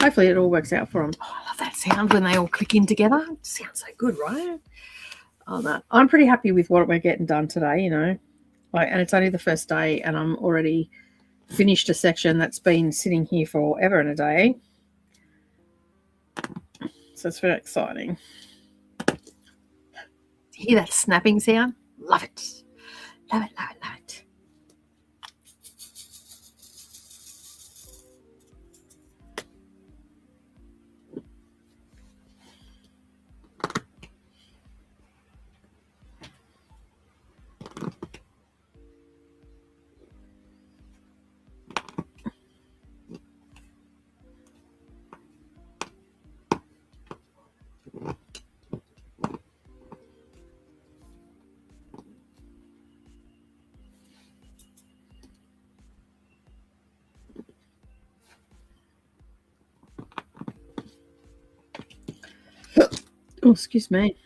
hopefully it all works out for them. Oh, I love that sound when they all click in together. It sounds so good, right? Oh, no. I'm pretty happy with what we're getting done today, you know. Like, and it's only the first day, and I'm already finished a section that's been sitting here forever and a day. So it's very exciting. Hear that snapping sound? Love it. Love it, love it, love it. Oh, excuse me.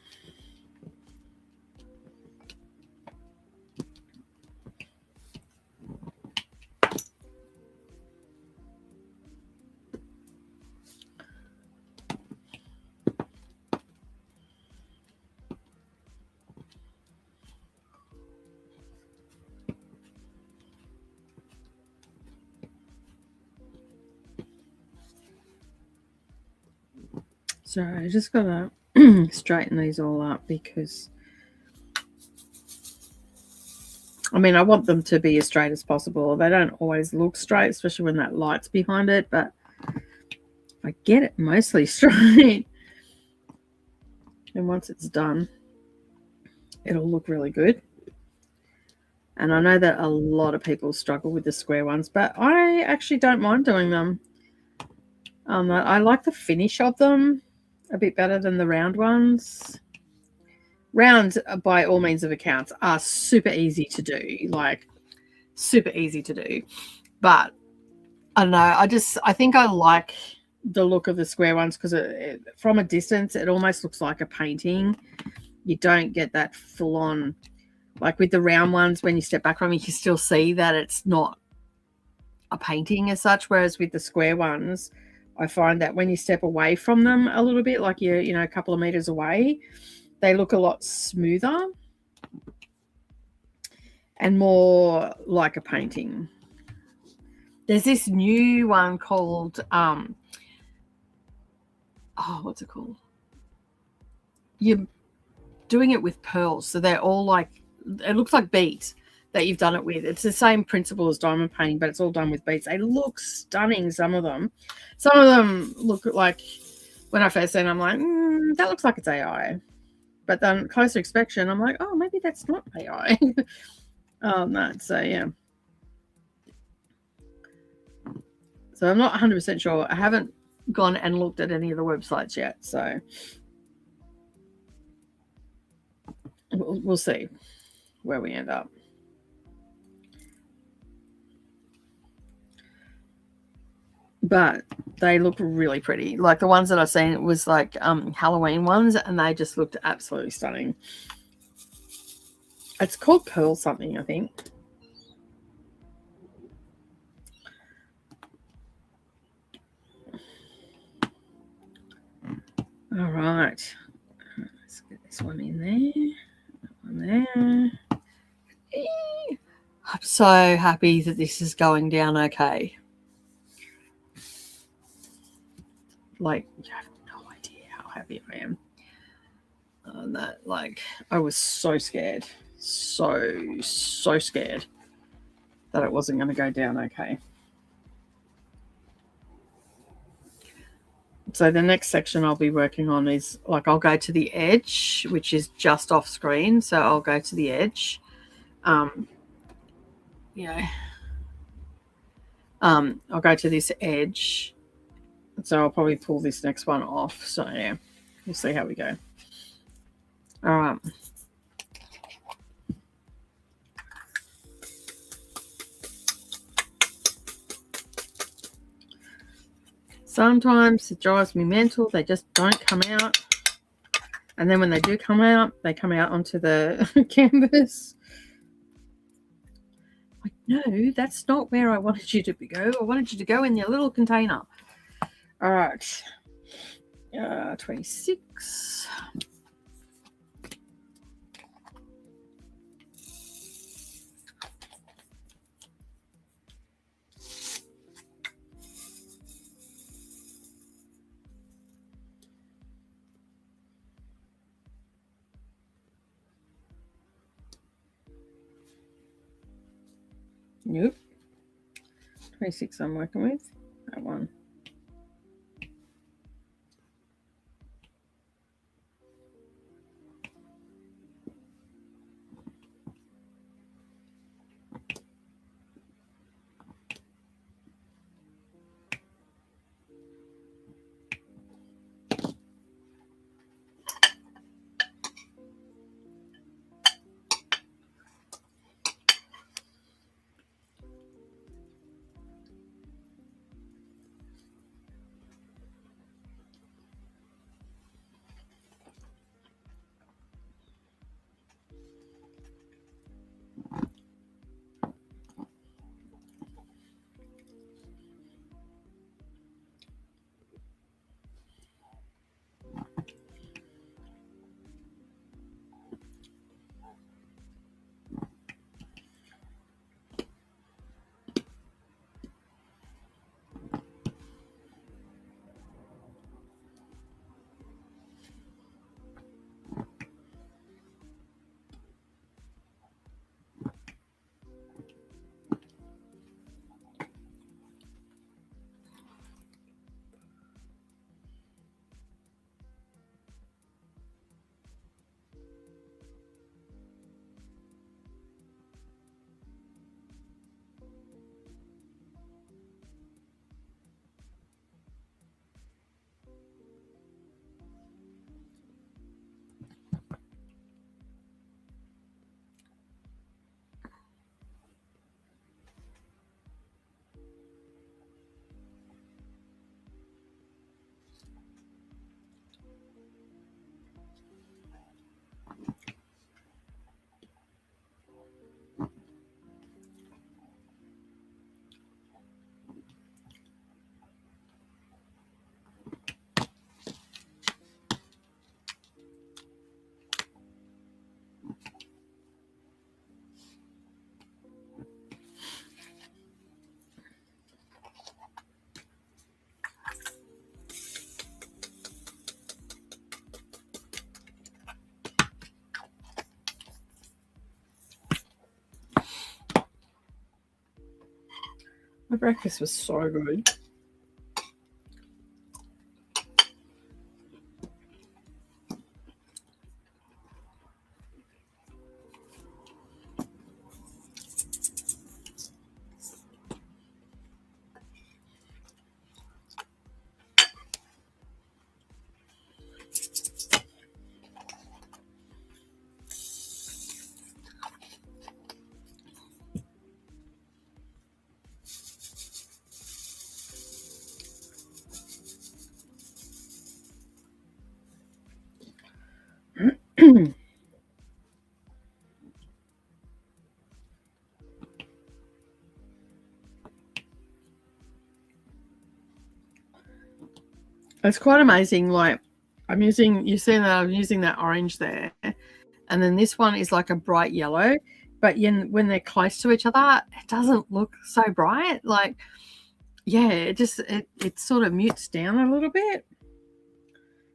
So I just got to straighten these all up because, I mean, I want them to be as straight as possible. They don't always look straight, especially when that light's behind it, but I get it mostly straight. And once it's done, it'll look really good. And I know that a lot of people struggle with the square ones, but I actually don't mind doing them. I like the finish of them a bit better than the round ones. Round, by all means of accounts, are super easy to do, like super easy to do. But I don't know, I think I like the look of the square ones because from a distance, it almost looks like a painting. You don't get that full on, like with the round ones, when you step back from it, you can still see that it's not a painting as such. Whereas with the square ones, I find that when you step away from them a little bit, like you're, you know, a couple of meters away, they look a lot smoother and more like a painting. There's this new one called, what's it called? You're doing it with pearls. So they're all like, it looks like beads that you've done it with. It's the same principle as diamond painting, but it's all done with beads. They look stunning, some of them. Some of them look like, when I first seen them, I'm like, that looks like it's AI. But then closer inspection, I'm like, oh, maybe that's not AI. No, so yeah. So I'm not 100% sure. I haven't gone and looked at any of the websites yet, so we'll see where we end up. But they look really pretty. Like the ones that I've seen, it was like Halloween ones, and they just looked absolutely stunning. It's called Pearl something, I think. All right. Let's get this one in there. That one there. I'm so happy that this is going down okay. Like, you have no idea how happy I am. That, like, I was so scared. So scared that it wasn't going to go down okay. So the next section I'll be working on is, like, I'll go to the edge, which is just off screen. So I'll go to the edge. I'll go to this edge. So I'll probably pull this next one off. So yeah, we'll see how we go. All right. Sometimes it drives me mental. They just don't come out. And then when they do come out, they come out onto the canvas. Like, no, that's not where I wanted you to go. I wanted you to go in your little container. All right. 26. Nope. 26 I'm working with. That one. My breakfast was so good. It's quite amazing. Like you're seeing that I'm using that orange there, and then this one is like a bright yellow, but when they're close to each other, it doesn't look so bright. Like, yeah, it sort of mutes down a little bit.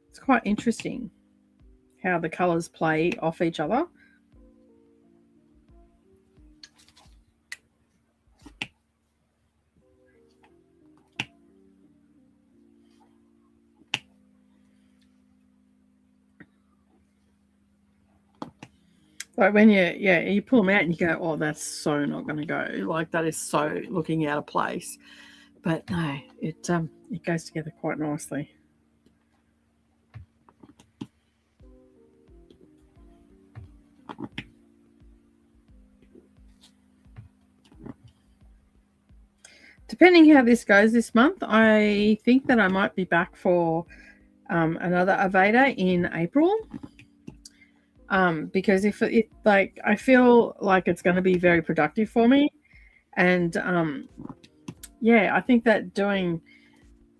It's quite interesting how the colors play off each other. Like when you pull them out and you go, oh, that's so not going to go. Like that is so looking out of place. But no, it goes together quite nicely. Depending how this goes this month, I think that I might be back for another AVADA in April. Because if it like I feel like it's going to be very productive for me, and yeah, I think that doing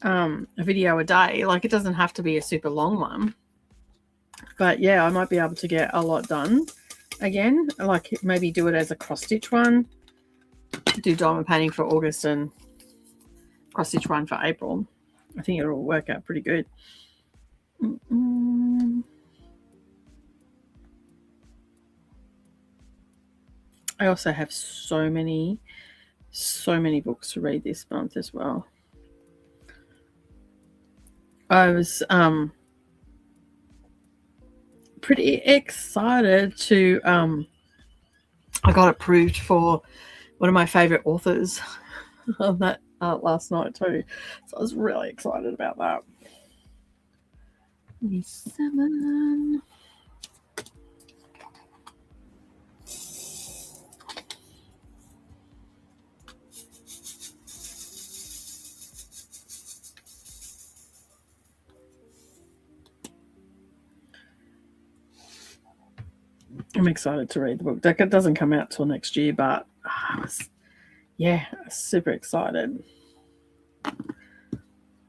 a video a day. Like, it doesn't have to be a super long one. But yeah, I might be able to get a lot done again. Like, maybe do it as a cross stitch one. Do diamond painting for August and cross stitch one for April. I think it'll work out pretty good. I also have so many books to read this month as well. I was pretty excited to I got approved for one of my favorite authors on that last night too, so I was really excited about that. 7. I'm excited to read the book. It doesn't come out till next year, but yeah, super excited.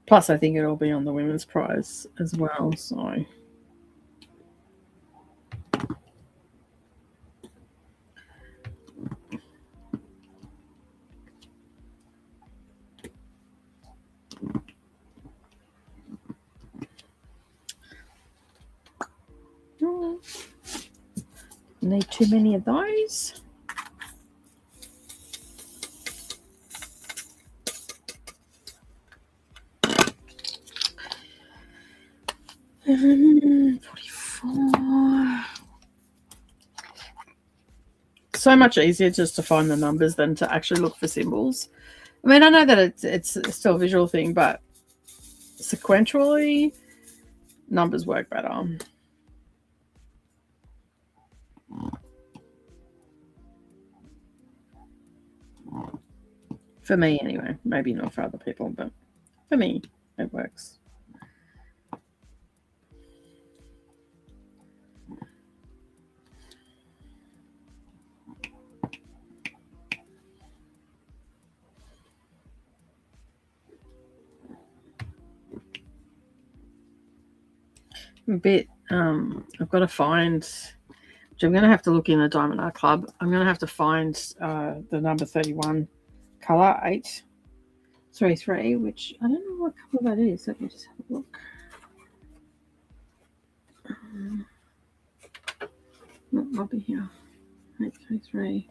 Plus, I think it'll be on the Women's Prize as well. So, need too many of those. So much easier just to find the numbers than to actually look for symbols. I mean, I know that it's still a visual thing, but sequentially, numbers work better. For me, anyway. Maybe not for other people, but for me, it works. I've got to find, which I'm going to have to look in the Diamond Art Club. I'm going to have to find the number 31 colour 833, which I don't know what colour that is. Let me just have a look. Might be here. 833.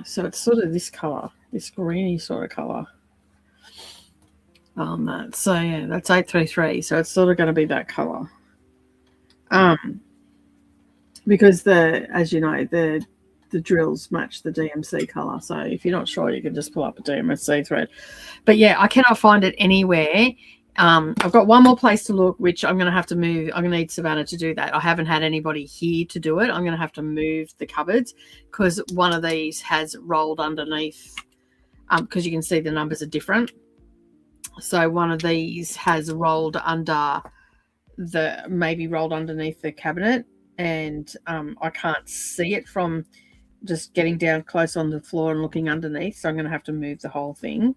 So it's sort of this colour, this greeny sort of colour. On that. So yeah, that's 833. So it's sort of going to be that color. Because as you know, the drills match the DMC color. So if you're not sure, you can just pull up a DMC thread. But yeah, I cannot find it anywhere. I've got one more place to look, which I'm going to have to move. I'm going to need Savannah to do that. I haven't had anybody here to do it. I'm going to have to move the cupboards because one of these has rolled underneath because you can see the numbers are different. So one of these has rolled under maybe rolled underneath the cabinet, and I can't see it from just getting down close on the floor and looking underneath. So I'm going to have to move the whole thing.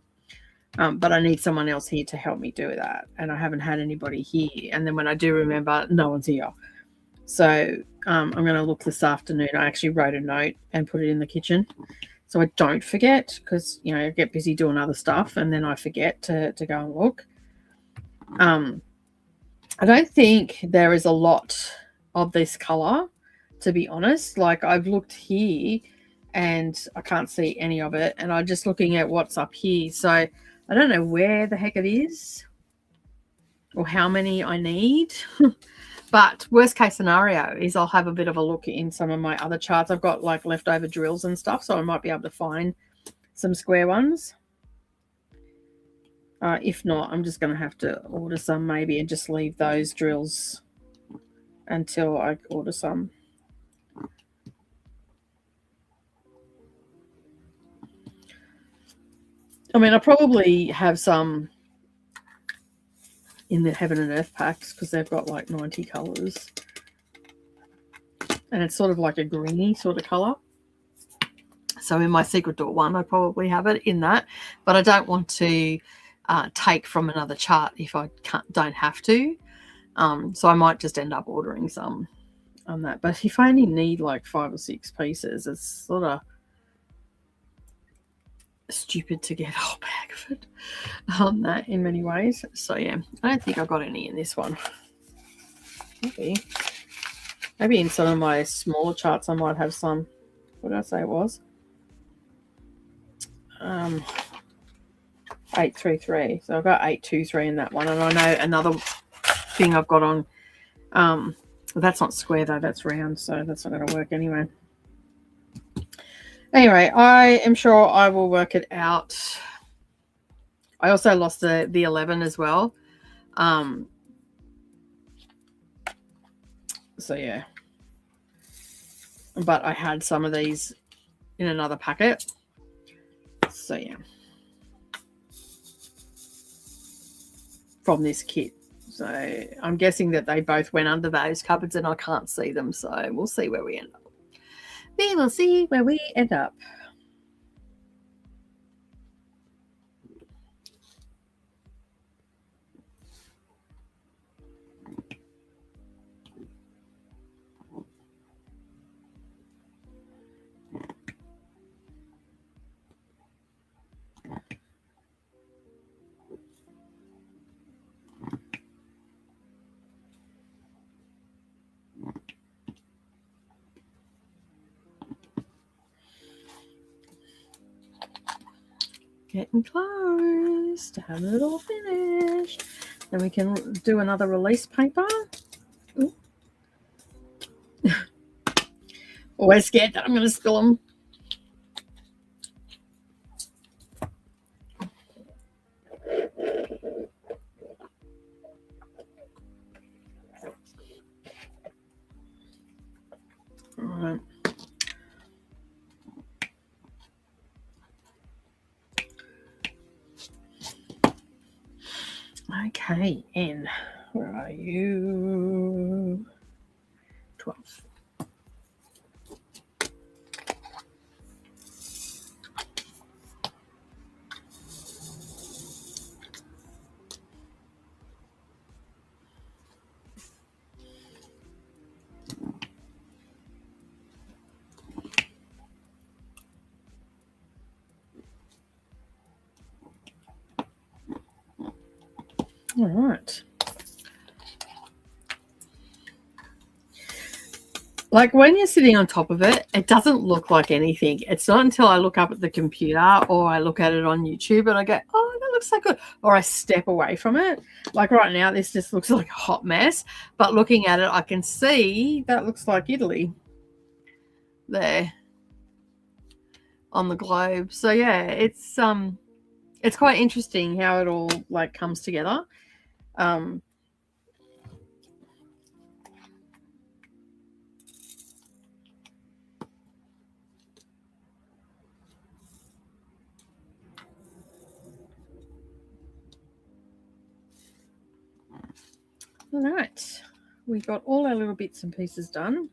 But I need someone else here to help me do that. And I haven't had anybody here. And then when I do remember, no one's here. So I'm going to look this afternoon. I actually wrote a note and put it in the kitchen, so I don't forget, because, you know, I get busy doing other stuff and then I forget to go and look. I don't think there is a lot of this colour, to be honest. Like, I've looked here and I can't see any of it. And I'm just looking at what's up here. So I don't know where the heck it is or how many I need. But worst case scenario is I'll have a bit of a look in some of my other charts. I've got like leftover drills and stuff, so I might be able to find some square ones. If not, I'm just going to have to order some maybe and just leave those drills until I order some. I mean, I probably have some in the Heaven and Earth packs because they've got like 90 colours. And it's sort of like a greeny sort of colour. So in my Secret Door one, I probably have it in that. But I don't want to take from another chart if I don't have to. So I might just end up ordering some on that. But if I only need like 5 or 6 pieces, it's sort of stupid to get a whole bag of it on that in many ways. So yeah, I don't think I got any in this one. Maybe in some of my smaller charts I might have some. What did I say it was? 833. So I've got 823 in that one. And I know another thing I've got on, that's not square though, that's round, so that's not going to work anyway. Anyway, I am sure I will work it out. I also lost the 11 as well. So yeah. But I had some of these in another packet. So yeah. From this kit. So I'm guessing that they both went under those cupboards and I can't see them. So we'll see where we end up. We will see where we end up. Getting close to having it all finished. Then we can do another release paper. Ooh. Always scared that I'm going to spill them. All right. Okay, and where are you? 12. All right. Like when you're sitting on top of it, it doesn't look like anything. It's not until I look up at the computer or I look at it on YouTube and I go, oh, that looks so good. Or I step away from it. Like right now, this just looks like a hot mess. But looking at it, I can see that looks like Italy there on the globe. So yeah, it's quite interesting how it all like comes together. All right, we got all our little bits and pieces done.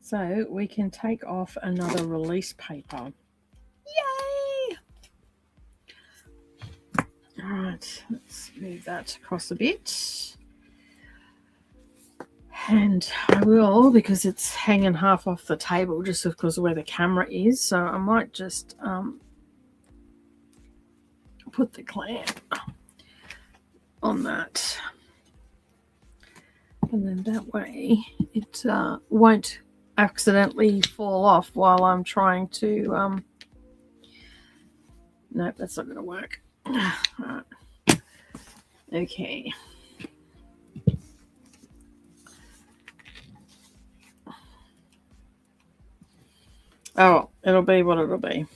So we can take off another release paper. Yay! All right, let's move that across a bit. And I will, because it's hanging half off the table just because of where the camera is. So I might just put the clamp on that. And then that way it won't accidentally fall off while I'm trying to... Nope, that's not going to work. All right. Okay. Oh, it'll be what it'll be.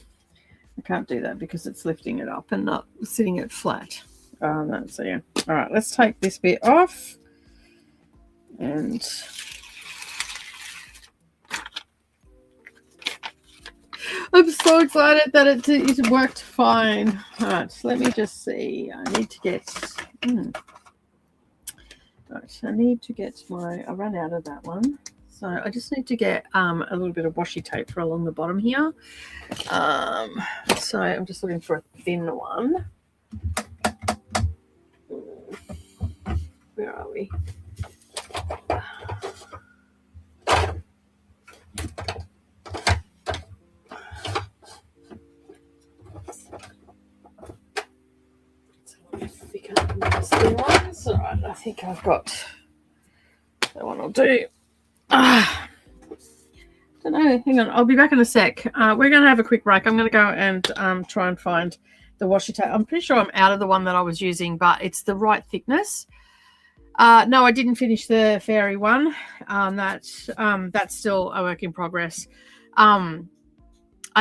I can't do that because it's lifting it up and not sitting it flat. No, so yeah. All right, let's take this bit off. And I'm so excited that it worked fine. All right, so let me just see. I need to get... Right, I need to get my... I ran out of that one. So I just need to get a little bit of washi tape for along the bottom here. So I'm just looking for a thin one. Where are we? All right, I think I've got that one. I'll do. Don't know. Hang on. I'll be back in a sec. We're going to have a quick break. I'm going to go and try and find the washi tape. I'm pretty sure I'm out of the one that I was using, but it's the right thickness. No, I didn't finish the fairy one. That's still a work in progress. I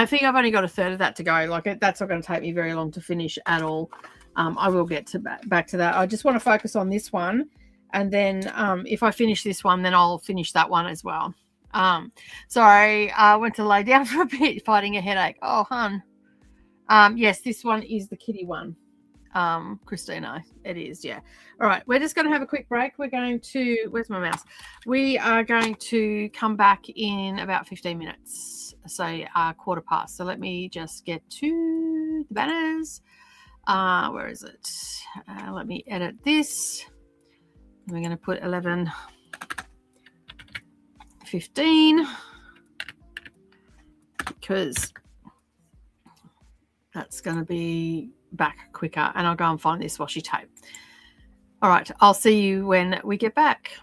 think I've only got a third of that to go. Like that's not going to take me very long to finish at all. I will get to back to that. I just want to focus on this one, and then if I finish this one, then I'll finish that one as well. Sorry, I went to lay down for a bit, fighting a headache. Oh, hun. Yes, this one is the kitty one. Christina, it is, yeah. All right, we're just going to have a quick break. We're going to, where's my mouse? We are going to come back in about 15 minutes, so 1:15. So let me just get to the banners. Where is it? Let me edit this. We're going to put 11:15 because that's going to be back quicker, and I'll go and find this washi tape. All right, I'll see you when we get back.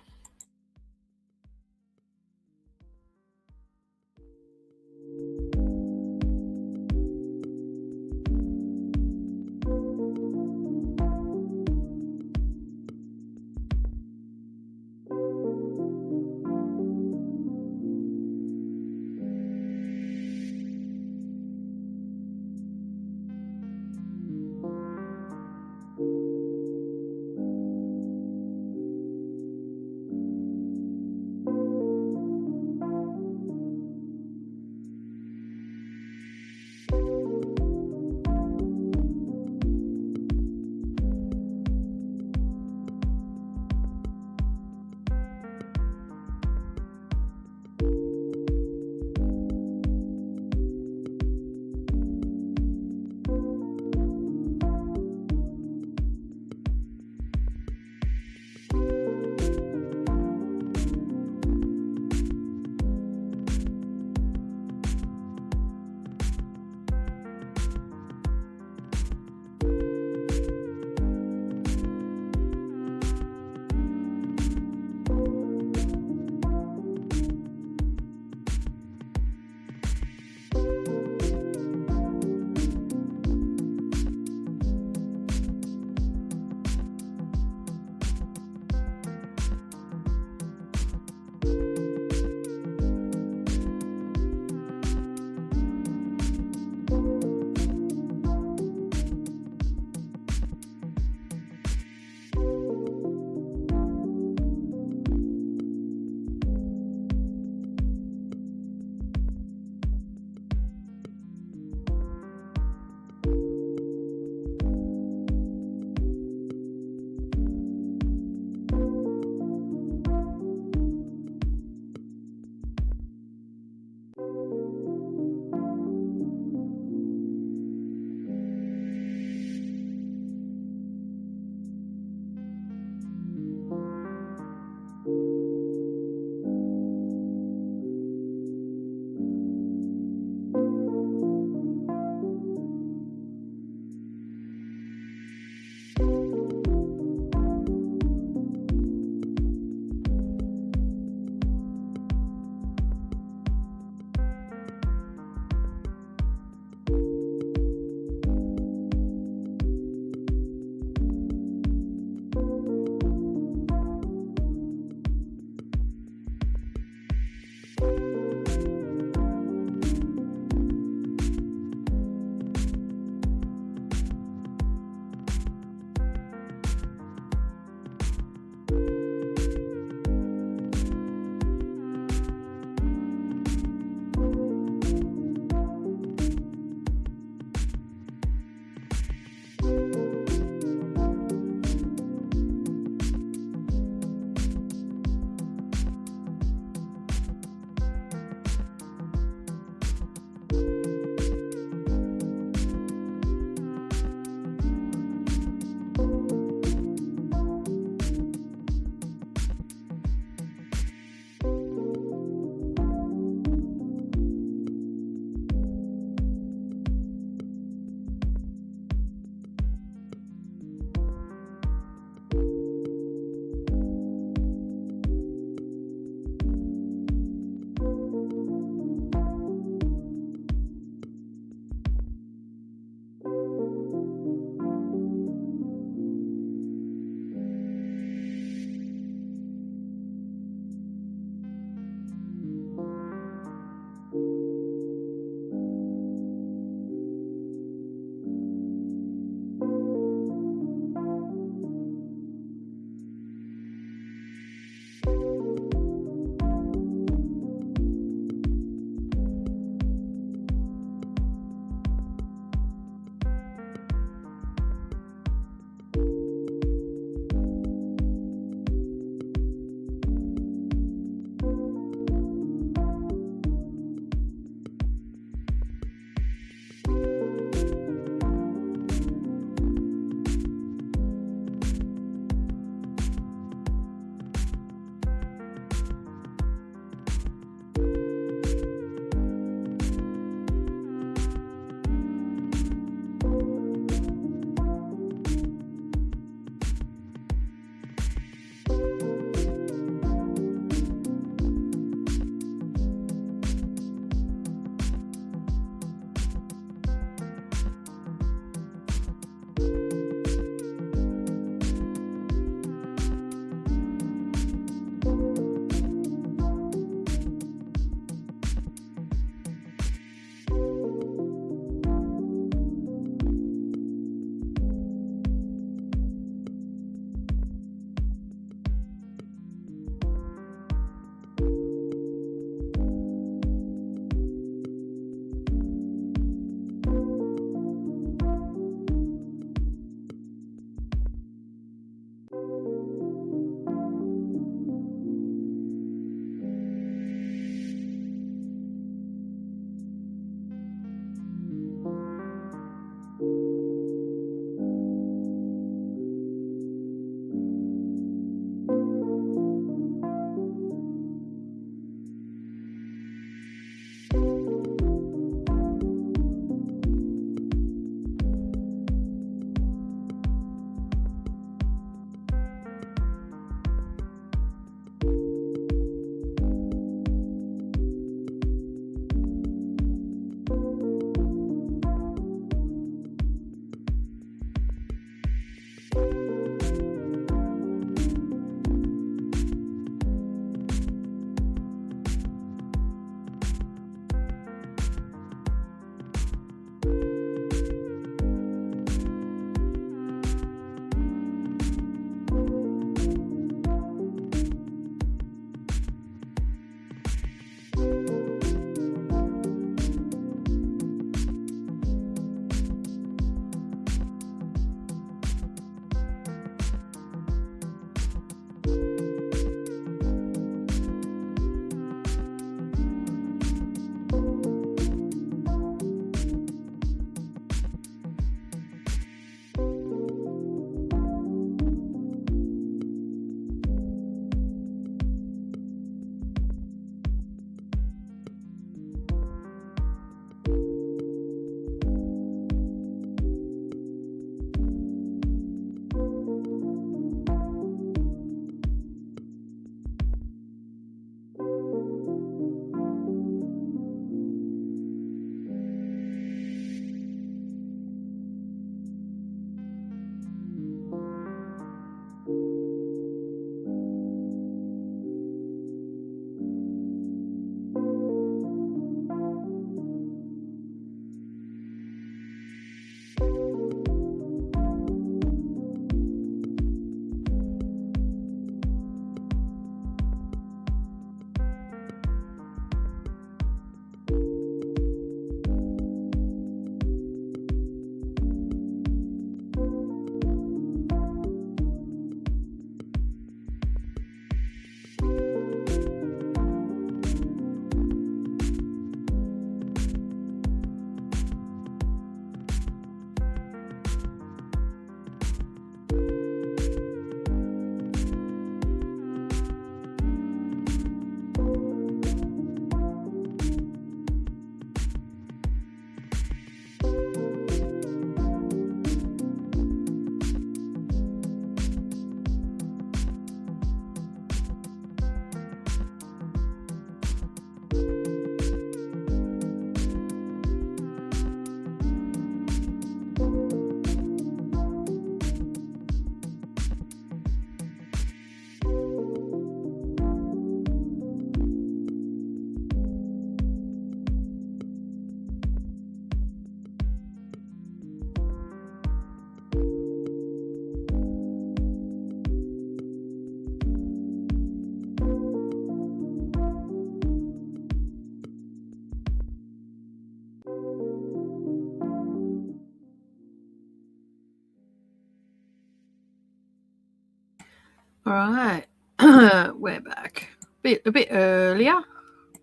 All right. We're back. A bit earlier.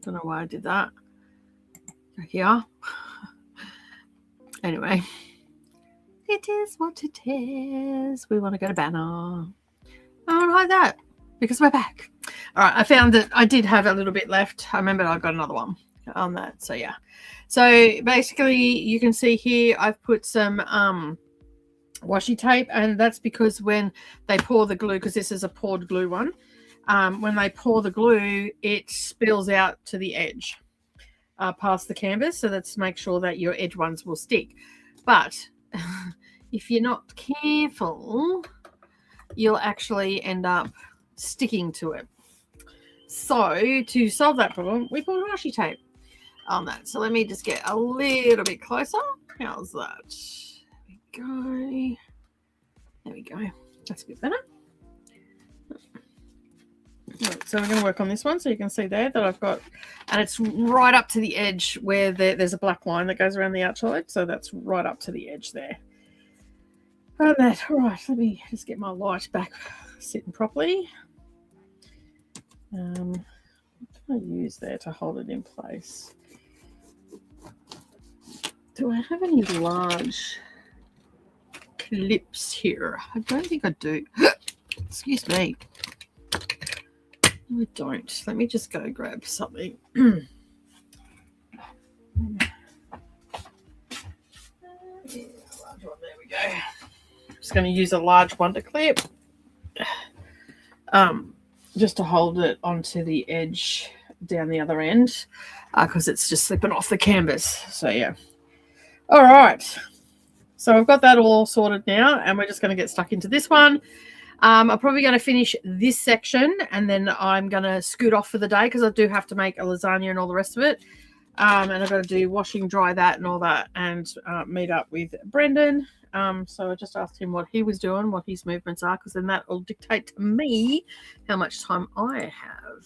Don't know why I did that. Here. Anyway. It is what it is. We want to go to banner. I want to hide that because we're back. All right. I found that I did have a little bit left. I remember I got another one on that. So, yeah. So, basically, you can see here I've put some washi tape, and that's because when they pour the glue, because this is a poured glue one, when they pour the glue, it spills out to the edge past the canvas. So that's to make sure that your edge ones will stick. But if you're not careful, you'll actually end up sticking to it. So to solve that problem, we put washi tape on that. So let me just get a little bit closer. How's that? There we go. There we go. That's a bit better. Right, so we're going to work on this one, so you can see there that I've got, and it's right up to the edge where there's a black line that goes around the outside, so that's right up to the edge there. And that, all right, let me just get my light back sitting properly. What can I use there to hold it in place? Do I have any large clips here? I don't think I do. Excuse me. No, I don't. Let me just go grab something. There we go. I'm just going to use a large wonder clip just to hold it onto the edge down the other end because it's just slipping off the canvas. So, yeah. All right. So I've got that all sorted now, and we're just going to get stuck into this one. I'm probably going to finish this section, and then I'm going to scoot off for the day because I do have to make a lasagna and all the rest of it. And I've got to do washing, dry that and all that, and meet up with Brendan. So I just asked him what he was doing, what his movements are, because then that will dictate to me how much time I have.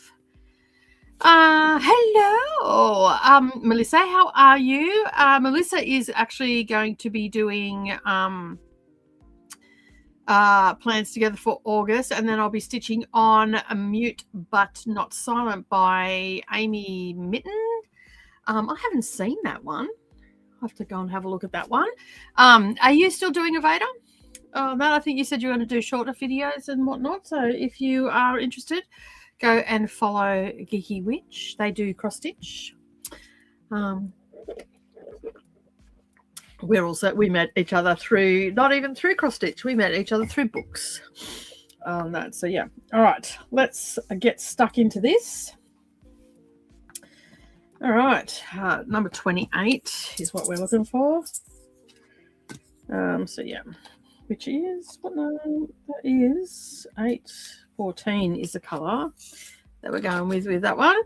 Hello, Melissa, how are you? Melissa is actually going to be doing plans together for August, and then I'll be stitching on A Mute But Not Silent by Amy Mitten. I haven't seen that one. I'll have to go and have a look at that one. Are you still doing AVADA? Matt, I think you said you were going to do shorter videos and whatnot, so if you are interested, go and follow Geeky Witch. They do cross stitch. We met each other through, not even through cross stitch, we met each other through books on that. So yeah, all right, let's get stuck into this. All right, number 28 is what we're looking for. So yeah, which is what? No, that is 814 is the color that we're going with that one.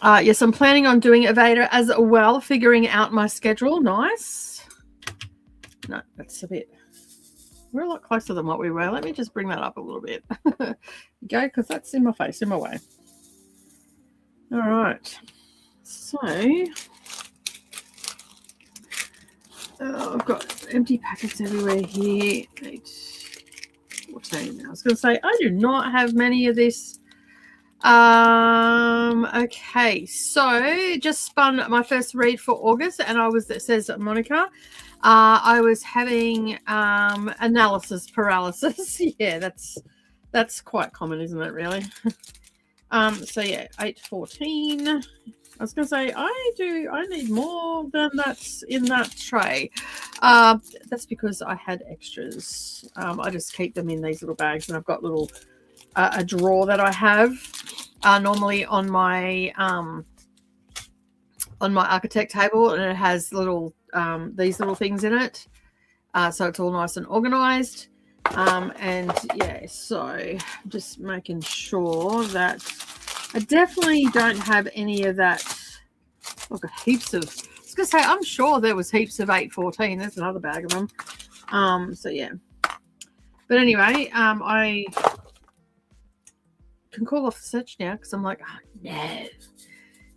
Yes, I'm planning on doing AVADA as well, figuring out my schedule. Nice. No, that's a bit, we're a lot closer than what we were. Let me just bring that up a little bit. Go, because that's in my face, in my way. All right. So, I've got empty packets everywhere here. 814. I was going to say, I do not have many of this. Okay, so just spun my first read for August, and it says Monica. I was having analysis paralysis. Yeah, that's quite common, isn't it, really? So yeah, 814. I was going to say, I need more than that's in that tray. That's because I had extras. I just keep them in these little bags, and I've got little, a drawer that I have normally on my architect table, and it has little, these little things in it. So it's all nice and organized. And yeah, so just making sure that I definitely don't have any of that. I've got heaps of, I was going to say, I'm sure there was heaps of 814. There's another bag of them. So yeah. But anyway, I can call off the search now because I'm like, oh, no.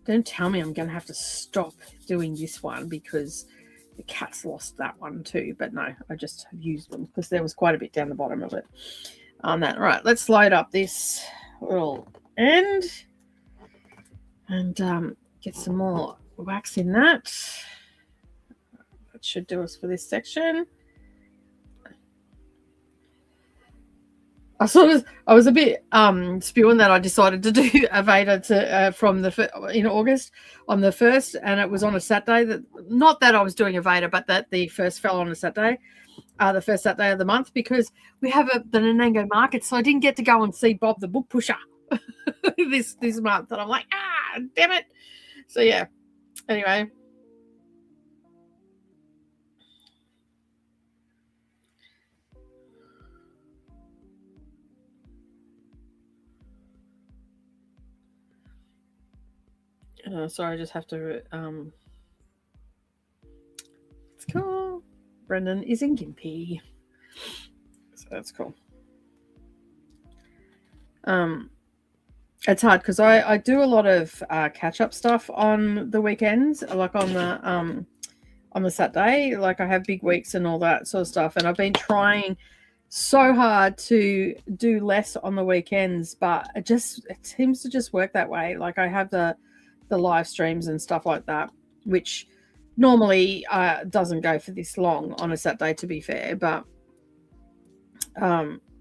Don't tell me I'm going to have to stop doing this one because the cat's lost that one too. But no, I just have used them because there was quite a bit down the bottom of it. on that. Right, let's load up this little end and get some more wax in that. That should do us for this section. I was a bit spewing that I decided to do AVADA in August on the 1st, and it was on a Saturday. Not that I was doing AVADA, but that the first fell on a Saturday, the first Saturday of the month, because we have the Nanango market, so I didn't get to go and see Bob the book pusher this month, and I'm like, damn it. So yeah, anyway. Sorry, I just have to it's cool. Brendan is in Gympie, so that's cool. It's hard because I do a lot of catch-up stuff on the weekends, like on the Saturday. Like I have big weeks and all that sort of stuff, and I've been trying so hard to do less on the weekends, but it seems to just work that way. Like I have the live streams and stuff like that, which normally doesn't go for this long on a Saturday, to be fair, but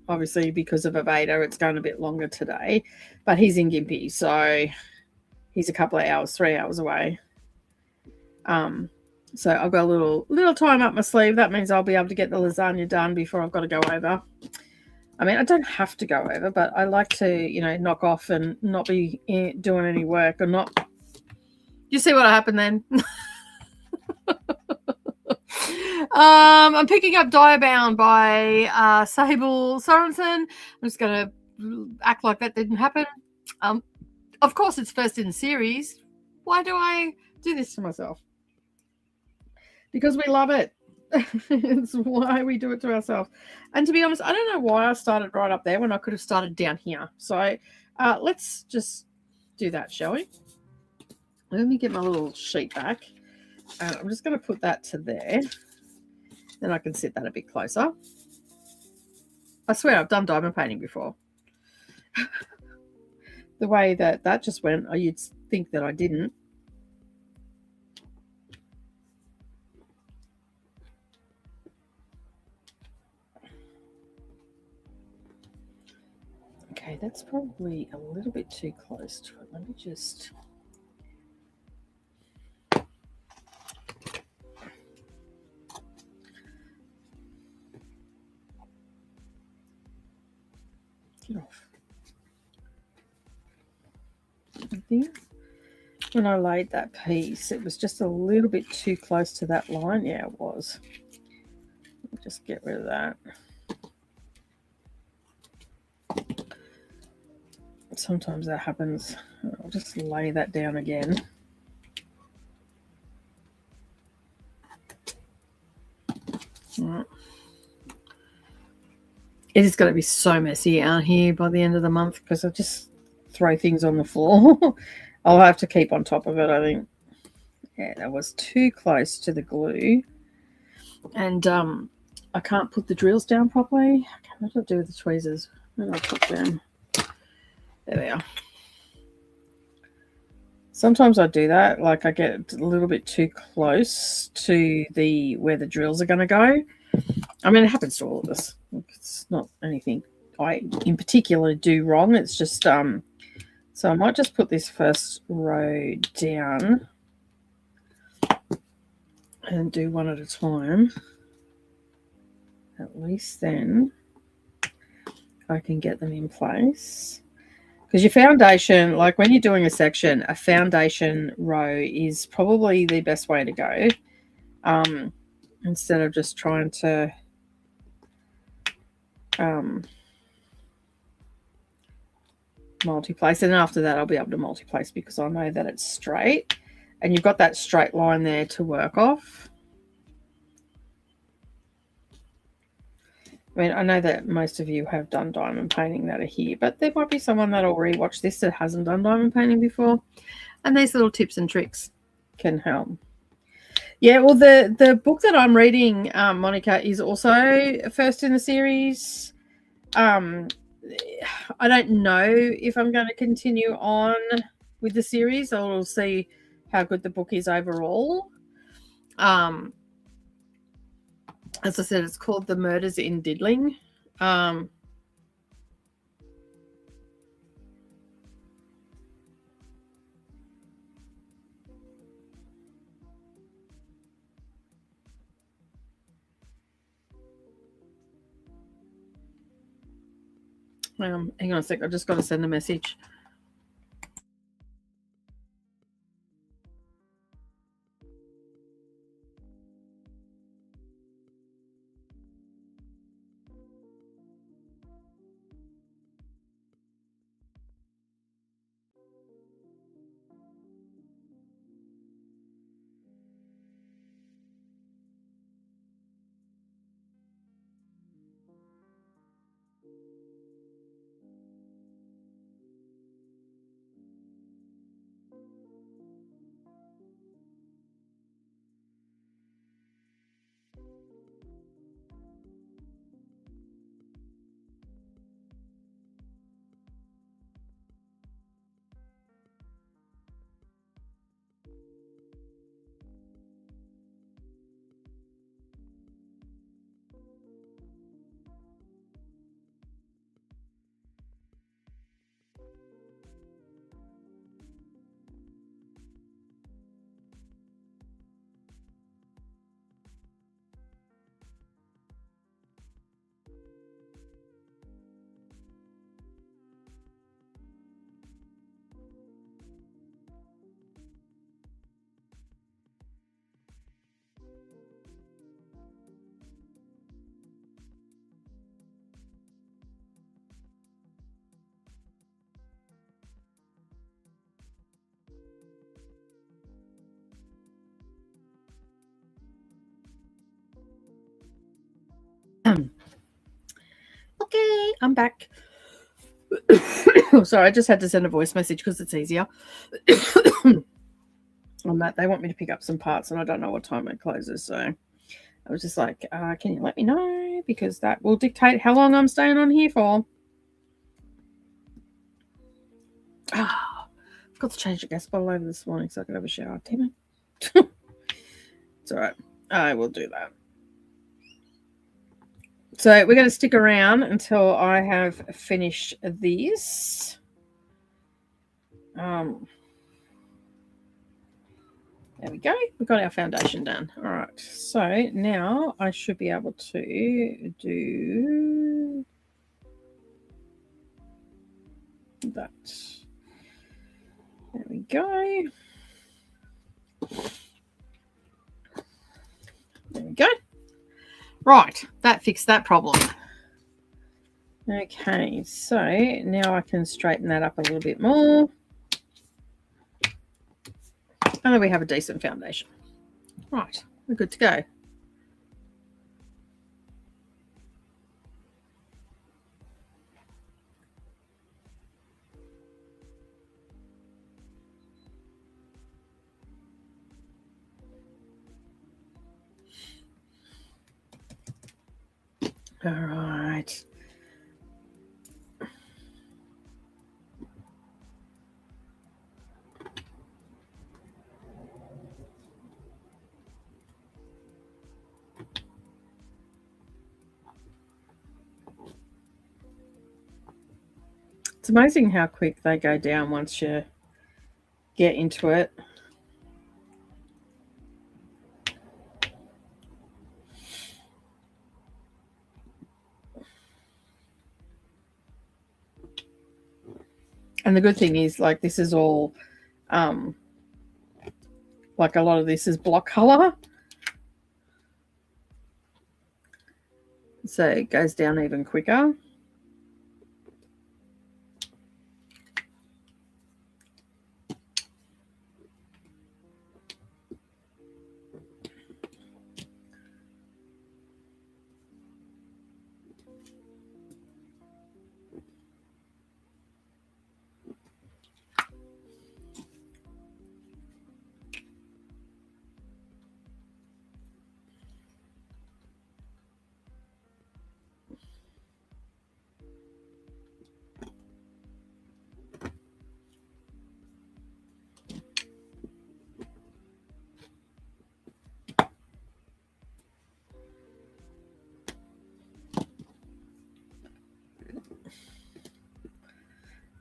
obviously because of AVADA it's going a bit longer today. But he's in Gympie, so he's a couple of hours, 3 hours away. So I've got a little time up my sleeve. That means I'll be able to get the lasagna done before I've got to go over. I mean, I don't have to go over, but I like to, knock off and not be doing any work or not. You see what happened then? I'm picking up Diabound by Sable Sorensen. I'm just going to act like that didn't happen. Of course, it's first in the series. Why do I do this to myself? Because we love it. It's why we do it to ourselves. And to be honest, I don't know why I started right up there when I could have started down here. So let's just do that, shall we? Let me get my little sheet back. I'm just going to put that to there. Then I can sit that a bit closer. I swear I've done diamond painting before. The way that just went, you'd think that I didn't. Okay, that's probably a little bit too close to it. Let me just... get off. I think when I laid that piece, it was just a little bit too close to that line. Yeah, it was. Let me just get rid of that. Sometimes that happens. I'll just lay that down again. Right. It is going to be so messy out here by the end of the month because I just throw things on the floor. I'll have to keep on top of it, I think. Yeah, that was too close to the glue. And I can't put the drills down properly. What do I do with the tweezers? Where do I put them? There they are. Sometimes I do that. Like I get a little bit too close to where the drills are going to go. I mean, it happens to all of us. It's not anything I in particular do wrong. It's just so I might just put this first row down and do one at a time. At least then I can get them in place. Because your foundation, like when you're doing a section, a foundation row is probably the best way to go. Instead of just trying to multi-place. And after that, I'll be able to multi-place because I know that it's straight. And you've got that straight line there to work off. I mean, I know that most of you have done diamond painting that are here, but there might be someone that'll rewatch this that hasn't done diamond painting before. And these little tips and tricks can help. Yeah, well, the book that I'm reading, Monica, is also first in the series. I don't know if I'm going to continue on with the series. I'll see how good the book is overall. As I said, it's called The Murders in Diddling. Hang on a sec. I've just got to send a message. Okay, I'm back. Sorry, I just had to send a voice message because it's easier. On that, they want me to pick up some parts, and I don't know what time it closes. So I was just like, "Can you let me know?" Because that will dictate how long I'm staying on here for. I forgot to change the gas bottle over this morning so I could have a shower. Damn it! It's all right. I will do that. So we're going to stick around until I have finished these. There we go. We've got our foundation done. All right. So now I should be able to do that. There we go. There we go. Right. That fixed that problem. Okay. So now I can straighten that up a little bit more. And then we have a decent foundation. Right. We're good to go. All right. It's amazing how quick they go down once you get into it. And the good thing is, like, this is all, like a lot of this is block color. So it goes down even quicker.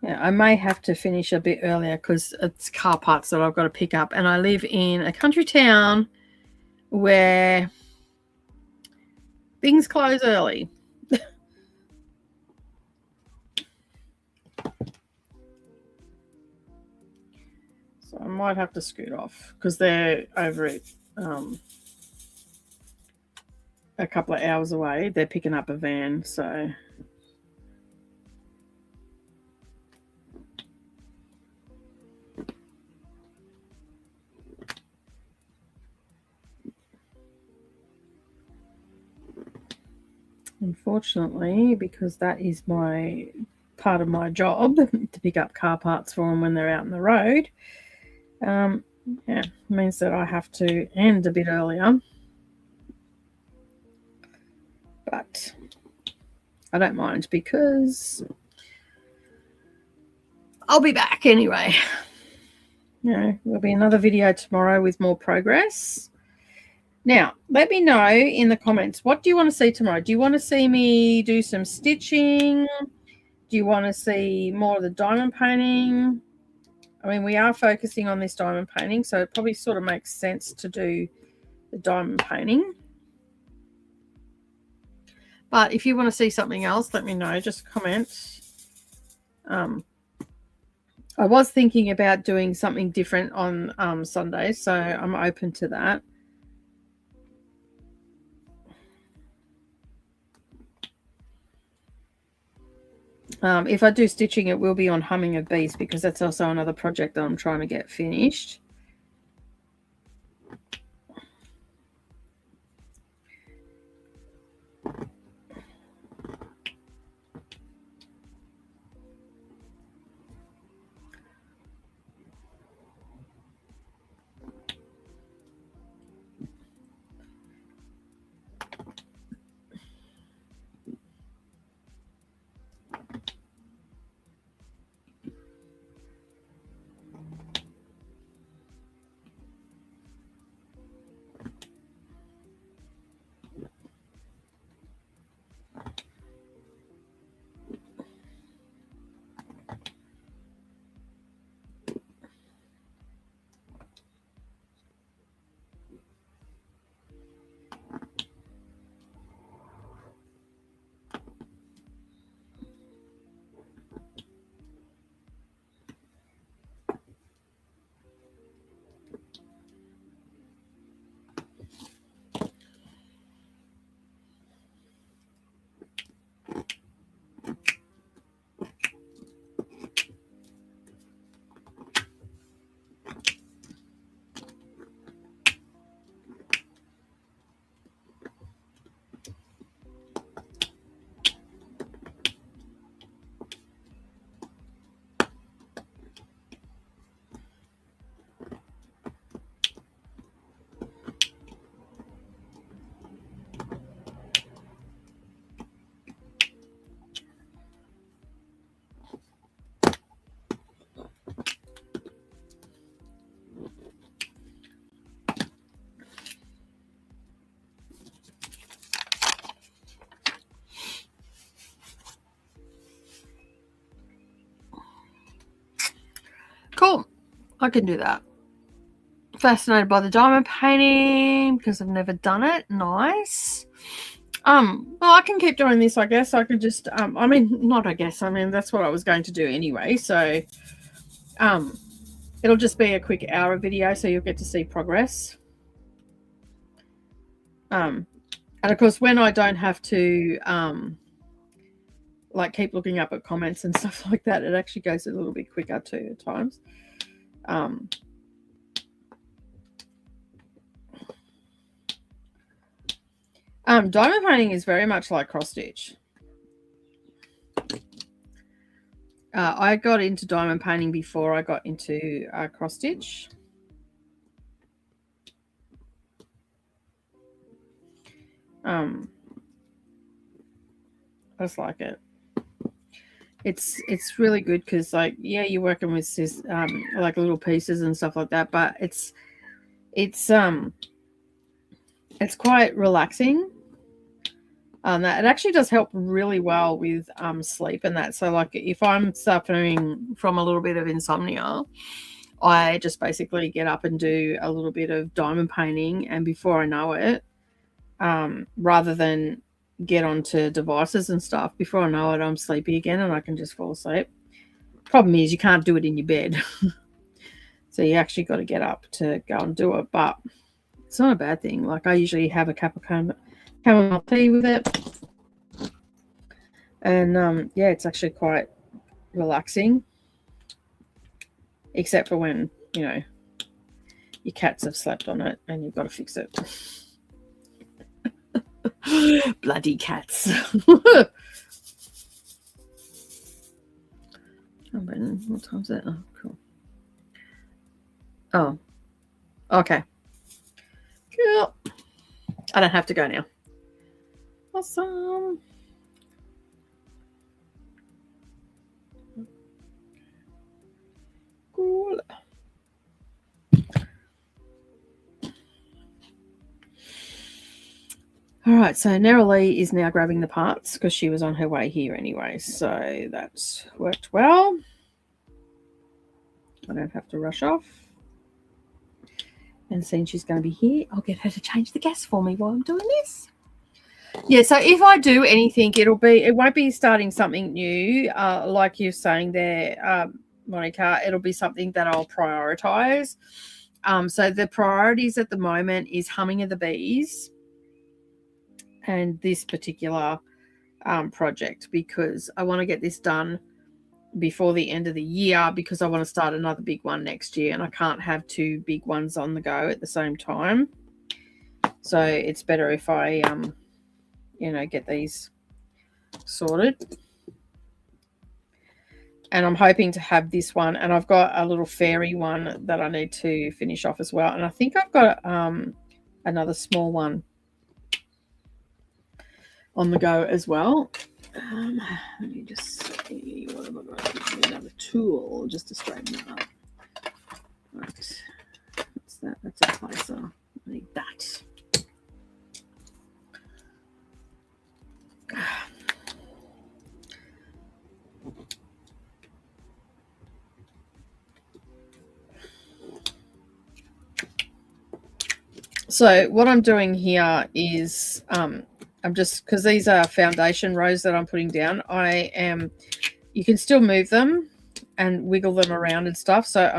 Yeah, I may have to finish a bit earlier because it's car parts that I've got to pick up. And I live in a country town where things close early. So I might have to scoot off because they're over at a couple of hours away. They're picking up a van, so... Unfortunately, because that is my part of my job to pick up car parts for them when they're out on the road, yeah, means that I have to end a bit earlier. But I don't mind because I'll be back anyway. You know, there'll be another video tomorrow with more progress. Now, let me know in the comments, what do you want to see tomorrow? Do you want to see me do some stitching? Do you want to see more of the diamond painting? I mean, we are focusing on this diamond painting, so it probably sort of makes sense to do the diamond painting. But if you want to see something else, let me know. Just comment. I was thinking about doing something different on Sunday, so I'm open to that. If I do stitching, it will be on Humming of Bees because that's also another project that I'm trying to get finished. Cool. I can do that. Fascinated by the diamond painting because I've never done it. Nice. Well, I can keep doing this, I guess. I could just I mean, not I guess. I mean, that's what I was going to do anyway. So it'll just be a quick hour video, so you'll get to see progress. And of course, when I don't have to like keep looking up at comments and stuff like that, it actually goes a little bit quicker too at times. Diamond painting is very much like cross stitch. I got into diamond painting before I got into cross stitch. I just like it. It's really good because, like, yeah, you're working with this like little pieces and stuff like that, but it's quite relaxing. That it actually does help really well with sleep and that. So like if I'm suffering from a little bit of insomnia, I just basically get up and do a little bit of diamond painting, and before I know it, rather than get onto devices and stuff, before I know it, I'm sleepy again and I can just fall asleep. Problem is you can't do it in your bed. So you actually got to get up to go and do it, but it's not a bad thing. Like I usually have a cup of chamomile tea with it. And yeah, it's actually quite relaxing, except for when, you know, your cats have slept on it and you've got to fix it. Bloody cats. What time's it? Oh, cool. Oh, okay. Cool. I don't have to go now. Awesome. Cool. All right, so Neroli is now grabbing the parts because she was on her way here anyway, so that's worked well. I don't have to rush off. And seeing she's going to be here, I'll get her to change the gas for me while I'm doing this. Yeah, so if I do anything, it won't be starting something new, like you're saying there, Monica. It'll be something that I'll prioritize. So the priorities at the moment is Humming of the Bees and this particular project, because I want to get this done before the end of the year, because I want to start another big one next year, and I can't have two big ones on the go at the same time. So it's better if I you know, get these sorted. And I'm hoping to have this one, and I've got a little fairy one that I need to finish off as well, and I think I've got another small one on the go as well. Let me just see, what have I got? Another tool just to straighten it up. Right, what's that? That's a placer. I need that. So what I'm doing here is I'm just, because these are foundation rows that I'm putting down, you can still move them and wiggle them around and stuff. So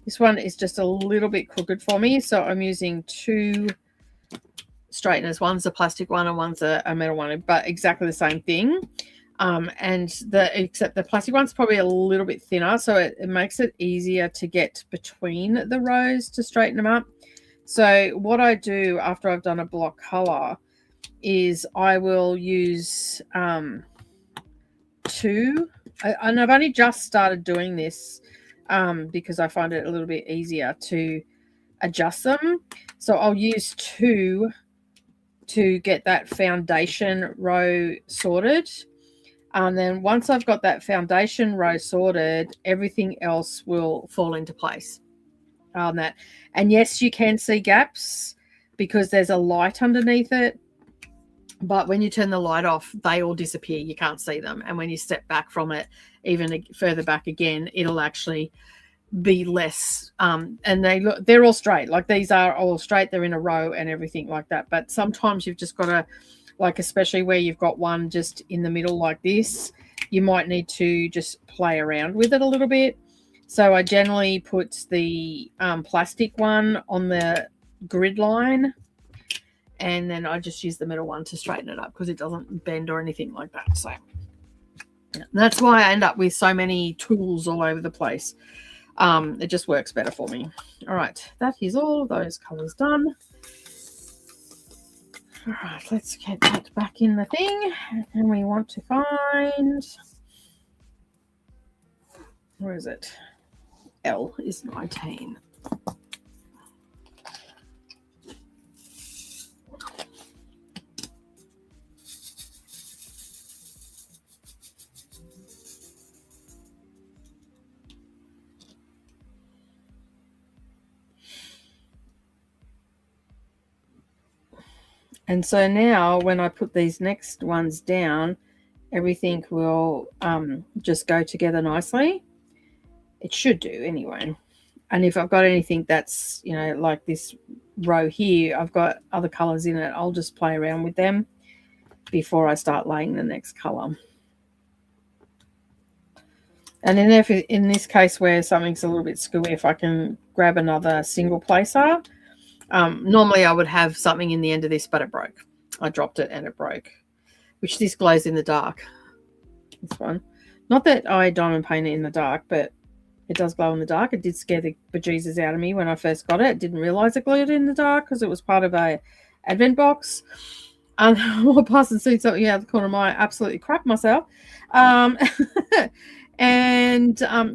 this one is just a little bit crooked for me. So I'm using two straighteners. One's a plastic one and one's a metal one, but exactly the same thing. Except the plastic one's probably a little bit thinner, so it makes it easier to get between the rows to straighten them up. So what I do after I've done a block color is I will use two, and I've only just started doing this because I find it a little bit easier to adjust them. So I'll use two to get that foundation row sorted. And then once I've got that foundation row sorted, everything else will fall into place on that. And yes, you can see gaps because there's a light underneath it. But when you turn the light off, they all disappear. You can't see them. And when you step back from it, even further back again, it'll actually be less. And they're all straight. Like these are all straight. They're in a row and everything like that. But sometimes you've just got to, like, especially where you've got one just in the middle like this, you might need to just play around with it a little bit. So I generally put the plastic one on the grid line, and then I just use the middle one to straighten it up because it doesn't bend or anything like that. So yeah, that's why I end up with so many tools all over the place. It just works better for me. All right, that is all of those colors done. All right, let's get that back in the thing. And we want to find, where is it? L is 19. And so now when I put these next ones down, everything will just go together nicely. It should do anyway. And if I've got anything that's, you know, like this row here, I've got other colors in it, I'll just play around with them before I start laying the next color. And then if in this case where something's a little bit screwy, if I can grab another single placer, normally I would have something in the end of this, but it broke. I dropped it and it broke, which this glows in the dark. This one. Not that I diamond paint it in the dark, but it does glow in the dark. It did scare the bejesus out of me when I first got it. Didn't realize it glowed in the dark because it was part of a advent box. And I passed and see something out of the corner of my eye. Absolutely crap myself. And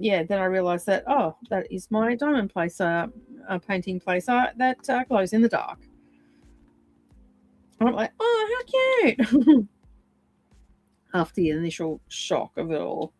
yeah, then I realized that, oh, that is my diamond placer, painting placer that glows in the dark. I'm like, oh, how cute. After the initial shock of it all.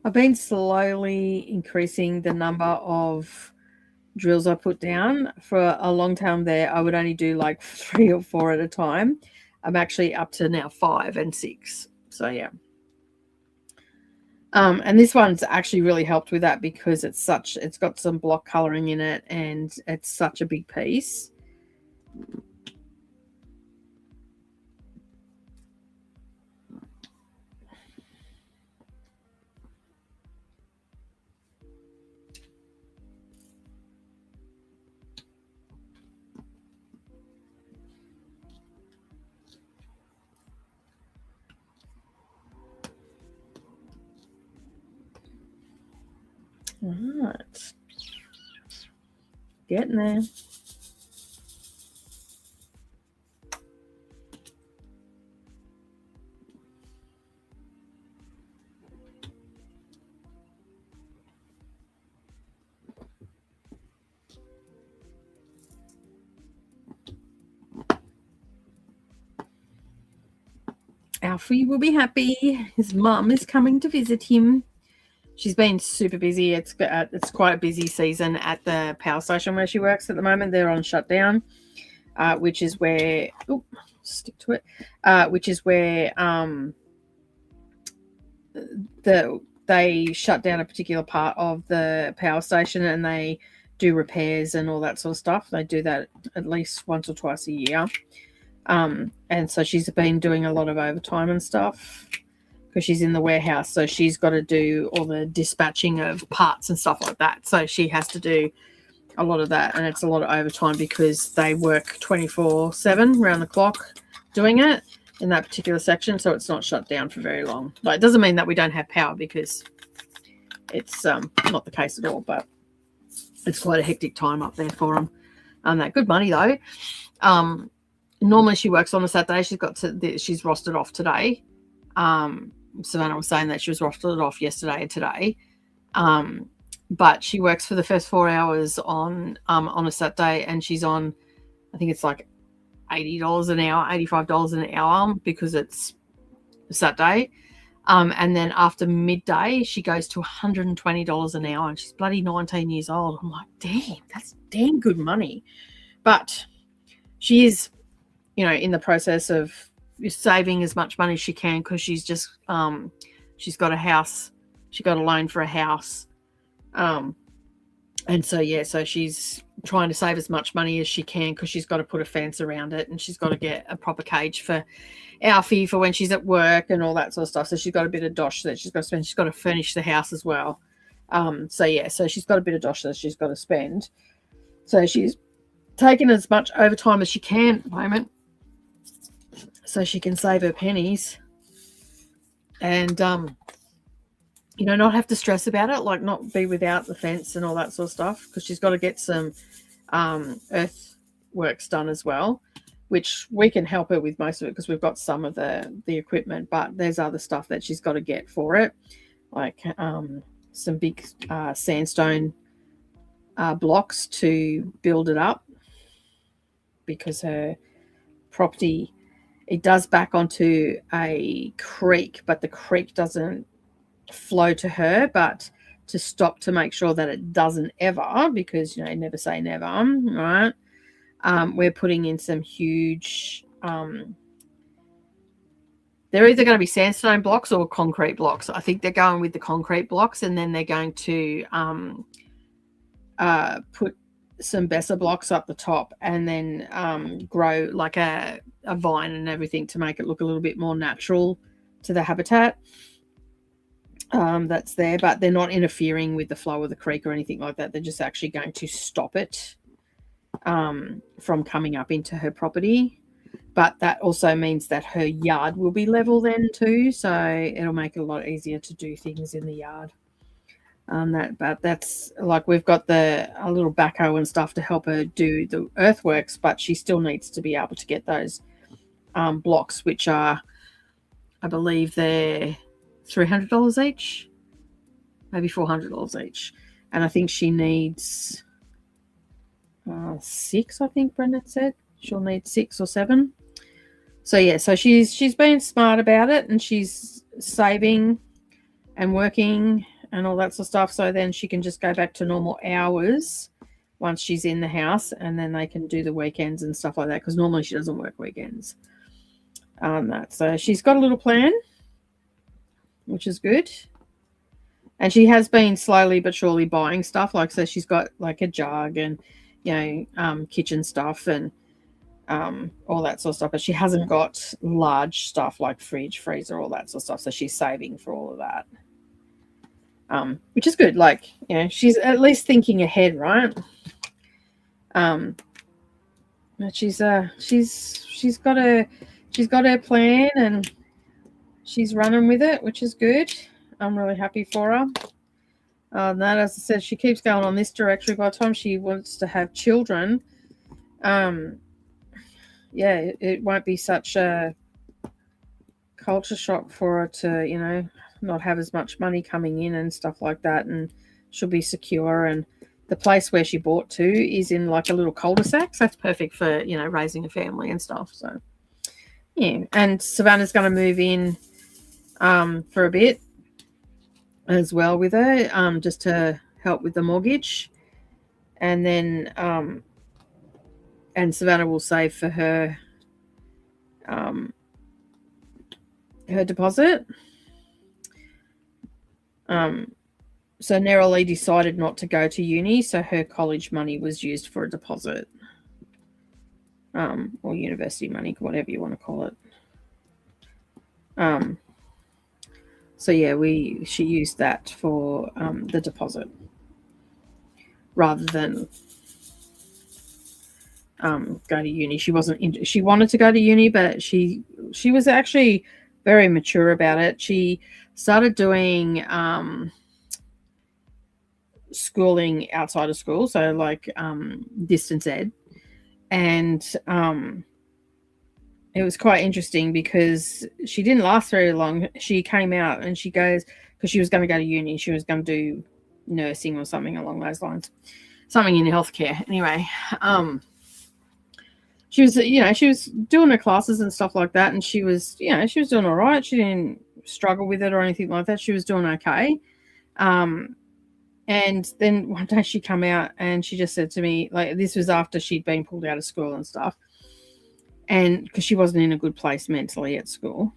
I've been slowly increasing the number of drills I put down. For a long time there, I would only do like 3 or 4 at a time. I'm actually up to now 5 and 6. So yeah. And this one's actually really helped with that because it's got some block coloring in it and it's such a big piece. Right. Getting there. Alfie will be happy. His mum is coming to visit him. She's been super busy. It's quite a busy season at the power station where she works at the moment. They're on shutdown, which is where stick to it. Which is where they shut down a particular part of the power station and they do repairs and all that sort of stuff. They do that at least once or twice a year. And so she's been doing a lot of overtime and stuff because she's in the warehouse. So she's got to do all the dispatching of parts and stuff like that. So she has to do a lot of that. And it's a lot of overtime because they work 24/7 round the clock doing it in that particular section. So it's not shut down for very long. But it doesn't mean that we don't have power because it's not the case at all. But it's quite a hectic time up there for them. And that good money though. Normally she works on a Saturday. She's rostered off today. Savannah was saying that she was rostered off yesterday and today. But she works for the first 4 hours on a Saturday, and she's on, I think it's like $80 an hour, $85 an hour because it's Saturday. And then after midday, she goes to $120 an hour, and she's bloody 19 years old. I'm like, damn, that's damn good money. But she is, in the process of saving as much money as she can because she's just, she's got a house. She got a loan for a house. And so, yeah, so she's trying to save as much money as she can, because she's got to put a fence around it, and she's got to get a proper cage for Alfie for when she's at work and all that sort of stuff. So she's got a bit of dosh that she's got to spend. She's got to furnish the house as well. So she's got a bit of dosh that she's got to spend. So she's taking as much overtime as she can at the moment, so she can save her pennies and not have to stress about it, like not be without the fence and all that sort of stuff, because she's got to get some earthworks done as well, which we can help her with most of it because we've got some of the equipment, but there's other stuff that she's got to get for it, like some big sandstone blocks to build it up, because her property, it does back onto a creek, but the creek doesn't flow to her, but to stop, to make sure that it doesn't ever, because never say never, right? We're putting in some huge they're either going to be sandstone blocks or concrete blocks. I think they're going with the concrete blocks, and then they're going to put some Besser blocks up the top, and then grow like a vine and everything to make it look a little bit more natural to the habitat that's there. But they're not interfering with the flow of the creek or anything like that. They're just actually going to stop it from coming up into her property. But that also means that her yard will be level then too, so it'll make it a lot easier to do things in the yard. But that's like, we've got a little backhoe and stuff to help her do the earthworks, but she still needs to be able to get those blocks, which are, I believe they're $300 each, maybe $400 each, and I think she needs 6. I think Brendan said she'll need 6 or 7. So yeah, so she's been smart about it, and she's saving and working and all that sort of stuff, so then she can just go back to normal hours once she's in the house, and then they can do the weekends and stuff like that, because normally she doesn't work weekends. So she's got a little plan, which is good, and she has been slowly but surely buying stuff, like, so she's got like a jug and kitchen stuff and all that sort of stuff, but she hasn't got large stuff like fridge, freezer, all that sort of stuff, so she's saving for all of that. Which is good. Like, she's at least thinking ahead, right? But she's got her plan, and she's running with it, which is good. I'm really happy for her. That, as I said, she keeps going on this direction. By the time she wants to have children, it won't be such a culture shock for her to, not have as much money coming in and stuff like that, and she'll be secure. And the place where she bought to is in like a little cul-de-sac, so that's perfect for raising a family and stuff. So yeah, and Savannah's going to move in for a bit as well with her, just to help with the mortgage, and then and Savannah will save for her deposit. So Neroli decided not to go to uni, so her college money was used for a deposit, or university money, whatever you want to call it. So yeah, she used that for the deposit rather than go to uni. She wanted to go to uni, but she was actually very mature about it. She started doing schooling outside of school, so like distance ed, and it was quite interesting because she didn't last very long. She came out and she goes, because she was going to go to uni, she was going to do nursing or something along those lines, something in healthcare anyway. She was doing her classes and stuff like that, and she was doing all right. She didn't struggle with it or anything like that. She was doing okay. And then one day she come out and she just said to me, like, this was after she'd been pulled out of school and stuff, and because she wasn't in a good place mentally at school.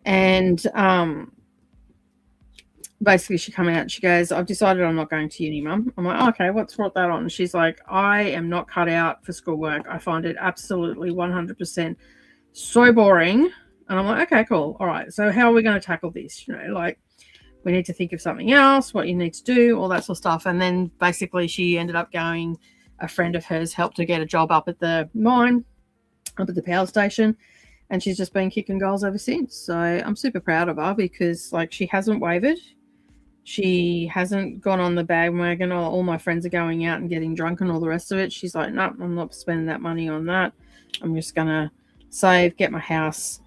And basically she come out and she goes, I've decided I'm not going to uni, Mum. I'm like, oh, okay, what's brought that on? And she's like, I am not cut out for schoolwork. I find it absolutely 100% so boring. And I'm like, okay, cool. All right. So how are we going to tackle this? You know, like we need to think of something else, what you need to do, all that sort of stuff. And then basically she ended up going, a friend of hers helped her get a job up at the mine, up at the power station. And she's just been kicking goals ever since. So I'm super proud of her because like she hasn't wavered. She hasn't gone on the bandwagon or all my friends are going out and getting drunk and all the rest of it. She's like, no, I'm not spending that money on that. I'm just going to save, get my house.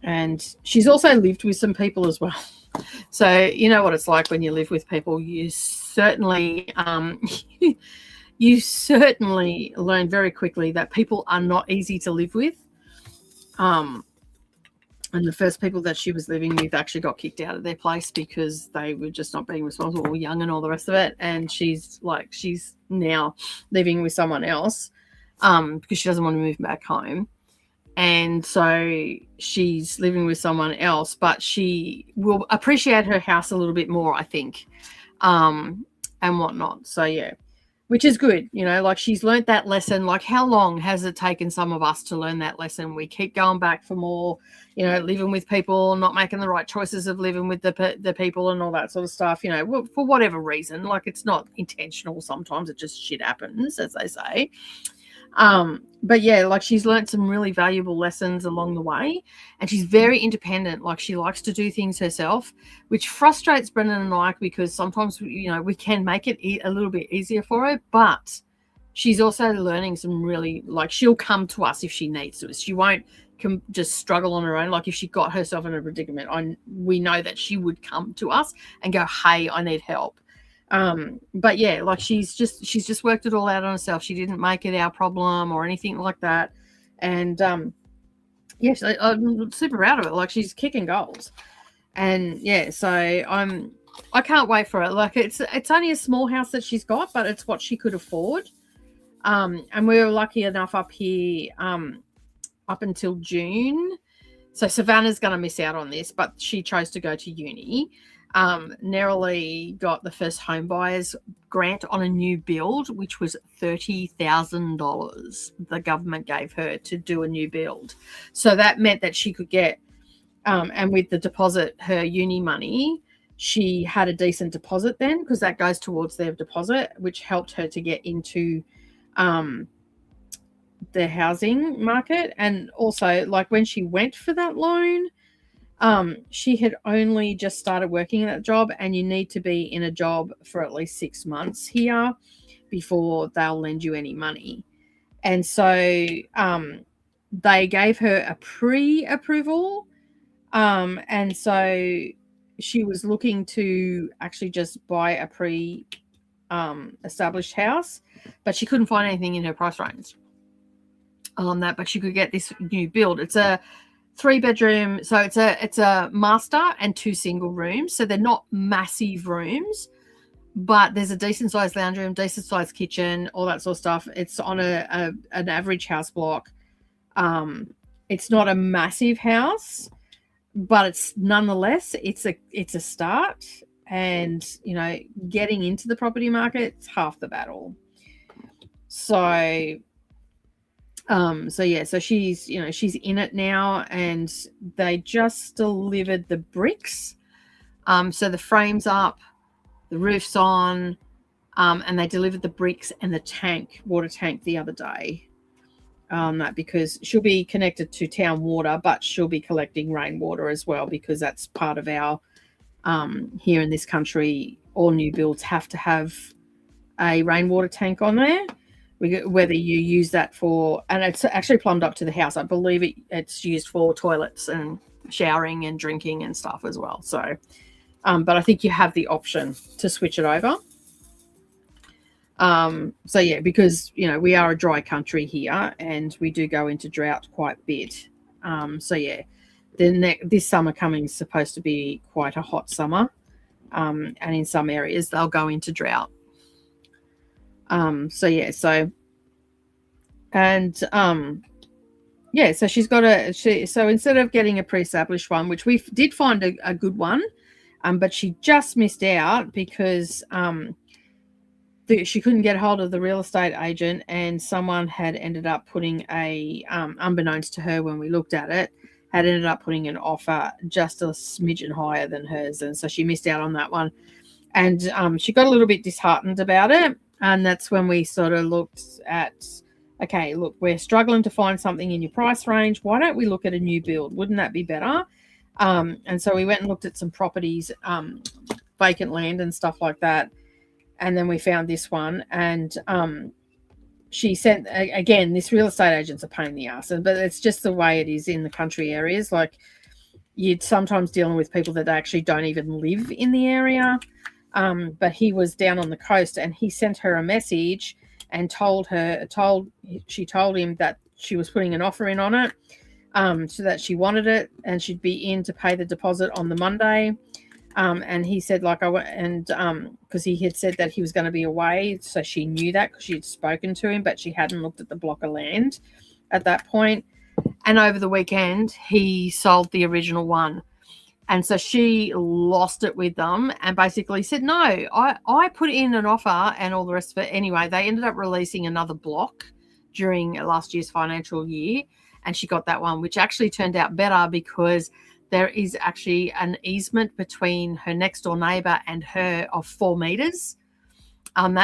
And she's also lived with some people as well. So you know what it's like when you live with people. You certainly you certainly learn very quickly that people are not easy to live with. And the first people that she was living with actually got kicked out of their place because they were just not being responsible or young and all the rest of it. And she's now living with someone else because she doesn't want to move back home. And so she's living with someone else, but she will appreciate her house a little bit more, I think, and whatnot. So, yeah, which is good. You know, like she's learned that lesson. Like how long has it taken some of us to learn that lesson? We keep going back for more, you know, living with people, not making the right choices of living with the people and all that sort of stuff, you know, for whatever reason. Like it's not intentional. Sometimes it just shit happens, as they say. But yeah, like she's learned some really valuable lessons along the way, and she's very independent. Like she likes to do things herself, which frustrates Brendan and I because sometimes, you know, we can make it a little bit easier for her, but she's also learning some really, like she'll come to us if she needs to. She won't just struggle on her own. Like if she got herself in a predicament, we know that she would come to us and go, hey, I need help. But yeah, like she's just worked it all out on herself. She didn't make it our problem or anything like that. And yes, I'm super proud of it. Like she's kicking goals. And yeah, so I can't wait for it. Like it's only a small house that she's got, but it's what she could afford. And we were lucky enough up here up until June. So Savannah's going to miss out on this, but she chose to go to uni. Narrowly got the first home buyers grant on a new build, which was $30,000 the government gave her to do a new build. So that meant that she could get, and with the deposit, her uni money, she had a decent deposit then because that goes towards their deposit, which helped her to get into the housing market. And also, like when she went for that loan, she had only just started working in that job, and you need to be in a job for at least 6 months here before they'll lend you any money. And so they gave her a pre-approval, and so she was looking to actually just buy a established house, but she couldn't find anything in her price range on that. But she could get this new build. It's a 3-bedroom, so it's a master and 2 single rooms, so they're not massive rooms, but there's a decent sized lounge room, decent sized kitchen, all that sort of stuff. It's on an average house block. It's not a massive house, but it's nonetheless it's a start. And you know, getting into the property market, it's half the battle. So so she's in it now, and they just delivered the bricks. So the frame's up, the roof's on, and they delivered the bricks and the water tank the other day. That because she'll be connected to town water, but she'll be collecting rainwater as well, because that's part of our here in this country, all new builds have to have a rainwater tank on there. Whether you use that for, and it's actually plumbed up to the house. I believe it's used for toilets and showering and drinking and stuff as well. So, but I think you have the option to switch it over. So yeah, because we are a dry country here, and we do go into drought quite a bit. So yeah, this summer coming is supposed to be quite a hot summer, and in some areas they'll go into drought. So she's got so instead of getting a pre-established one, which we did find a good one, But she just missed out because she couldn't get hold of the real estate agent, and someone had ended up putting unbeknownst to her when we looked at it, had ended up putting an offer just a smidgen higher than hers. And so she missed out on that one. And she got a little bit disheartened about it. And that's when we sort of looked at, okay, look, we're struggling to find something in your price range. Why don't we look at a new build? Wouldn't that be better? And so we went and looked at some properties, vacant land and stuff like that. And then we found this one. And she said, again, this real estate agent's a pain in the ass, but it's just the way it is in the country areas. Like, you're sometimes dealing with people that actually don't even live in the area. But he was down on the coast, and he sent her a message and told him that she was putting an offer in on it, so that she wanted it and she'd be in to pay the deposit on the Monday. And he said, because he had said that he was going to be away, so she knew that because she had spoken to him, but she hadn't looked at the block of land at that point. And over the weekend, he sold the original one. And so she lost it with them and basically said, no, I put in an offer and all the rest of it. Anyway, they ended up releasing another block during last year's financial year, and she got that one, which actually turned out better because there is actually an easement between her next door neighbour and her of 4 meters.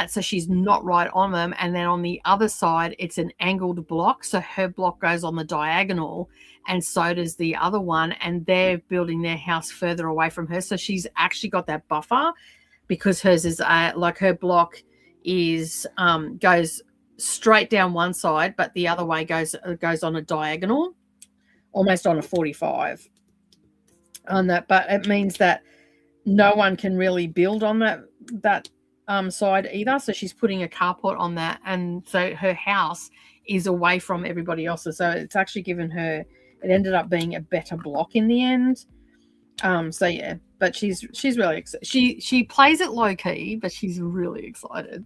So she's not right on them. And then on the other side, it's an angled block. So her block goes on the diagonal, and so does the other one. And they're building their house further away from her. So she's actually got that buffer because hers is like her block is goes straight down one side, but the other way goes on a diagonal, almost on a 45 on that. But it means that no one can really build on that side either. So she's putting a carport on that, and so her house is away from everybody else's. So it's actually given her, it ended up being a better block in the end. So yeah, but she's really excited. She plays it low key, but she's really excited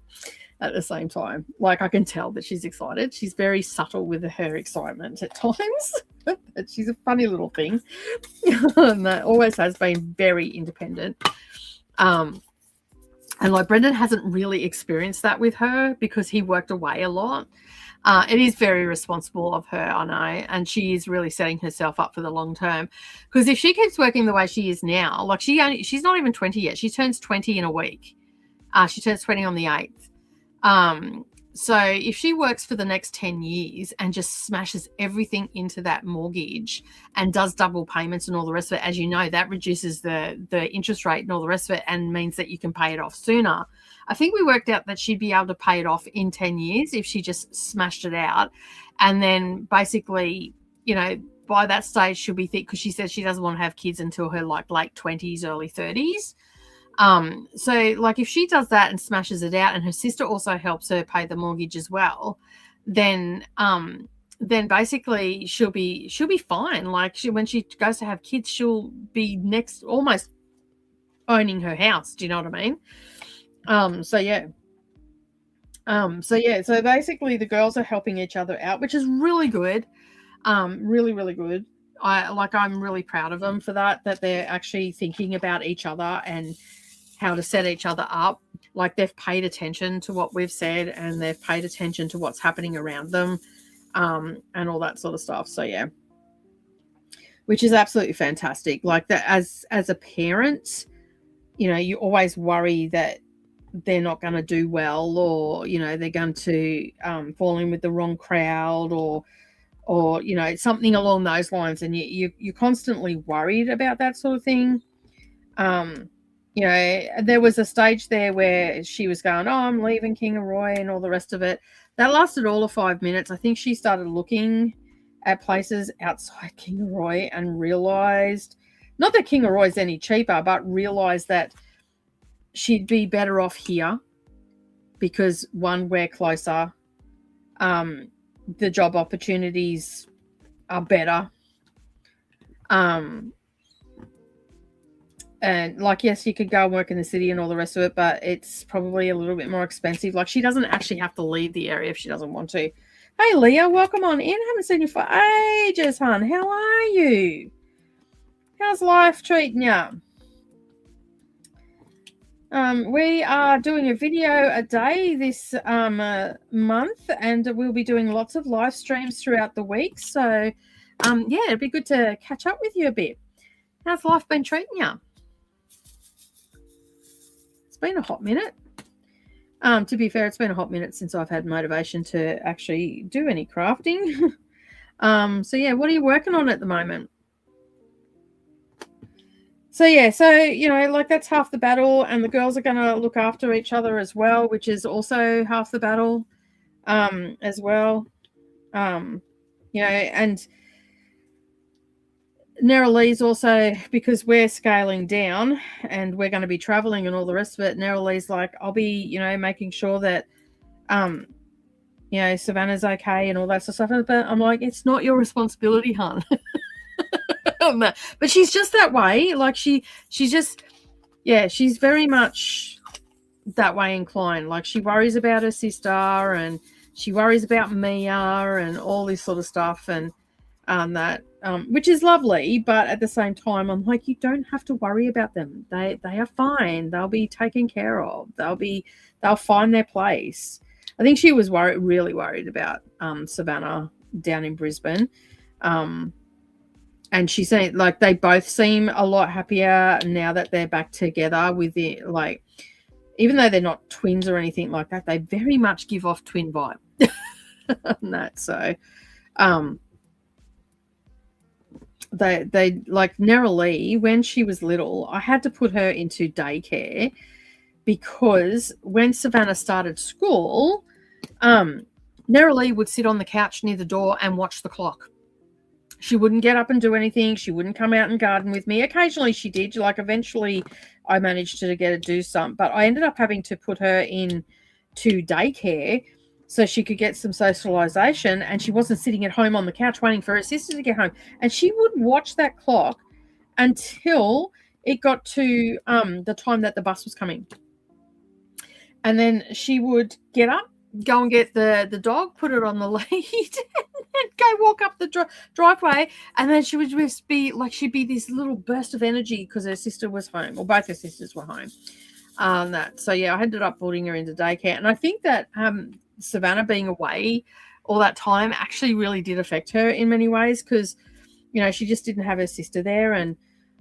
at the same time. Like, I can tell that she's excited. She's very subtle with her excitement at times. But she's a funny little thing. And that always has been very independent. And like, Brendan hasn't really experienced that with her because he worked away a lot. It is very responsible of her, I know, and she is really setting herself up for the long term. Because if she keeps working the way she is now, like she's not even 20 yet. She turns 20 in a week. She turns 20 on the 8th. So if she works for the next 10 years and just smashes everything into that mortgage and does double payments and all the rest of it, as you know, that reduces the interest rate and all the rest of it and means that you can pay it off sooner. I think we worked out that she'd be able to pay it off in 10 years if she just smashed it out. And then basically, you know, by that stage she'll be thick, because she says she doesn't want to have kids until her like late 20s, early 30s. So like, if she does that and smashes it out, and her sister also helps her pay the mortgage as well, then basically she'll be fine. Like, when she goes to have kids, she'll be next, almost owning her house. Do you know what I mean? So basically the girls are helping each other out, which is really good. Really, really good. I'm really proud of them for that they're actually thinking about each other and how to set each other up. Like, they've paid attention to what we've said, and they've paid attention to what's happening around them, and all that sort of stuff. So yeah, which is absolutely fantastic. Like, that as a parent, you know, you always worry that they're not going to do well, or, you know, they're going to fall in with the wrong crowd, or you know, something along those lines, and you're constantly worried about that sort of thing. You know, there was a stage there where she was going, oh, I'm leaving Kingaroy and all the rest of it. That lasted all of 5 minutes. I think she started looking at places outside Kingaroy and realised, not that Kingaroy is any cheaper, but realised that she'd be better off here because, one, we're closer. The job opportunities are better. And like, yes, you could go and work in the city and all the rest of it, but it's probably a little bit more expensive. Like, she doesn't actually have to leave the area if she doesn't want to. Hey, Leah, welcome on in. Haven't seen you for ages, hon. How are you? How's life treating you? We are doing a video a day this month, and we'll be doing lots of live streams throughout the week. So, yeah, it'd be good to catch up with you a bit. How's life been treating you? It's been a hot minute. To be fair, it's been a hot minute since I've had motivation to actually do any crafting. So yeah, what are you working on at the moment? So yeah, so like that's half the battle, and the girls are going to look after each other as well, which is also half the battle, as well. And Neralee's also, because we're scaling down and we're going to be traveling and all the rest of it. Neralee's like, I'll be, making sure that, Savannah's okay and all that sort of stuff. But I'm like, it's not your responsibility, hon. But she's just that way. Like she's just, she's very much that way inclined. Like she worries about her sister and she worries about Mia and all this sort of stuff, and which is lovely. But at the same time, I'm like, you don't have to worry about them. They are fine. They'll be taken care of. They'll find their place. I think she was really worried about Savannah down in Brisbane. And she said, like, they both seem a lot happier now that they're back together with it. Like, even though they're not twins or anything like that, they very much give off twin vibe. And that, so, they like Neralee, when she was little, I had to put her into daycare because when Savannah started school, Neralee would sit on the couch near the door and watch the clock. She wouldn't get up and do anything. She wouldn't come out and garden with me. Occasionally she did. Like eventually I managed to get her to do some, but I ended up having to put her in to daycare so she could get some socialization, and she wasn't sitting at home on the couch waiting for her sister to get home. And she would watch that clock until it got to the time that the bus was coming. And then she would get up, go and get the dog, put it on the lead, and go walk up the driveway. And then she would just be like, she'd be this little burst of energy because her sister was home, or both her sisters were home. So yeah, I ended up putting her into daycare, and I think that Savannah being away all that time actually really did affect her in many ways, because she just didn't have her sister there. And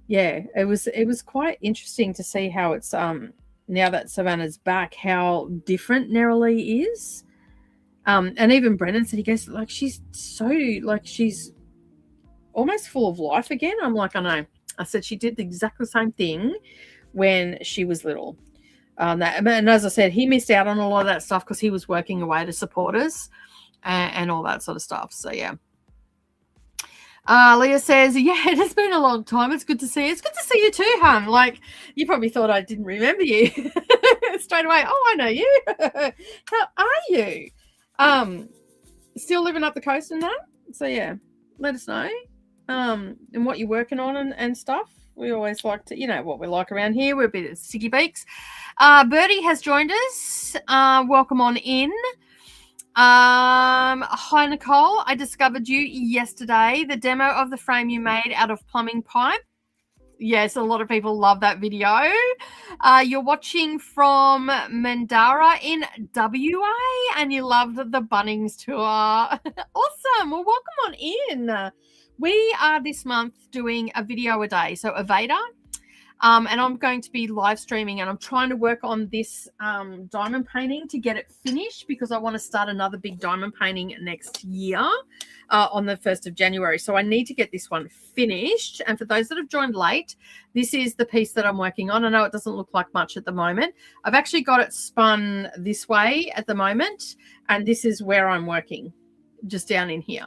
yeah, it was quite interesting to see how it's now that Savannah's back, how different Neralee is. And even Brendan said, he goes, like, she's so, like, she's almost full of life again. I'm like, I know. I said she did the exact same thing when she was little. And as I said, he missed out on a lot of that stuff because he was working away to support us and all that sort of stuff. So, yeah. Leah says, yeah, it has been a long time. It's good to see you. It's good to see you too, hon. Like, you probably thought I didn't remember you straight away. Oh, I know you. How are you? Still living up the coast and that? So, yeah, let us know and what you're working on and stuff. We always like to, what we're like around here. We're a bit of sticky beaks. Bertie has joined us. Welcome on in. Hi, Nicole. I discovered you yesterday. The demo of the frame you made out of plumbing pipe. Yes, a lot of people love that video. You're watching from Mandara in WA, and you loved the Bunnings tour. Awesome. Well, welcome on in. We are this month doing a video a day, so AVADA. And I'm going to be live streaming, and I'm trying to work on this diamond painting to get it finished, because I want to start another big diamond painting next year on the 1st of January. So I need to get this one finished. And for those that have joined late, this is the piece that I'm working on. I know it doesn't look like much at the moment. I've actually got it spun this way at the moment, and this is where I'm working, just down in here.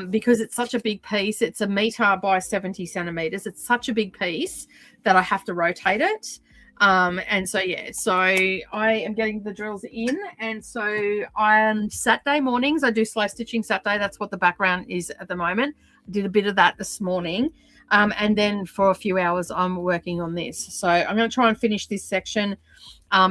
Because it's such a big piece. It's 1 meter by 70 centimeters. It's such a big piece that I have to rotate it. And so, yeah, so I am getting the drills in. And so on Saturday mornings, I do slow stitching Saturday. That's what the background is at the moment. I did a bit of that this morning. And then for a few hours, I'm working on this. So I'm going to try and finish this section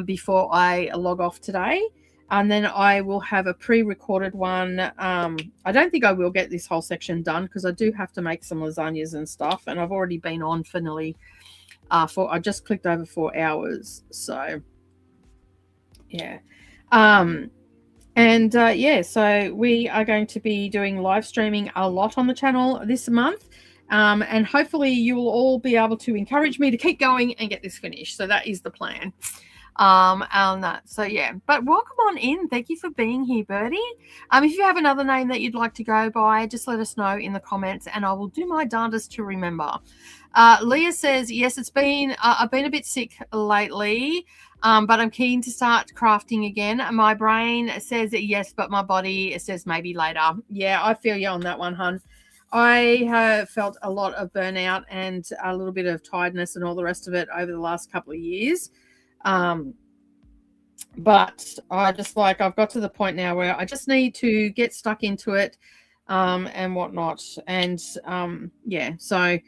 before I log off today. And then I will have a pre-recorded one. I don't think I will get this whole section done because I do have to make some lasagnas and stuff. And I've already been on for nearly I just clicked over 4 hours. So yeah. So we are going to be doing live streaming a lot on the channel this month. And hopefully you will all be able to encourage me to keep going and get this finished. So that is the plan. And that. So yeah, but welcome on in. Thank you for being here, Birdie. If you have another name that you'd like to go by, just let us know in the comments and I will do my darndest to remember. Leah says, yes, it's been, I've been a bit sick lately, but I'm keen to start crafting again. My brain says yes, but my body says maybe later. Yeah, I feel you on that one, hun. I have felt a lot of burnout and a little bit of tiredness and all the rest of it over the last couple of years. But I just I've got to the point now where I just need to get stuck into it, and whatnot. And, yeah, so,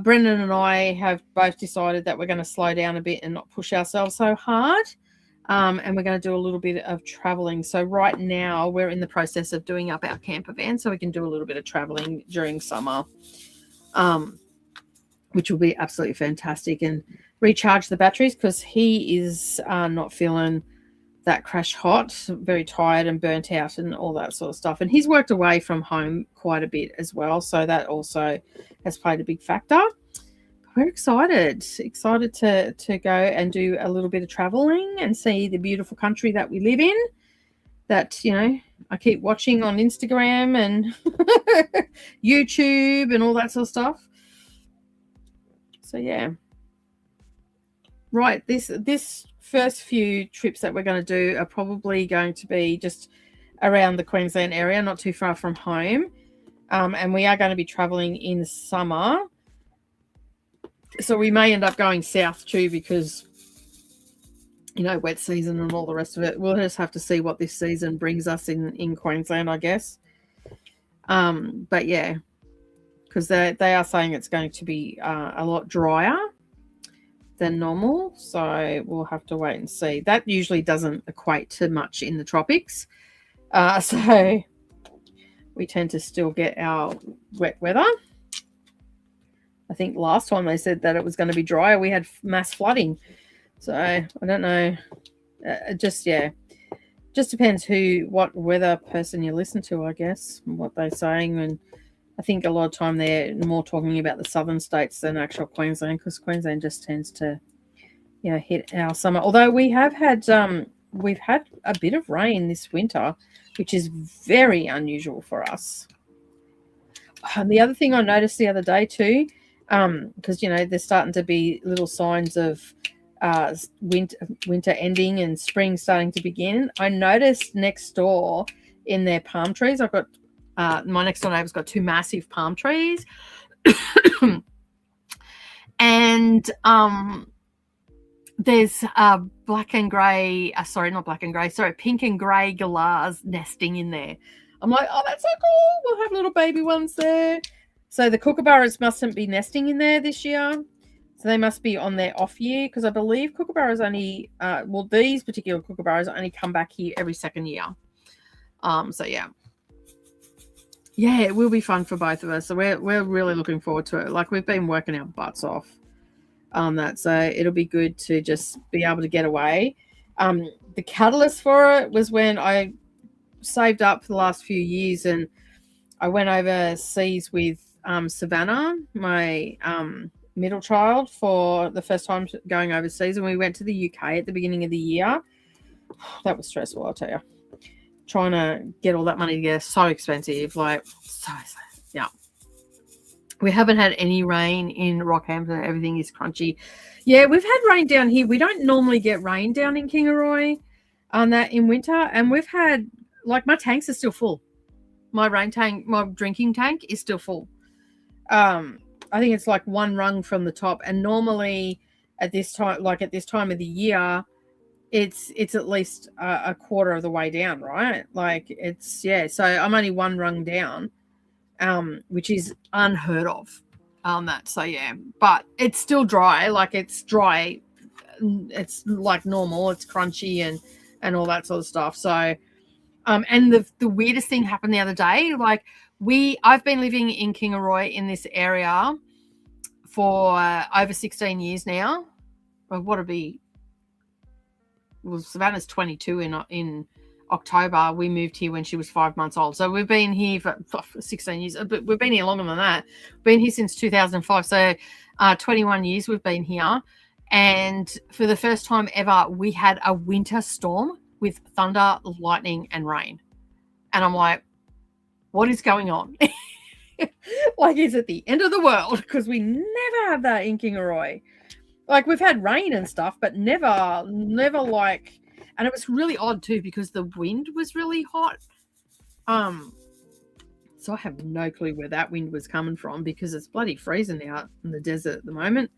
Brendan and I have both decided that we're going to slow down a bit and not push ourselves so hard. And we're going to do a little bit of traveling. So right now we're in the process of doing up our camper van so we can do a little bit of traveling during summer, which will be absolutely fantastic, and recharge the batteries because he is not feeling that crash hot, very tired and burnt out and all that sort of stuff. And he's worked away from home quite a bit as well, so that also has played a big factor. We're excited to go and do a little bit of traveling and see the beautiful country that we live in, that, you know, I keep watching on Instagram and YouTube and all that sort of stuff. So yeah. Right, this first few trips that we're going to do are probably going to be just around the Queensland area, not too far from home. And we are going to be traveling in summer. So we may end up going south too because, you know, wet season and all the rest of it. We'll just have to see what this season brings us in Queensland, I guess. But yeah, because they are saying it's going to be a lot drier than normal, so we'll have to wait and see. That usually doesn't equate to much in the tropics, so we tend to still get our wet weather. I think last time they said that it was going to be drier, we had mass flooding, so I don't know. Just depends what weather person you listen to, I guess, and what they're saying. And I think a lot of time they're more talking about the southern states than actual Queensland, because Queensland just tends to, you know, hit our summer. Although we have had we've had a bit of rain this winter, which is very unusual for us. And the other thing I noticed the other day too, because, you know, there's starting to be little signs of winter ending and spring starting to begin. I noticed next door in their palm trees, I've got my next door neighbor's got 2 massive palm trees, and there's pink and grey galahs nesting in there. I'm like, oh, that's so cool. We'll have little baby ones there. So the kookaburras mustn't be nesting in there this year. So they must be on their off year, because I believe kookaburras only, these particular kookaburras only come back here every second year. So yeah. Yeah, it will be fun for both of us. So we're really looking forward to it. Like, we've been working our butts off on that. So it'll be good to just be able to get away. The catalyst for it was when I saved up for the last few years and I went overseas with Savannah, my middle child, for the first time going overseas. And we went to the UK at the beginning of the year. That was stressful, I'll tell you. Trying to get all that money together, so expensive, yeah. We haven't had any rain in Rockhampton. Everything is crunchy. Yeah, we've had rain down here. We don't normally get rain down in Kingaroy on that in winter, and we've had, like, my tanks are still full. My rain tank, my drinking tank is still full. I think it's like one rung from the top, and normally at this time of the year, it's at least a quarter of the way down, right? Like, it's, yeah, so I'm only one rung down, which is unheard of on that. So yeah, but it's still dry. Like, it's dry, it's like normal, it's crunchy and all that sort of stuff. So and the weirdest thing happened the other day. Like, I've been living in Kingaroy in this area for over 16 years now. Well, what would be? Well, Savannah's 22 in October. We moved here when she was 5 months old. So we've been here for 16 years. But we've been here longer than that. We've been here since 2005. So 21 years we've been here. And for the first time ever, we had a winter storm with thunder, lightning, and rain. And I'm like, what is going on? Like, it's at the end of the world, because we never have that in Kingaroy. Like, we've had rain and stuff, but never like, and it was really odd too, because the wind was really hot. So I have no clue where that wind was coming from, because it's bloody freezing out in the desert at the moment.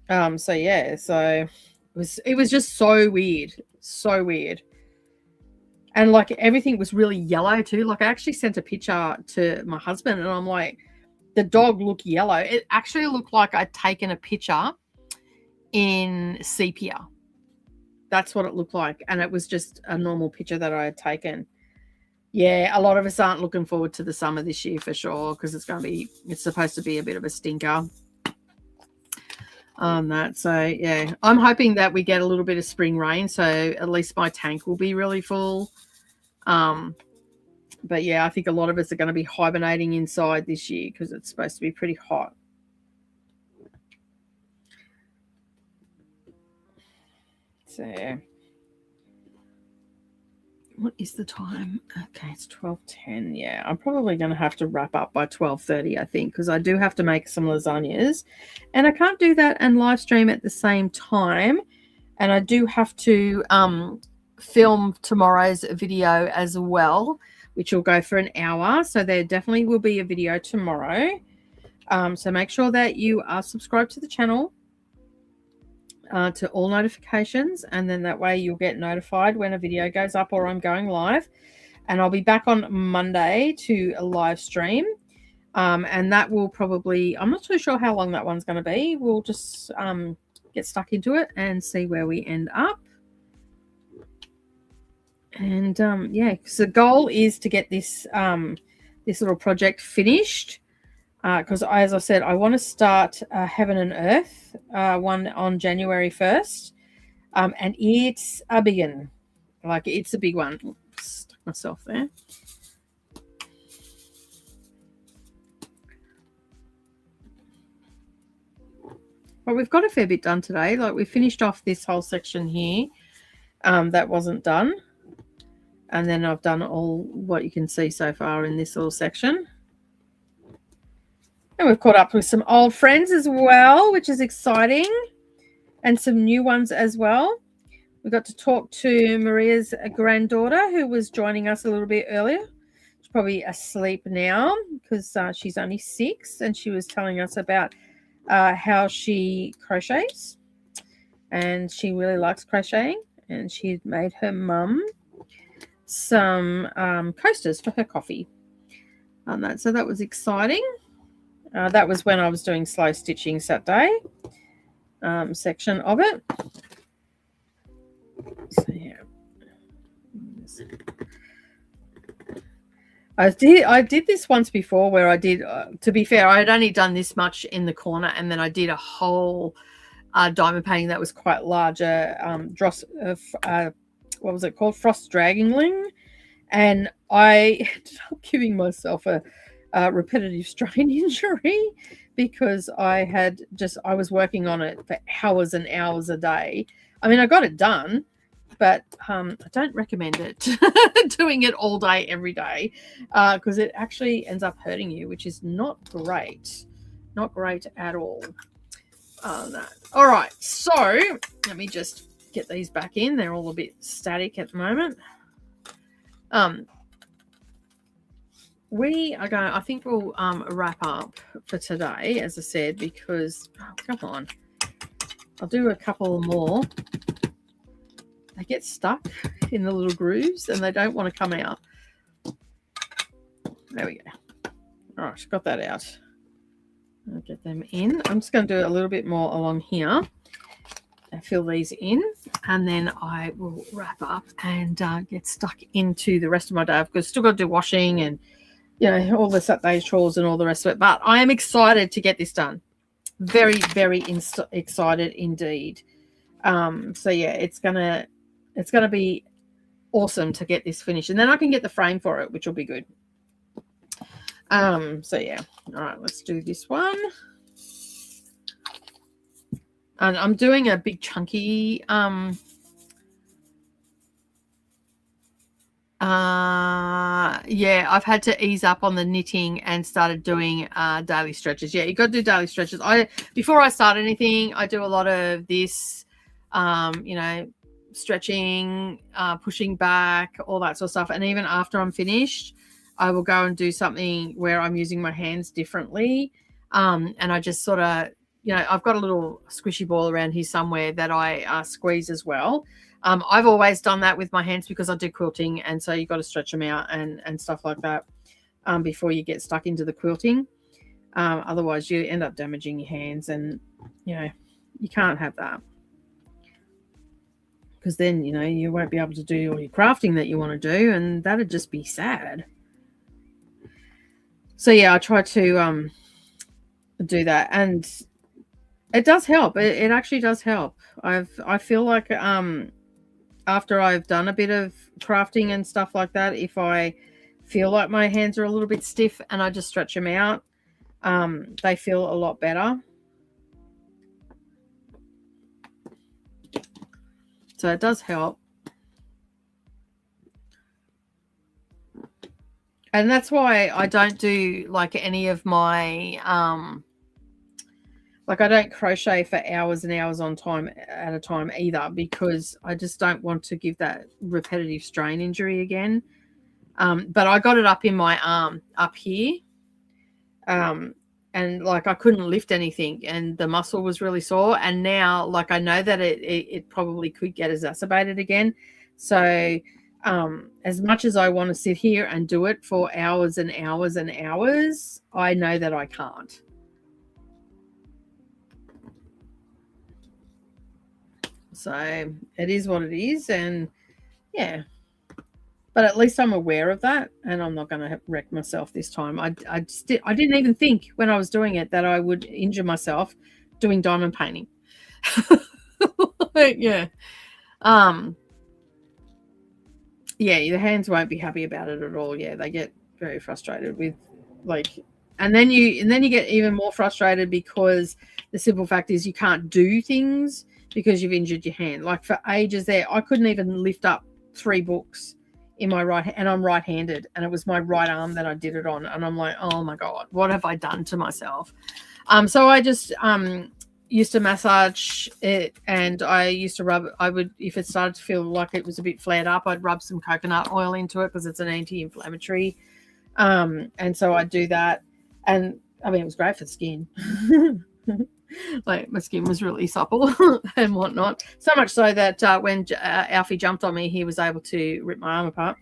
So yeah, so it was just so weird. And like, everything was really yellow too. Like, I actually sent a picture to my husband, and I'm like, the dog looked yellow. It actually looked like I'd taken a picture in sepia. That's what it looked like. And it was just a normal picture that I had taken. Yeah, a lot of us aren't looking forward to the summer this year for sure, because it's supposed to be a bit of a stinker on that. So yeah, I'm hoping that we get a little bit of spring rain, so at least my tank will be really full. But yeah, I think a lot of us are going to be hibernating inside this year, because it's supposed to be pretty hot. So yeah. What is the time? Okay, it's 12:10. Yeah, I'm probably going to have to wrap up by 12:30, I think, because I do have to make some lasagnas, and I can't do that and live stream at the same time. And I do have to film tomorrow's video as well, which will go for an hour. So there definitely will be a video tomorrow. So make sure that you are subscribed to the channel, to all notifications, and then that way you'll get notified when a video goes up or I'm going live. And I'll be back on Monday to a live stream, and that will probably, I'm not too sure how long that one's going to be. We'll just get stuck into it and see where we end up. And yeah, so the goal is to get this this little project finished, because as I said, I want to start Heaven and Earth one on January 1st, and it's a big one. Like, it's a big one. Oops, stuck myself there. But we've got a fair bit done today. Like, we finished off this whole section here that wasn't done, and then I've done all what you can see so far in this little section. And we've caught up with some old friends as well, which is exciting, and some new ones as well. We got to talk to Maria's granddaughter, who was joining us a little bit earlier. She's probably asleep now, because she's only 6, and she was telling us about how she crochets, and she really likes crocheting, and she had made her mum some coasters for her coffee on that. So that was exciting. That was when I was doing slow stitching Saturday section of it. So yeah, I did this once before, where I did, to be fair, I had only done this much in the corner, and then I did a whole diamond painting that was quite larger, what was it called, frost dragongling, and I ended up giving myself a repetitive strain injury, because I was working on it for hours and hours a day. I mean, I got it done, but I don't recommend it doing it all day every day, because it actually ends up hurting you, which is not great at all. All right, so let me just get these back in. They're all a bit static at the moment. We are going, I think we'll wrap up for today, as I said, because, oh, come on, I'll do a couple more. They get stuck in the little grooves and they don't want to come out. There we go. All right, got that out. I'll get them in. I'm just going to do a little bit more along here and fill these in, and then I will wrap up and get stuck into the rest of my day. I've still got to do washing and, you know, all the Saturday chores and all the rest of it. But I am excited to get this done. very, very excited indeed. So yeah, it's gonna be awesome to get this finished, and then I can get the frame for it, which will be good. So yeah, all right, let's do this one. And I'm doing a big chunky yeah, I've had to ease up on the knitting and started doing daily stretches. Yeah, you got to do daily stretches. Before I start anything, I do a lot of this, you know, stretching, pushing back, all that sort of stuff. And even after I'm finished, I will go and do something where I'm using my hands differently. And I just sort of, you know, I've got a little squishy ball around here somewhere that I squeeze as well. I've always done that with my hands because I do quilting, and so you've got to stretch them out and stuff like that before you get stuck into the quilting. Otherwise, you end up damaging your hands, and, you know, you can't have that, because then, you know, you won't be able to do all your crafting that you want to do, and that'd just be sad. So, yeah, I try to do that, and it does help. It actually does help. I feel like after I've done a bit of crafting and stuff like that, if I feel like my hands are a little bit stiff and I just stretch them out, they feel a lot better. So it does help. And that's why I don't do like any of my like, I don't crochet for hours and hours at a time either, because I just don't want to give that repetitive strain injury again. But I got it up in my arm up here. And like, I couldn't lift anything, and the muscle was really sore. And now, like, I know that it probably could get exacerbated again. So as much as I want to sit here and do it for hours and hours and hours, I know that I can't. So it is what it is, and yeah, but at least I'm aware of that, and I'm not going to wreck myself this time. I didn't even think when I was doing it that I would injure myself doing diamond painting. Yeah. Yeah, your hands won't be happy about it at all. Yeah, they get very frustrated with, like, and then you get even more frustrated because the simple fact is you can't do things because you've injured your hand. Like, for ages there, I couldn't even lift up 3 books in my right hand, and I'm right-handed, and it was my right arm that I did it on, and I'm like, oh my God, what have I done to myself? So I just used to massage it, and I used to rub. I would, if it started to feel like it was a bit flared up, I'd rub some coconut oil into it because it's an anti-inflammatory. And so I'd do that, and I mean, it was great for the skin. Like, my skin was really supple and whatnot. So much so that when Alfie jumped on me, he was able to rip my arm apart.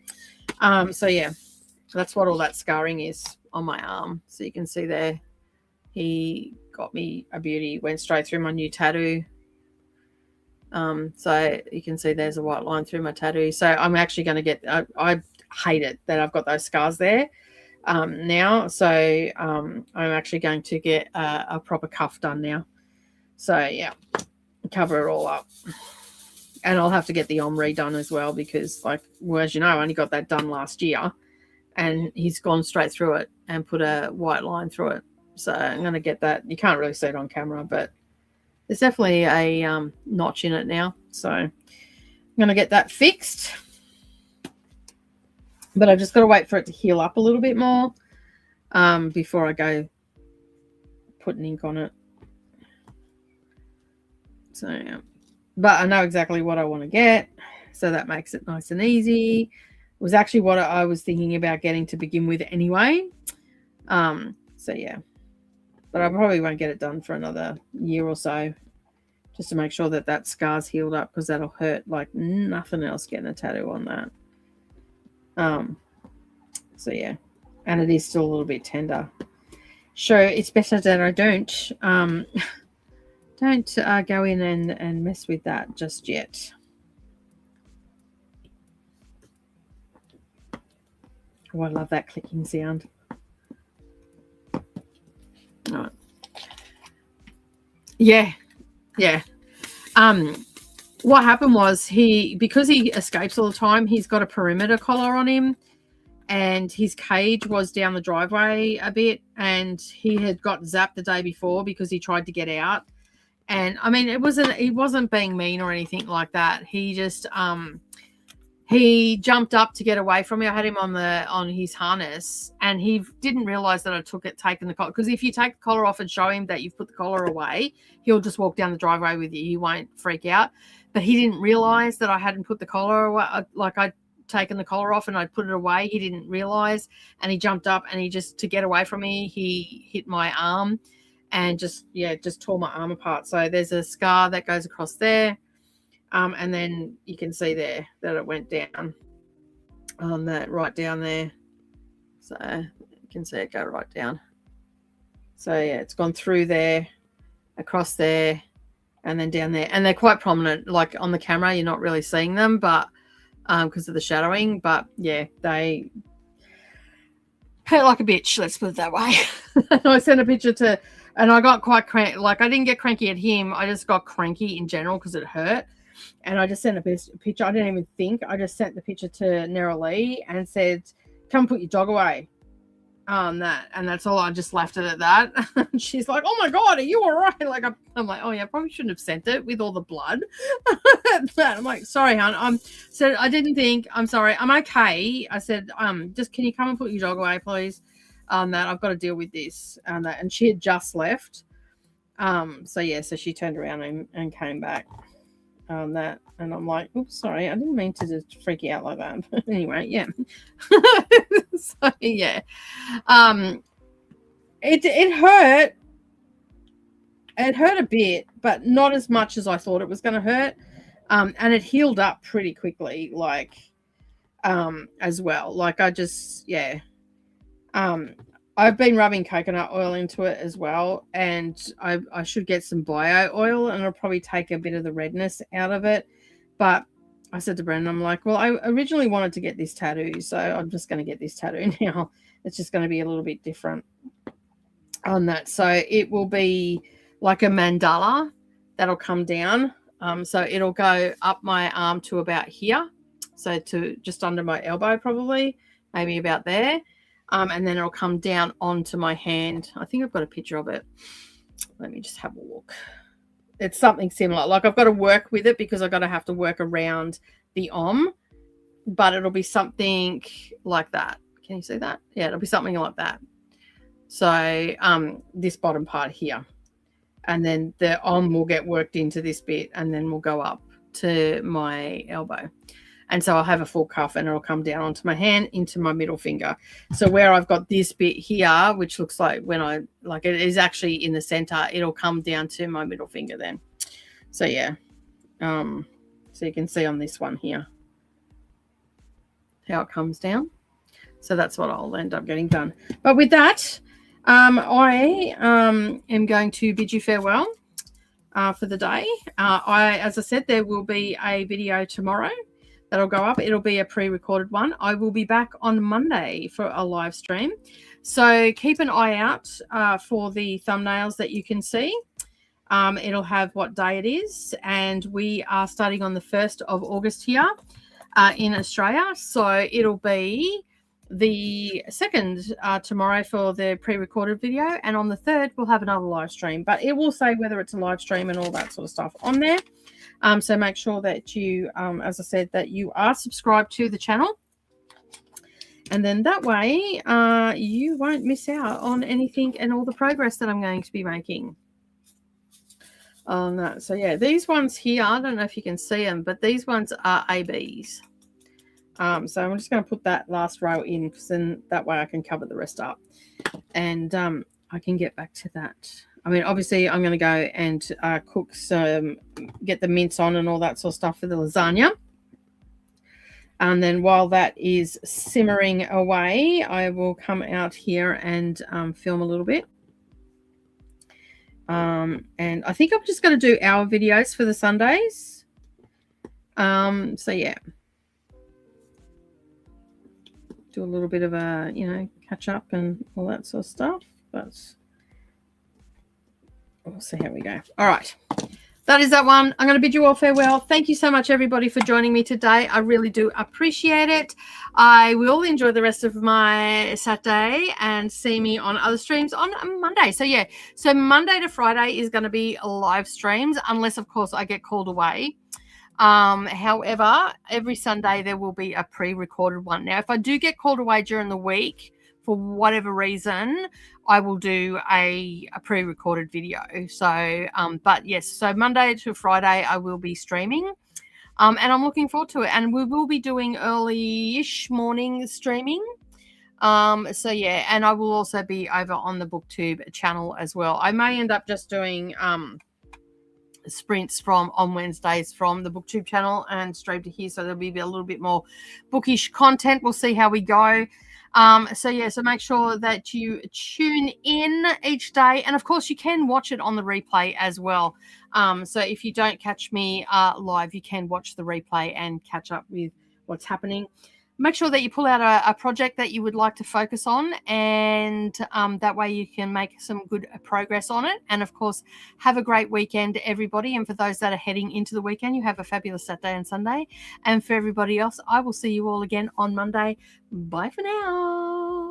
So yeah, that's what all that scarring is on my arm. So you can see there, he got me a beauty, went straight through my new tattoo. So you can see there's a white line through my tattoo. So I'm actually going to get, I hate it that I've got those scars there now. So I'm actually going to get a proper cuff done now. So yeah, cover it all up. And I'll have to get the ombre done as well, because, like, well, as you know, I only got that done last year, and he's gone straight through it and put a white line through it. So I'm going to get that. You can't really see it on camera, but there's definitely a notch in it now. So I'm going to get that fixed. But I've just got to wait for it to heal up a little bit more before I go putting ink on it. So, yeah. But I know exactly what I want to get, so that makes it nice and easy. It was actually what I was thinking about getting to begin with anyway. So, yeah. But I probably won't get it done for another year or so, just to make sure that that scar's healed up, because that'll hurt like nothing else getting a tattoo on that. So yeah, and it is still a little bit tender. So it's better that I don't go in and mess with that just yet. Oh, I love that clicking sound. All right. Yeah. What happened was because he escapes all the time, he's got a perimeter collar on him, and his cage was down the driveway a bit, and he had got zapped the day before because he tried to get out. And I mean, he wasn't being mean or anything like that. He just he jumped up to get away from me. I had him on his harness, and he didn't realize that I taken the collar, because if you take the collar off and show him that you've put the collar away, he'll just walk down the driveway with you. He won't freak out. But he didn't realize that I hadn't put the collar away. Like, I'd taken the collar off and I'd put it away. He didn't realize, and he jumped up, and to get away from me, he hit my arm and just tore my arm apart. So there's a scar that goes across there. And then you can see there that it went down on that, right down there. So you can see it go right down. So yeah, it's gone through there, across there, and then down there. And they're quite prominent. Like, on the camera, you're not really seeing them, but because of the shadowing. But yeah, they hurt like a bitch. Let's put it that way. I sent a picture and I got quite cranky. Like, I didn't get cranky at him. I just got cranky in general because it hurt. And I just sent a picture. I didn't even think. I just sent the picture to Nerali and said, "Come put your dog away." And that's all. I just left it at that. She's like, "Oh my God, are you all right?" Like, I'm like, "Oh yeah, I probably shouldn't have sent it with all the blood." I'm like, "Sorry, hon." Said, "I didn't think. I'm sorry. I'm okay." I said, "Just can you come and put your dog away, please? That I've got to deal with this." And she had just left. So she turned around and came back. And I'm like, "Oops, sorry, I didn't mean to just freak you out like that." But anyway, yeah. So yeah, it hurt. It hurt a bit, but not as much as I thought it was going to hurt. And it healed up pretty quickly, like, as well. Like, I've been rubbing coconut oil into it as well, and I should get some bio oil, and it'll probably take a bit of the redness out of it. But I said to Brendan, I'm like, well, I originally wanted to get this tattoo, so I'm just going to get this tattoo now. It's just going to be a little bit different on that. So it will be like a mandala that'll come down. So it'll go up my arm to about here, so to just under my elbow, probably, maybe about there. And then it'll come down onto my hand. I think I've got a picture of it. Let me just have a look. It's something similar. Like, I've got to work with it because I've got to have to work around the but it'll be something like that. Can you see that? Yeah, it'll be something like that. So this bottom part here. And then the will get worked into this bit, and then we'll go up to my elbow. And so I'll have a full cuff, and it'll come down onto my hand into my middle finger. So where I've got this bit here, which looks like it is actually in the center, it'll come down to my middle finger then. So yeah. So you can see on this one here how it comes down. So that's what I'll end up getting done. But with that, I am going to bid you farewell for the day. As I said, there will be a video tomorrow that'll go up. It'll be a pre-recorded one. I will be back on Monday for a live stream. So keep an eye out for the thumbnails that you can see. It'll have what day it is. And we are starting on the 1st of August here in Australia. So it'll be the 2nd tomorrow for the pre-recorded video. And on the 3rd, we'll have another live stream. But it will say whether it's a live stream and all that sort of stuff on there. So make sure that you, as I said, that you are subscribed to the channel. And then that way you won't miss out on anything and all the progress that I'm going to be making on that. So, yeah, these ones here, I don't know if you can see them, but these ones are ABs. So I'm just going to put that last row in, because then that way I can cover the rest up. And I can get back to that. I mean, obviously, I'm going to go and cook some, get the mince on and all that sort of stuff for the lasagna. And then while that is simmering away, I will come out here and film a little bit. And I think I'm just going to do our videos for the Sundays. So, yeah. Do a little bit of a, catch up and all that sort of stuff. But we'll see how we go. All right. That is that one. I'm going to bid you all farewell. Thank you so much, everybody, for joining me today. I really do appreciate it. I will enjoy the rest of my Saturday and see me on other streams on Monday. So, yeah. So, Monday to Friday is going to be live streams, unless, of course, I get called away. However, every Sunday there will be a pre-recorded one. Now, if I do get called away during the week, for whatever reason, I will do a pre-recorded video. So, but yes, so Monday to Friday, I will be streaming. And I'm looking forward to it. And we will be doing early-ish morning streaming. So, yeah, and I will also be over on the BookTube channel as well. I may end up just doing sprints on Wednesdays from the BookTube channel and stream to here. So there'll be a little bit more bookish content. We'll see how we go. So yeah, so make sure that you tune in each day, and of course you can watch it on the replay as well. So if you don't catch me live, you can watch the replay and catch up with what's happening. Make sure that you pull out a project that you would like to focus on, and that way you can make some good progress on it. And of course, have a great weekend, everybody. And for those that are heading into the weekend, you have a fabulous Saturday and Sunday. And for everybody else, I will see you all again on Monday. Bye for now.